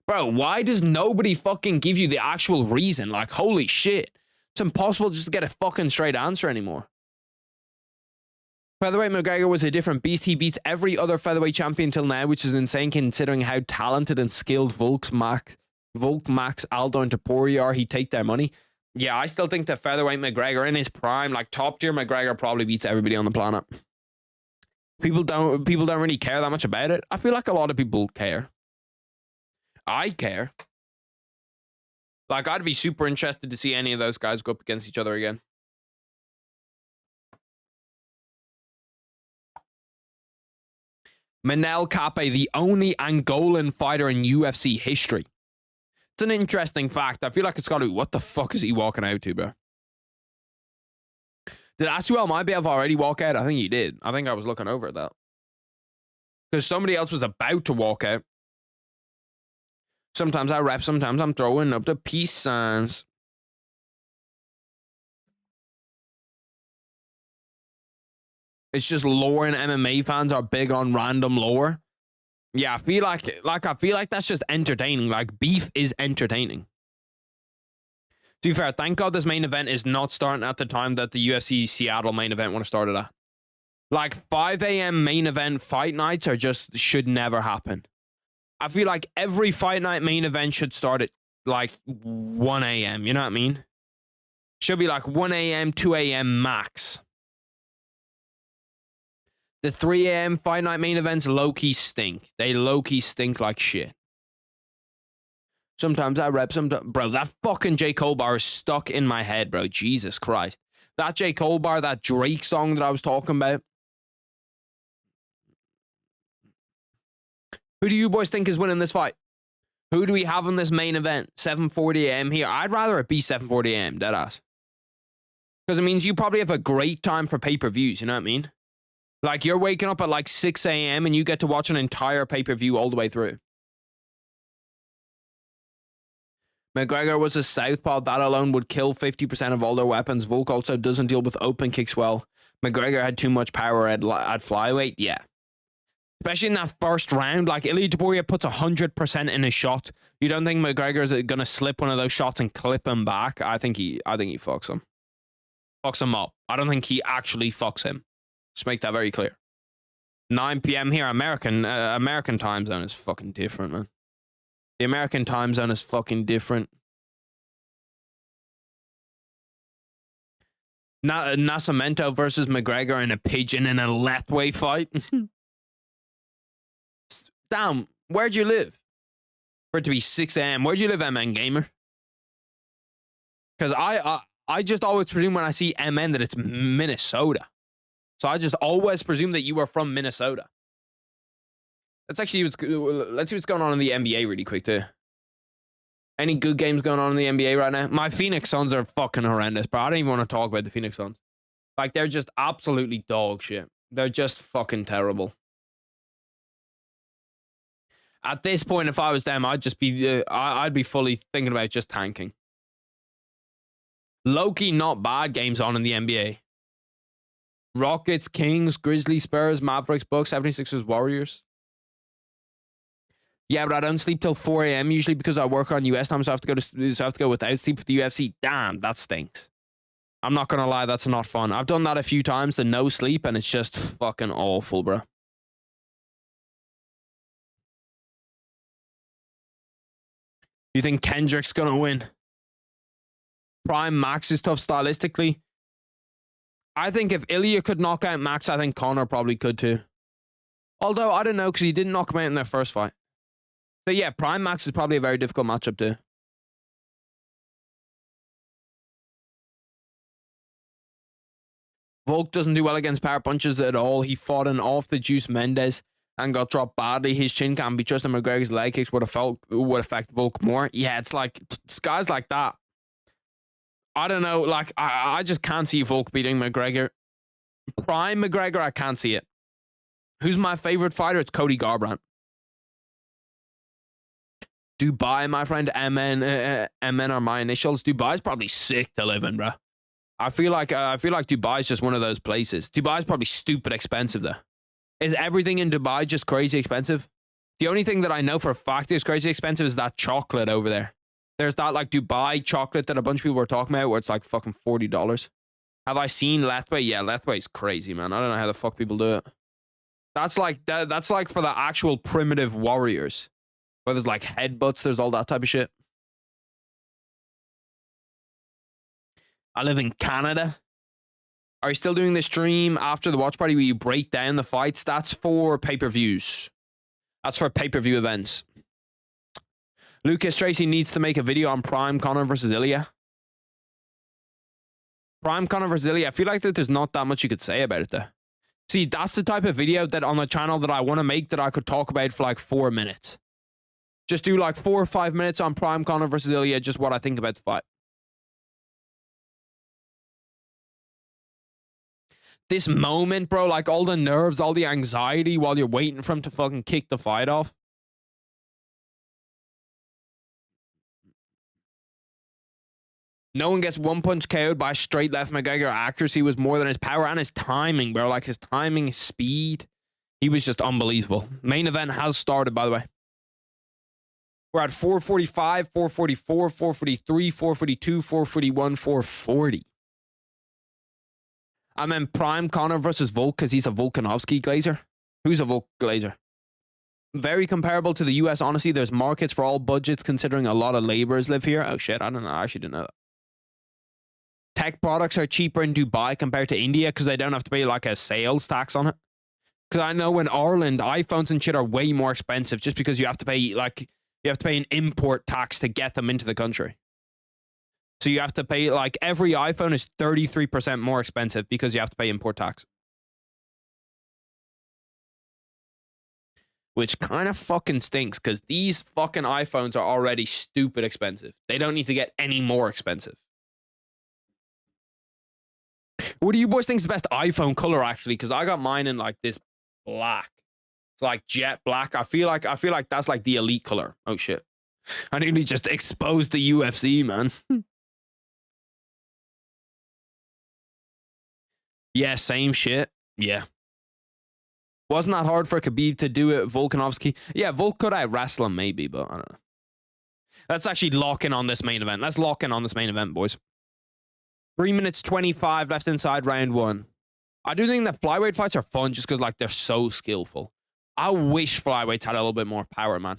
Bro, why does nobody fucking give you the actual reason? Like, holy shit. It's impossible just to get a fucking straight answer anymore. Featherweight McGregor was a different beast. He beats every other featherweight champion till now, which is insane considering how talented and skilled Volk, Max, Aldo, and Topuria are. He'd take their money. Yeah, I still think that featherweight McGregor in his prime, like top tier McGregor, probably beats everybody on the planet. People don't really care that much about it. I feel like a lot of people care. I care. Like, I'd be super interested to see any of those guys go up against each other again. Manel Kape, the only Angolan fighter in UFC history. It's an interesting fact. I feel like it's got to be, what the fuck is he walking out to, bro? Did Asuel Maibev already walk out? I think he did. I think I was looking over at that. Because somebody else was about to walk out. Sometimes I rap, sometimes I'm throwing up the peace signs. It's just lore and MMA fans are big on random lore. Yeah, I feel like that's just entertaining. Like, beef is entertaining. To be fair, thank God this main event is not starting at the time that the UFC Seattle main event want to start it at. Like, 5 a.m. main event fight nights should never happen. I feel like every fight night main event should start at like 1 a.m. You know what I mean? Should be like 1 a.m., 2 a.m. max. The 3 a.m. fight night main events low-key stink. They low-key stink like shit. Sometimes I rep, sometimes... Bro, that fucking J. Cole bar is stuck in my head, bro. Jesus Christ. That J. Cole bar, that Drake song that I was talking about. Who do you boys think is winning this fight? Who do we have in this main event? 7:40 a.m. here. I'd rather it be 7:40 a.m. Deadass. Because it means you probably have a great time for pay-per-views. You know what I mean? Like, you're waking up at like 6 a.m. and you get to watch an entire pay-per-view all the way through. McGregor was a southpaw. That alone would kill 50% of all their weapons. Volk also doesn't deal with open kicks well. McGregor had too much power at flyweight. Yeah. Especially in that first round. Like, Ilia Topuria puts 100% in his shot. You don't think McGregor is going to slip one of those shots and clip him back? I think he fucks him. Fucks him up. I don't think he actually fucks him. Just make that very clear. 9 p.m. here. American time zone is fucking different, man. The American time zone is fucking different. Nascimento versus McGregor in a pigeon in a Lethway fight. Damn, where'd you live? For it to be 6 a.m. Where'd you live, MN Gamer? Because I just always presume when I see MN that it's Minnesota. So I just always presume that you are from Minnesota. Let's see what's going on in the NBA really quick too. Any good games going on in the NBA right now? My Phoenix Suns are fucking horrendous, bro. I don't even want to talk about the Phoenix Suns. Like, they're just absolutely dog shit. They're just fucking terrible. At this point, if I was them, I'd just be, I'd be fully thinking about just tanking. Low-key not bad games on in the NBA. Rockets, Kings, Grizzlies, Spurs, Mavericks, Bucks, 76ers, Warriors. Yeah, but I don't sleep till 4 a.m. usually because I work on US time, so I have to go without sleep for the UFC. Damn, that stinks. I'm not gonna lie, that's not fun. I've done that a few times, the no sleep, and it's just fucking awful, bro. You think Kendrick's gonna win? Prime Max is tough stylistically. I think if Ilia could knock out Max, I think Conor probably could too. Although, I don't know, because he didn't knock him out in their first fight. So yeah, Prime Max is probably a very difficult matchup too. Volk doesn't do well against power punches at all. He fought an off the juice Mendes and got dropped badly. His chin can't be trusted. McGregor's leg kicks would affect Volk more. Yeah, it's like guys like that. I don't know. Like I just can't see Volk beating McGregor. Prime McGregor, I can't see it. Who's my favorite fighter? It's Cody Garbrandt. Dubai, my friend. MN are my initials. Dubai's probably sick to live in, bro. I feel like Dubai's just one of those places. Dubai's probably stupid expensive though. Is everything in Dubai just crazy expensive? The only thing that I know for a fact is crazy expensive is that chocolate over there. There's that like Dubai chocolate that a bunch of people were talking about where it's like fucking $40. Have I seen Lethway? Yeah, Lethway's crazy, man. I don't know how the fuck people do it. That's like for the actual primitive warriors. Where there's like headbutts, there's all that type of shit. I live in Canada. Are you still doing the stream after the watch party where you break down the fights? That's for pay-per-views. That's for pay-per-view events. Lucas Tracy needs to make a video on Prime Conor versus Ilia. Prime Conor versus Ilia. I feel like that there's not that much you could say about it though. See, that's the type of video that on the channel that I want to make that I could talk about for like 4 minutes. Just do like 4 or 5 minutes on Prime Conor versus Ilia, just what I think about the fight. This moment, bro, like all the nerves, all the anxiety while you're waiting for him to fucking kick the fight off. No one gets one punch KO'd by straight left. McGregor accuracy was more than his power and his timing, bro. Like his timing, his speed. He was just unbelievable. Main event has started, by the way. We're at 445, 444, 443, 442, 441, 440. I'm in Prime Conor versus Volk because he's a Volkanovski glazer. Who's a Volk glazer? Very comparable to the US, honestly. There's markets for all budgets considering a lot of laborers live here. Oh shit, I don't know. I actually didn't know that. Tech products are cheaper in Dubai compared to India because they don't have to pay like a sales tax on it. Because I know in Ireland, iPhones and shit are way more expensive just because you have to pay an import tax to get them into the country. So you have to pay, like, every iPhone is 33% more expensive because you have to pay import tax. Which kind of fucking stinks because these fucking iPhones are already stupid expensive. They don't need to get any more expensive. What do you boys think is the best iPhone color, actually? Because I got mine in, like, this black. It's like jet black. I feel like that's, like, the elite color. Oh, shit. I nearly just exposed the UFC, man. Yeah, same shit. Yeah. Wasn't that hard for Khabib to do it, Volkanovski? Yeah, Volk could out-wrestle him maybe, but I don't know. Let's actually lock in on this main event. Let's lock in on this main event, boys. 3 minutes 25 left inside round 1. I do think that flyweight fights are fun just because, like, they're so skillful. I wish flyweights had a little bit more power, man.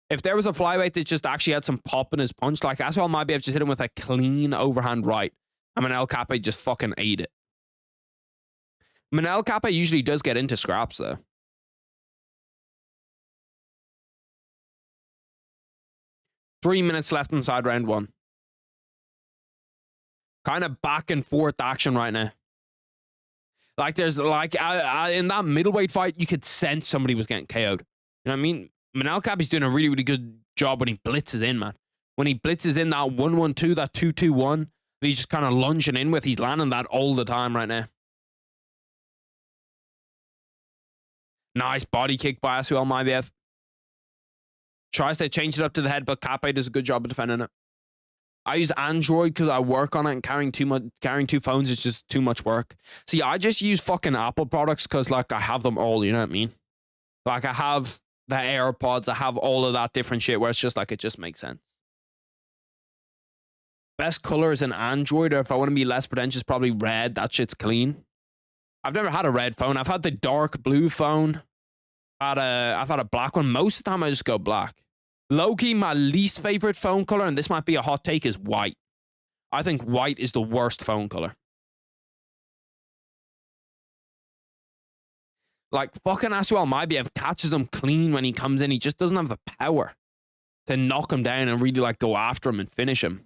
If there was a flyweight that just actually had some pop in his punch, like, Aswell might be able to just hit him with a clean overhand right. And Manel Kape just fucking ate it. Manel Kape usually does get into scraps, though. Three minutes left inside round one. Kind of back and forth action right now. Like, there's like in that middleweight fight, you could sense somebody was getting KO'd. You know what I mean? Manel Kape's doing a really, really good job when he blitzes in, man. When he blitzes in that 1-1-2, that 2-2-1, that he's just kind of lunging in with, he's landing that all the time right now. Nice body kick by Asuel Maibiev. Tries to change it up to the head, but Kape does a good job of defending it. I use Android because I work on it, and carrying two phones is just too much work. See, I just use fucking Apple products because, like, I have them all, you know what I mean? Like, I have the AirPods, I have all of that different shit where it's just like, it just makes sense. Best color is an Android, or if I want to be less pretentious, probably red. That shit's clean. I've never had a red phone. I've had the dark blue phone. I've had a black one. Most of the time, I just go black. Low-key, my least favorite phone color, and this might be a hot take, is white. I think white is the worst phone color. Like, fucking Asuel Maibiev catches him clean when he comes in. He just doesn't have the power to knock him down and really, like, go after him and finish him.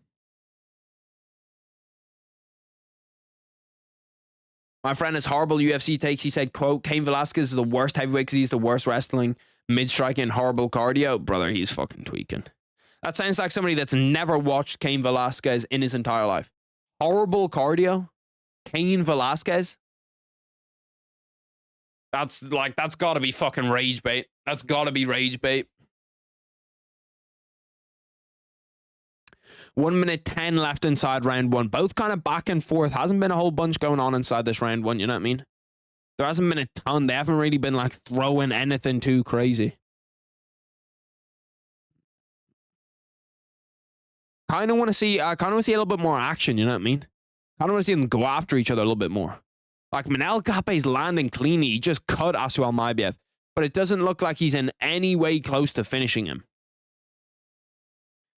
My friend has horrible UFC takes. He said, quote, Cain Velasquez is the worst heavyweight because he's the worst wrestling, mid-striking, horrible cardio. Brother, he's fucking tweaking. That sounds like somebody that's never watched Cain Velasquez in his entire life. Horrible cardio? Cain Velasquez? That's got to be fucking rage bait. That's got to be rage bait. 1 minute 10 left inside round one. Both kind of back and forth. Hasn't been a whole bunch going on inside this round one, you know what I mean? There hasn't been a ton. They haven't really been, like, throwing anything too crazy. I kind of want to see a little bit more action, you know what I mean? Kind of want to see them go after each other a little bit more. Like, Manel Kape's landing cleanly. He just cut Asuel Maibiev. But it doesn't look like he's in any way close to finishing him.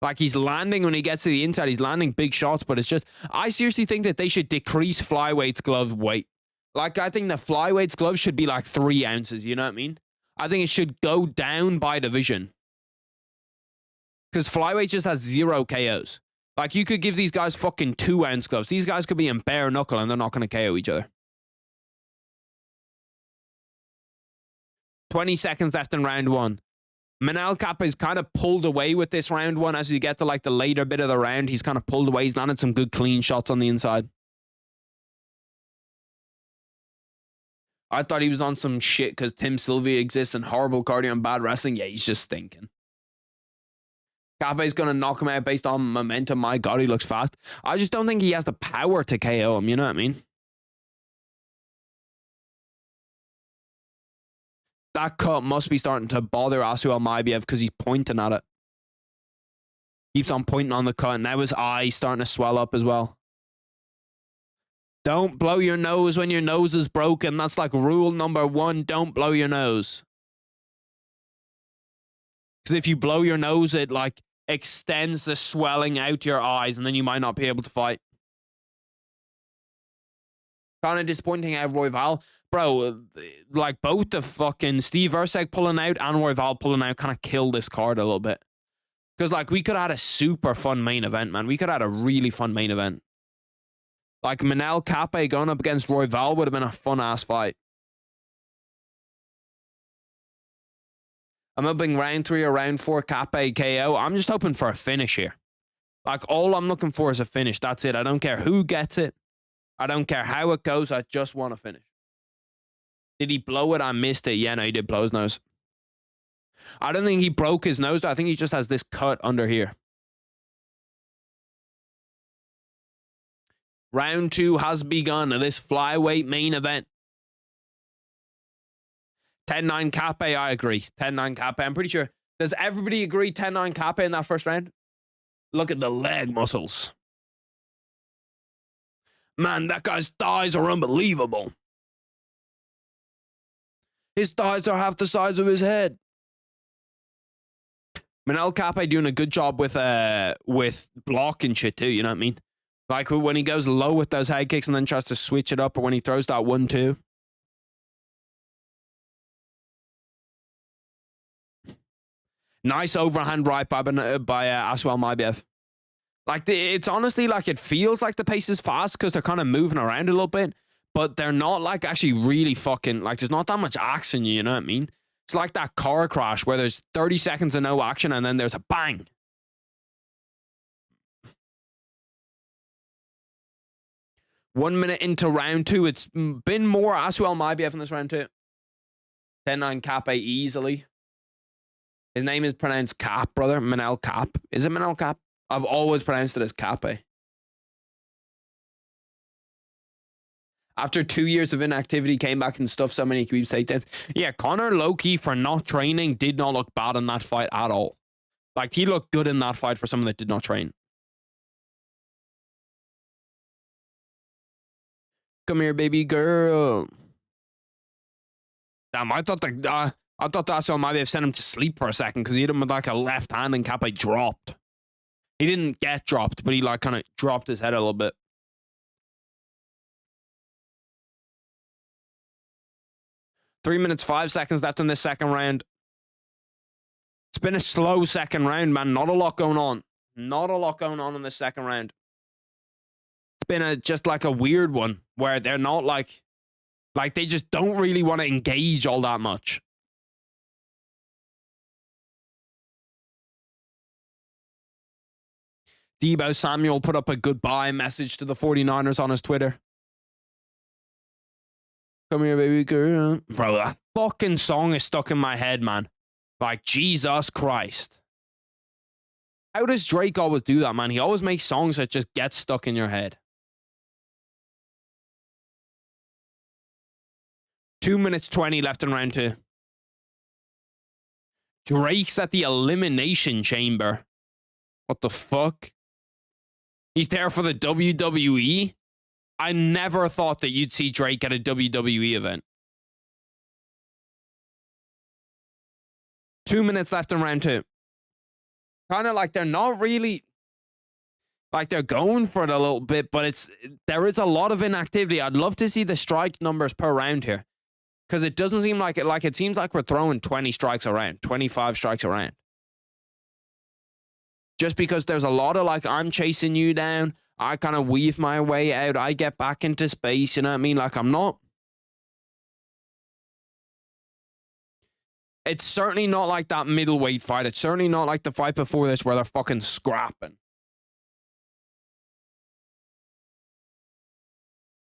Like, he's landing when he gets to the inside. He's landing big shots, but it's just... I seriously think that they should decrease Flyweight's glove weight. Like, I think the Flyweight's glove should be like 3 ounces, you know what I mean? I think it should go down by division. Because Flyweight just has 0 KOs. Like, you could give these guys fucking 2-ounce gloves. These guys could be in bare knuckle and they're not going to KO each other. 20 seconds left in round one. Manel Kape is kind of pulled away with this round one. As you get to, like, the later bit of the round, he's kind of pulled away. He's landed some good clean shots on the inside. I thought he was on some shit because Tim Sylvia exists and horrible cardio and bad wrestling. Yeah, he's just stinking. Kape's going to knock him out based on momentum. My God, he looks fast. I just don't think he has the power to KO him. You know what I mean? That cut must be starting to bother Asuel Maibiev because he's pointing at it. Keeps on pointing on the cut, and now his eye starting to swell up as well. Don't blow your nose when your nose is broken. That's like rule number 1. Don't blow your nose. Because if you blow your nose, it, like, extends the swelling out your eyes, and then you might not be able to fight. Kind of disappointing how Royval, bro, like, both the fucking Steve Erceg pulling out and Royval pulling out kind of killed this card a little bit. Because, like, we could have had a super fun main event, man. We could have had a really fun main event. Like, Manel Kape going up against Royval would have been a fun-ass fight. I'm hoping round 3 or round 4 Kape KO. I'm just hoping for a finish here. Like, all I'm looking for is a finish. That's it. I don't care who gets it. I don't care how it goes. I just want to finish. Did he blow it? I missed it. Yeah, no, he did blow his nose. I don't think he broke his nose, though. I think he just has this cut under here. Round 2 has begun of this flyweight main event. 10-9 Kape, I agree. 10-9 Kape. I'm pretty sure. Does everybody agree 10-9 Kape in that first round? Look at the leg muscles. Man, that guy's thighs are unbelievable. His thighs are half the size of his head. Manel Kape doing a good job with block and shit too, you know what I mean? Like when he goes low with those head kicks and then tries to switch it up, or when he throws that 1-2. Nice overhand right by Asuel Maibiev. Like, it's honestly like it feels like the pace is fast because they're kind of moving around a little bit, but they're not like actually really fucking, like, there's not that much action, you know what I mean? It's like that car crash where there's 30 seconds of no action and then there's a bang. One minute into round two, it's been more Asuel Maibiev in this round two. 10-9 Cape easily. His name is pronounced Cap, brother. Manel Cap. Is it Manel Cap? I've always pronounced it as Cape. After 2 years of inactivity, came back and stuffed so many Khabib takedowns. Yeah, Conor low-key, for not training, did not look bad in that fight at all. Like, he looked good in that fight for someone that did not train. Come here, baby girl. Damn, I thought that's what might have sent him to sleep for a second because he hit him with like a left hand and Cape dropped. He didn't get dropped, but he like kind of dropped his head a little bit. Three minutes, 5 seconds left in this second round. It's been a slow second round, man. Not a lot going on. Not a lot going on in this second round. It's been just like a weird one where they're not like they just don't really want to engage all that much. Debo Samuel put up a goodbye message to the 49ers on his Twitter. Come here, baby girl. Bro, that fucking song is stuck in my head, man. Like, Jesus Christ. How does Drake always do that, man? He always makes songs that just get stuck in your head. 2 minutes 20 left in round two. Drake's at the Elimination Chamber. What the fuck? He's there for the WWE? I never thought that you'd see Drake at a WWE event. 2 minutes left in round two. Kind of like they're not really... Like, they're going for it a little bit, but there is a lot of inactivity. I'd love to see the strike numbers per round here. Because it doesn't seem like it. Like, it seems like we're throwing 20 strikes around. 25 strikes around. Just because there's a lot of, like, I'm chasing you down. I kind of weave my way out. I get back into space. You know what I mean? Like, I'm not... It's certainly not like that middleweight fight. It's certainly not like the fight before this where they're fucking scrapping.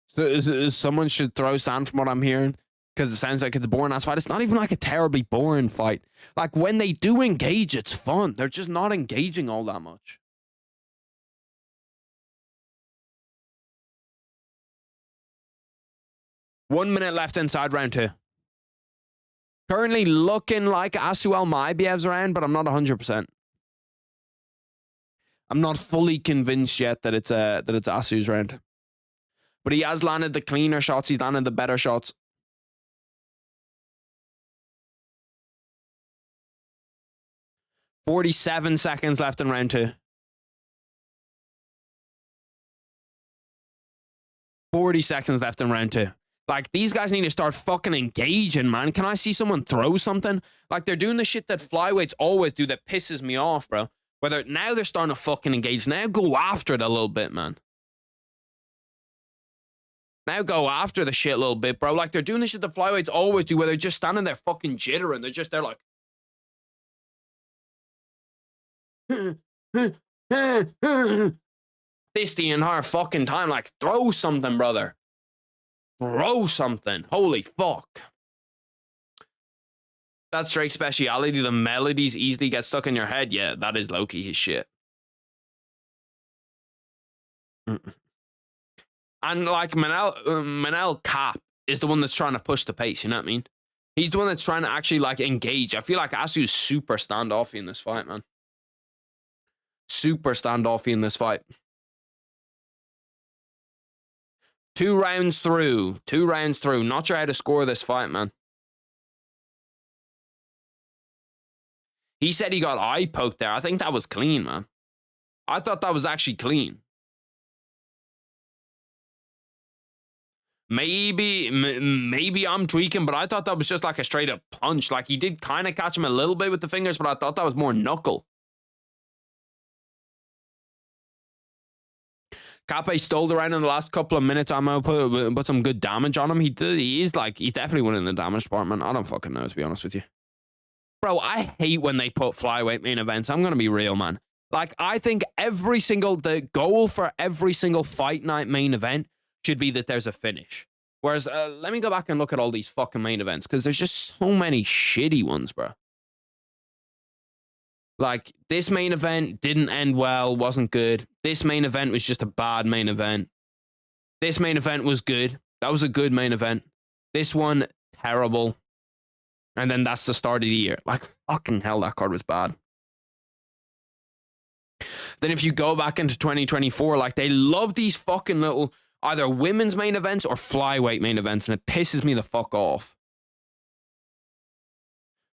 So someone should throw sand from what I'm hearing. Because it sounds like it's a boring-ass fight. It's not even like a terribly boring fight. Like, when they do engage, it's fun. They're just not engaging all that much. One minute left inside round two. Currently looking like Asuel Maibiev's round, but I'm not 100%. I'm not fully convinced yet that it's Asu's round. But he has landed the cleaner shots. He's landed the better shots. 47 seconds left in round two. 40 seconds left in round two. Like, these guys need to start fucking engaging, man. Can I see someone throw something? Like, they're doing the shit that flyweights always do that pisses me off, bro. Whether now they're starting to fucking engage. Now go after it a little bit, man. Now go after the shit a little bit, bro. Like, they're doing the shit that flyweights always do where they're just standing there fucking jittering. They're just there like... this the entire fucking time. Like, throw something, brother. Throw something. Holy fuck. That's Drake's speciality. The melodies easily get stuck in your head. Yeah, that is low-key his shit. And like Manel Cap is the one that's trying to push the pace, you know what I mean? He's the one that's trying to actually like engage. I feel like Asu's super standoffy in this fight, man. Super standoffy in this fight. 2 rounds through. 2 rounds through. Not sure how to score this fight, man. He said he got eye poked there. I think that was clean, man. I thought that was actually clean. Maybe I'm tweaking, but I thought that was just like a straight up punch. Like he did kind of catch him a little bit with the fingers, but I thought that was more knuckle. Cape stole the round in the last couple of minutes. I'm gonna put some good damage on him. He's definitely winning the damage department. I don't fucking know, to be honest with you. Bro, I hate when they put flyweight main events. I'm gonna be real, man. Like, I think the goal for every single fight night main event should be that there's a finish. Whereas, let me go back and look at all these fucking main events, because there's just so many shitty ones, bro. Like, this main event didn't end well, wasn't good. This main event was just a bad main event. This main event was good. That was a good main event. This one, terrible. And then that's the start of the year. Like, fucking hell, that card was bad. Then if you go back into 2024, like, they love these fucking little either women's main events or flyweight main events, and it pisses me the fuck off.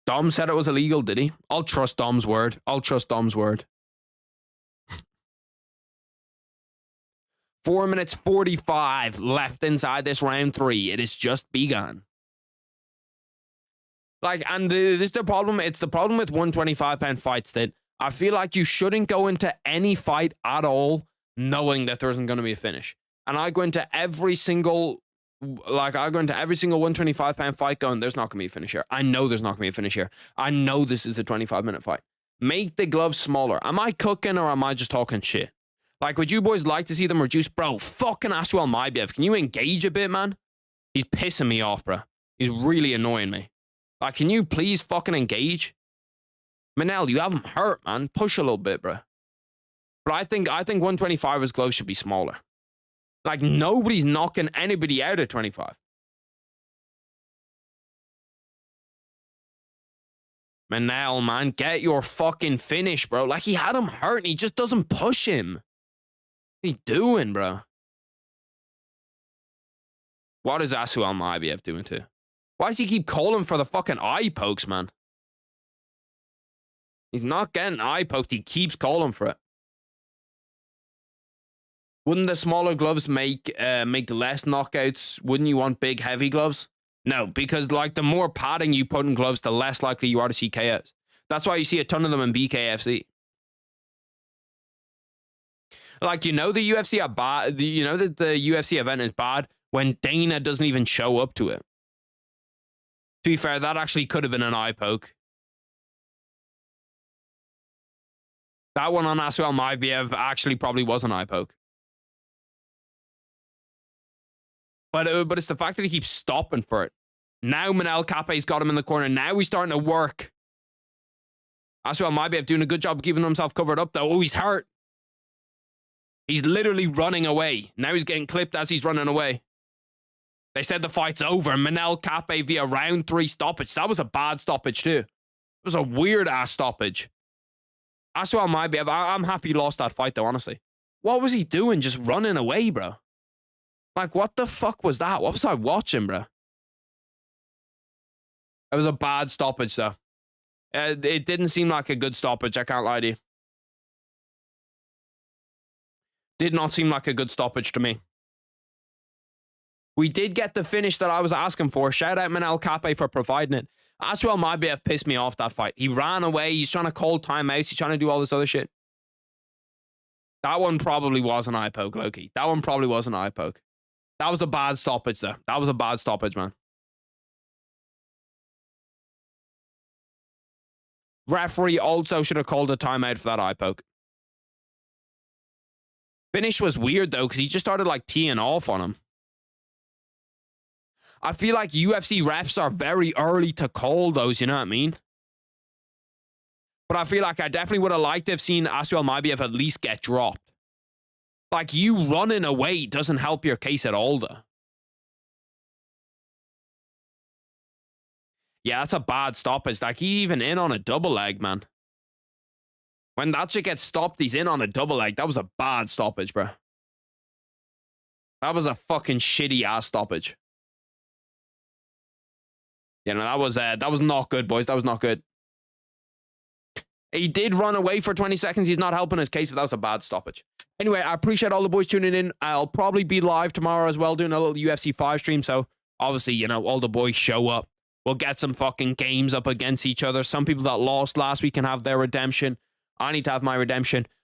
Dom said it was illegal, did he? I'll trust Dom's word. 4 minutes 45 left inside this round 3. It has just begun. Like, and this is the problem. It's the problem with 125-pound fights that I feel like you shouldn't go into any fight at all knowing that there isn't going to be a finish. And I go into every single 125-pound fight going, there's not going to be a finish here. I know there's not going to be a finish here. I know this is a 25-minute fight. Make the gloves smaller. Am I cooking or am I just talking shit? Like, would you boys like to see them reduce? Bro, fucking Asuel Maibiev. Can you engage a bit, man? He's pissing me off, bro. He's really annoying me. Like, can you please fucking engage? Manel, you have him hurt, man. Push a little bit, bro. But I think 125's gloves should be smaller. Like, nobody's knocking anybody out at 25. Manel, man, get your fucking finish, bro. Like, he had him hurt and he just doesn't push him. What are you doing, bro? What is Asuel Maibiev doing too? Why does he keep calling for the fucking eye pokes, man? He's not getting eye poked. He keeps calling for it. Wouldn't the smaller gloves make less knockouts? Wouldn't you want big, heavy gloves? No, because like the more padding you put in gloves, the less likely you are to see KOs. That's why you see a ton of them in BKFC. Like, you know, the UFC are bad. You know that the UFC event is bad when Dana doesn't even show up to it. To be fair, that actually could have been an eye poke. That one on Asuel Maibiev actually probably was an eye poke. But it's the fact that he keeps stopping for it. Now Manel Cape's got him in the corner. Now he's starting to work. Asuel Maibiev doing a good job of keeping himself covered up, though. Oh, he's hurt. He's literally running away. Now he's getting clipped as he's running away. They said the fight's over. Manel Cape via round 3 stoppage. That was a bad stoppage, too. It was a weird-ass stoppage. Asuel Maibiev, I'm happy he lost that fight, though, honestly. What was he doing? Just running away, bro. Like, what the fuck was that? What was I watching, bro? It was a bad stoppage, though. It didn't seem like a good stoppage, I can't lie to you. Did not seem like a good stoppage to me. We did get the finish that I was asking for. Shout out Manel Cape for providing it. Asuel Maibiev pissed me off that fight. He ran away. He's trying to call timeouts. He's trying to do all this other shit. That one probably was an eye poke, Loki. That one probably was an eye poke. That was a bad stoppage, though. That was a bad stoppage, man. Referee also should have called a timeout for that eye poke. Finish was weird, though, because he just started, like, teeing off on him. I feel like UFC refs are very early to call those, you know what I mean? But I feel like I definitely would have liked to have seen Asuel Maibiev at least get dropped. Like, you running away doesn't help your case at all, though. Yeah, that's a bad stoppage. Like, he's even in on a double leg, man. When that shit gets stopped, he's in on a double leg. That was a bad stoppage, bro. That was a fucking shitty-ass stoppage. You know, that was not good, boys. That was not good. He did run away for 20 seconds. He's not helping his case, but that was a bad stoppage. Anyway, I appreciate all the boys tuning in. I'll probably be live tomorrow as well, doing a little UFC 5 stream. So obviously, you know, all the boys show up. We'll get some fucking games up against each other. Some people that lost last week can have their redemption. I need to have my redemption.